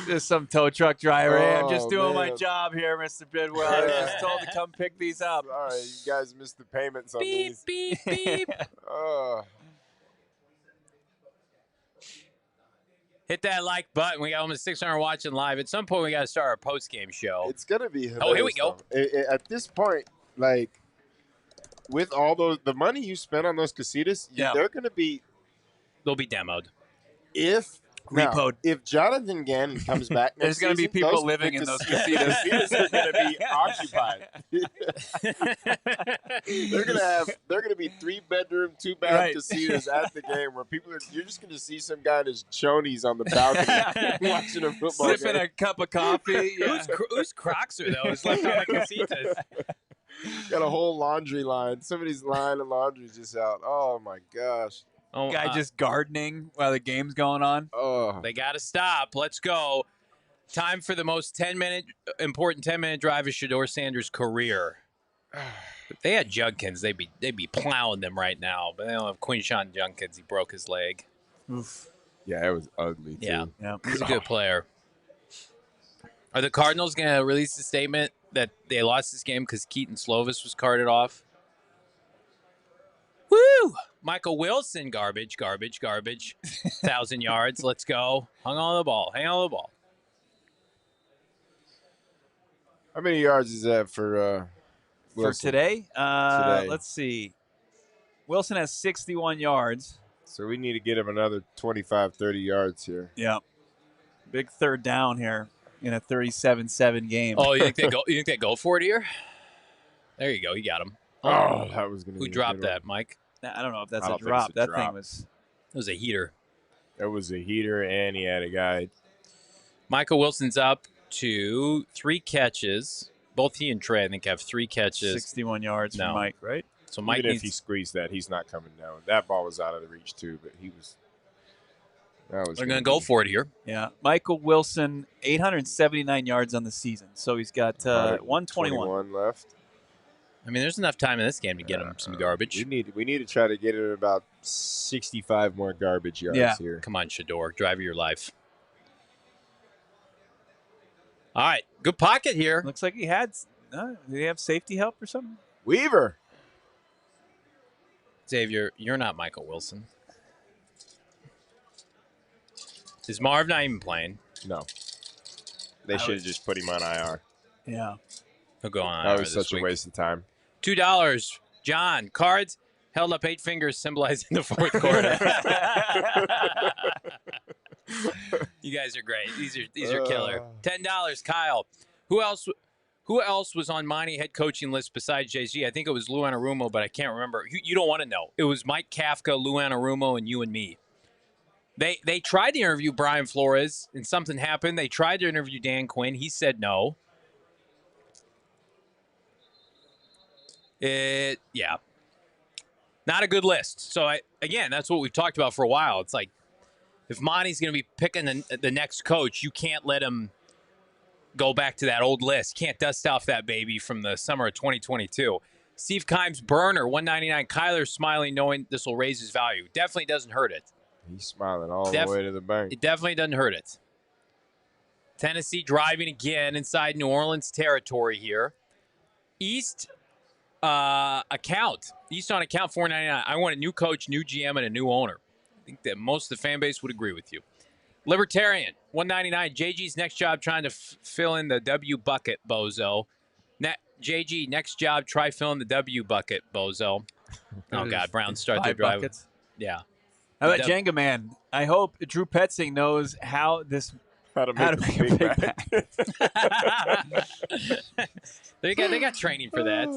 Just some tow truck driver. Hey, I'm just doing my man. job here, Mr. Bidwell. I was just told to come pick these up. All right, you guys missed the payments on Beep, these. beep, beep. Hit that like button. We got almost 600 watching live. At some point, we got to start our post-game show. It's going to be hilarious. Oh, here we go. At this point, like, with all the money you spent on those Casitas, they're going to be... They'll be demoed. Repoed. If Jonathan Gannon comes back There's next going to be season, people living in those Casitas. Casitas are going to be occupied. They're going to be 3-bedroom, 2-bath Right. Casitas at the game where you're just going to see some guy in his chonies on the balcony watching a football game. Sipping a cup of coffee. Yeah. Whose Crocs are those left on the Casitas? Got a whole laundry line. Somebody's line of laundry is just out. Oh, my gosh. Oh, Guy just gardening while the game's going on. Oh. They got to stop. Let's go. Time for the most important 10-minute drive of Shador Sanders' career. If they had Judkins, they'd be plowing them right now. But they don't have Quinshawn Judkins. He broke his leg. Oof. Yeah, it was ugly, too. Yeah. He's a good player. Are the Cardinals going to release a statement that they lost this game because Keaton Slovis was carted off? Woo! Michael Wilson, garbage. 1,000 yards. Let's go. Hang on the ball. How many yards is that for Wilson? Today? Today. Let's see. Wilson has 61 yards. So we need to get him another 25, 30 yards here. Yeah. Big third down here in a 37-7 game. Oh, you think they go for it here? There you go. You got him. Oh, that was going to be Who dropped that, Mike? I don't know if that's I a don't think drop. it's a That drop. thing was... It was a heater. It was a heater, and he had a guy. Michael Wilson's up to 3 catches. Both he and Trey, I think, have 3 catches. 61 yards for Mike, right? So Mike Even needs... if he squeezed that, he's not coming down. That ball was out of the reach, too, but he was... They're going to go for it here. Yeah. Michael Wilson, 879 yards on the season. So he's got 121 left. I mean, there's enough time in this game to get him some garbage. We need to try to get him about 65 more garbage yards here. Come on, Shador. Drive of your life. All right. Good pocket here. Looks like he had... did he have safety help or something? Weaver. Xavier, you're not Michael Wilson. Is Marv not even playing? No. They should have just put him on IR. Yeah. He'll go on That IR was this such a week. waste of time. $2. John, Cards held up 8 fingers symbolizing the fourth quarter. You guys are great. These are killer. $10. Kyle. Who else was on Monty head coaching list besides JG? I think it was Lou Anarumo, but I can't remember. You don't want to know. It was Mike Kafka, Lou Anarumo, and you and me. They tried to interview Brian Flores, and something happened. They tried to interview Dan Quinn. He said no. Yeah. Not a good list. So, again, that's what we've talked about for a while. It's like, if Monty's going to be picking the next coach, you can't let him go back to that old list. Can't dust off that baby from the summer of 2022. Steve Kimes, burner, $1.99. Kyler's smiling, knowing this will raise his value. Definitely doesn't hurt it. He's smiling all the way to the bank. It definitely doesn't hurt it. Tennessee driving again inside New Orleans territory here. East on account, $4.99. I want a new coach, new GM, and a new owner. I think that most of the fan base would agree with you. Libertarian, $1.99. JG's next job trying to fill in the W bucket, bozo. JG, next job, try filling the W bucket, bozo. Oh, God, Browns start their drive. Buckets. Yeah. How about Jenga Man? I hope Drew Petzing knows how to make a big bag. They got training for that.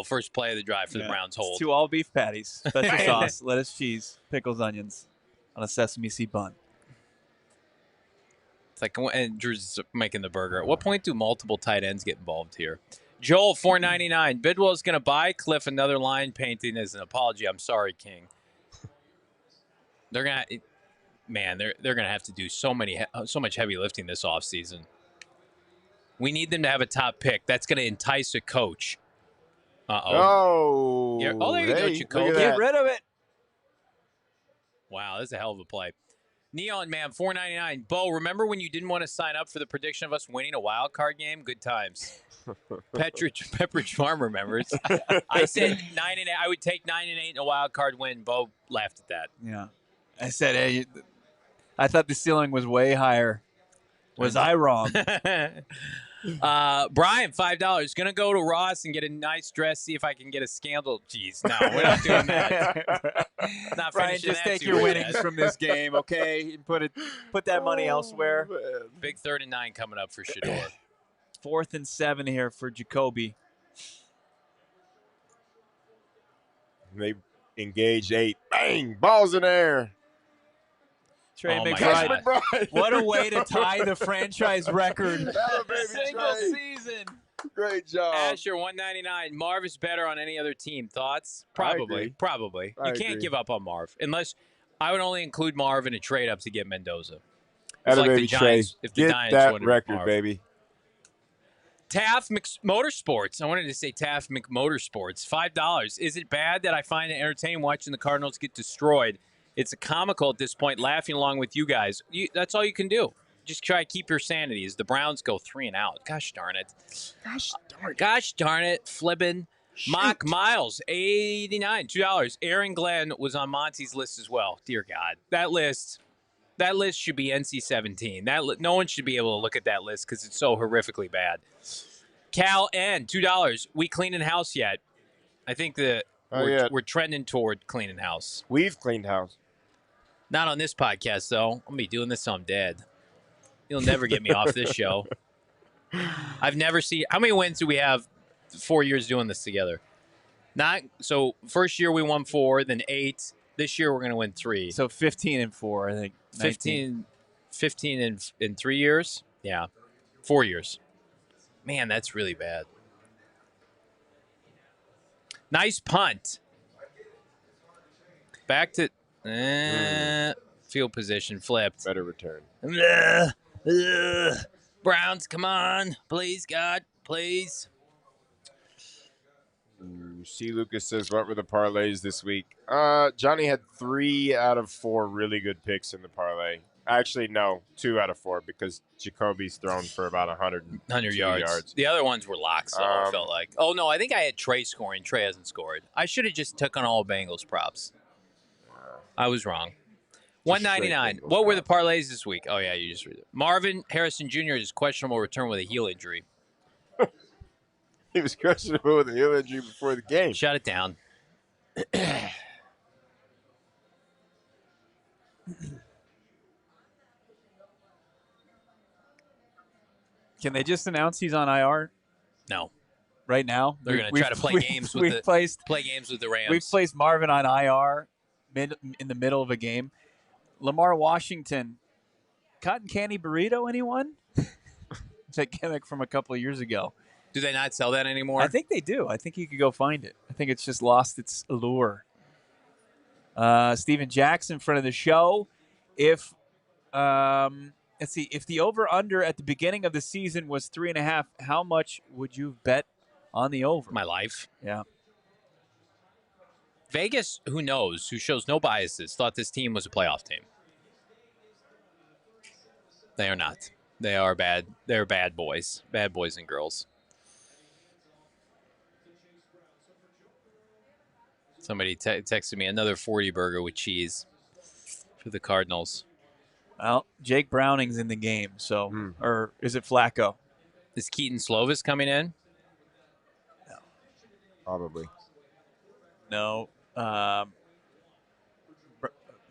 First play of the drive for the Browns hold. 2 all beef patties, special sauce, lettuce, cheese, pickles, onions on a sesame seed bun. It's like, and Drew's making the burger. At what point do multiple tight ends get involved here? Joel, $4.99. Bidwell's going to buy Cliff another line painting as an apology. I'm sorry, King. They're gonna have to do so much heavy lifting this offseason. We need them to have a top pick. That's going to entice a coach. Oh, there you go, Jacoby. Get rid of it. Wow, that's a hell of a play. Neon Man, $4.99. Bo, remember when you didn't want to sign up for the prediction of us winning a wild card game? Good times. Pepperidge Farm remembers. I said 9-8. I would take 9-8 in a wild card win. Bo laughed at that. Yeah, I said, hey, I thought the ceiling was way higher. Was I wrong? Brian, $5. Gonna go to Ross and get a nice dress. See if I can get a scandal. Jeez, no, we're not doing that. Not Brian, just take your winnings from this game, okay? Put that money elsewhere. Man. Big 3rd and 9 coming up for Shador. 4th and 7 here for Jacoby. They engaged 8. Bang! Balls in air. Trey McBride. What a way to tie the franchise record. Single season. Great job. Asher, $1.99. Marv is better on any other team. Thoughts? Probably. You can't give up on Marv. Unless I would only include Marv in a trade-up to get Mendoza. It's like the Giants, if the get Giants that wanted record, Marv. baby. Taft Motorsports. I wanted to say Taft McMotorsports. $5. Is it bad that I find it entertaining watching the Cardinals get destroyed? It's comical at this point, laughing along with you guys. That's all you can do. Just try to keep your sanity as the Browns go 3 and out. Gosh darn it. Gosh darn it. Flippin'. Mock Miles, $89. $2. Aaron Glenn was on Monty's list as well. Dear God. That list should be NC-17. No one should be able to look at that list because it's so horrifically bad. Cal N, $2. We cleaning house yet? I think we're trending toward cleaning house. We've cleaned house. Not on this podcast, though. I'm going to be doing this till I'm dead. You'll never get me off this show. I've never seen – how many wins do we have 4 years doing this together? So first year we won 4, then 8. This year we're going to win 3. So 15 and 4, I think. 15 in 3 years? Yeah. 4 years. Man, that's really bad. Nice punt. Back to field position flipped. Better return. Browns, come on. Please, God, please. C. Lucas says, what were the parlays this week? Johnny had 3 out of 4 really good picks in the parlay. Actually, no, 2 out of 4 because Jacoby's thrown for about 100 yards. The other ones were locks, though, I felt like. Oh, no, I think I had Trey scoring. Trey hasn't scored. I should have just took on all Bengals props. I was wrong. $199. What were the parlays this week? Oh, yeah, you just read it. Marvin Harrison Jr. is questionable return with a heel injury. He was questionable with a heel injury before the game. Shut it down. Can they just announce he's on IR? No. Right now? They're going to try to play games with the Rams. We've placed Marvin on IR in the middle of a game. Lamar Washington, cotton candy burrito, anyone? It's that gimmick from a couple of years ago. Do they not sell that anymore? I think they do. I think you could go find it. I think it's just lost its allure. Steven Jackson, friend of the show. If let's see, if the over-under at the beginning of the season was 3.5, how much would you bet on the over? My life. Yeah. Vegas, who knows, who shows no biases, thought this team was a playoff team. They are not. They are bad. They're bad boys and girls. Somebody texted me another 40 burger with cheese for the Cardinals. Well, Jake Browning's in the game, so or is it Flacco? Is Keaton Slovis coming in? No. Probably. No.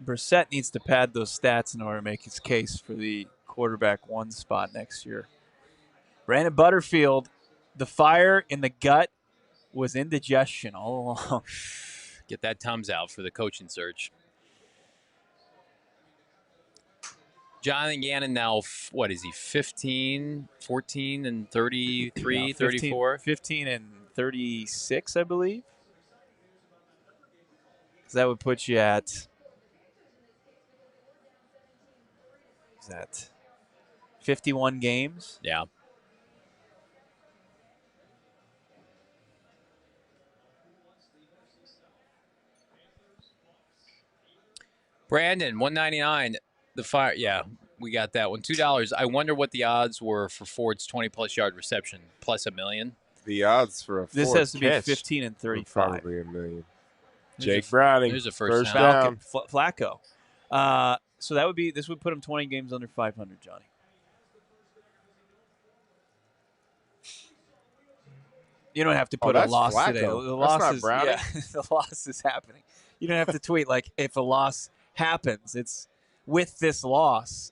Brissett needs to pad those stats in order to make his case for the quarterback 1 spot next year. Brandon Butterfield, the fire in the gut was indigestion all along. Get that Tums out for the coaching search. Jonathan Gannon now, what is he, 15, 14, and 33, yeah, 34? 15 and 36, I believe. So that would put you at, is that 51 games? Yeah. Brandon, $1.99. The fire, yeah, we got that one. $2. I wonder what the odds were for Ford's 20-plus yard reception, plus $1 million. The odds for a Ford this has to be catch 15 and 35. Probably $1 million. Jake Browning. There's a first down. Flacco. So that would be, this would put him 20 games under 500, Johnny. You don't have to put a loss Flacco. today. The that's loss not is Browning. yeah, the loss is happening. You don't have to tweet like if a loss happens. It's with this loss.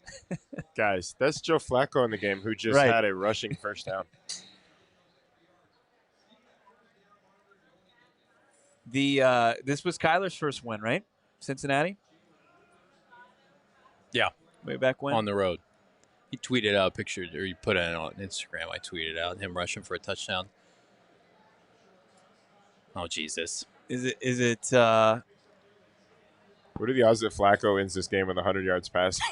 Guys, that's Joe Flacco in the game who just had a rushing first down. This was Kyler's first win, right? Cincinnati? Yeah. Way back when? On the road. He tweeted out a picture, or he put it on Instagram. I tweeted out him rushing for a touchdown. Oh, Jesus. Is it What are the odds that Flacco ends this game with 100 yards passing?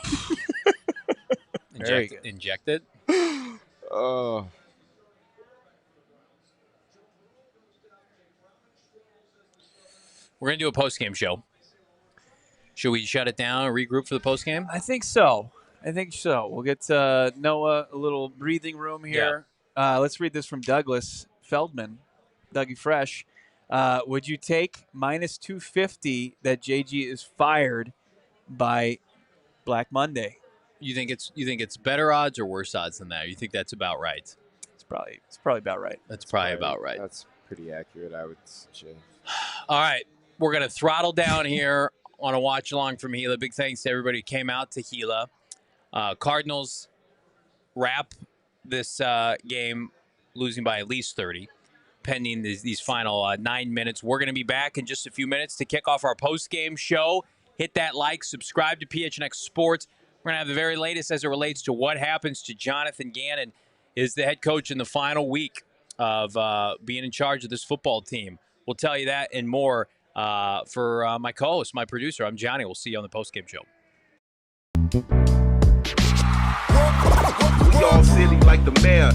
Injected? Oh. We're going to do a post-game show. Should we shut it down and regroup for the post-game? I think so. We'll get Noah a little breathing room here. Yeah. Let's read this from Douglas Feldman, Dougie Fresh. Would you take minus 250 that JG is fired by Black Monday? You think it's better odds or worse odds than that? You think that's about right? It's probably about right. That's probably about right. That's pretty accurate, I would say. All right, we're gonna throttle down here on a watch along from Gila. Big thanks to everybody who came out to Gila. Cardinals wrap this game losing by at least 30. Pending these final 9 minutes. We're going to be back in just a few minutes to kick off our post-game show. Hit that like, subscribe to PHNX Sports. We're going to have the very latest as it relates to what happens to Jonathan Gannon, is the head coach in the final week of being in charge of this football team. We'll tell you that and more for my co-host, my producer. I'm Johnny. We'll see you on the post-game show. We all silly like the mayor.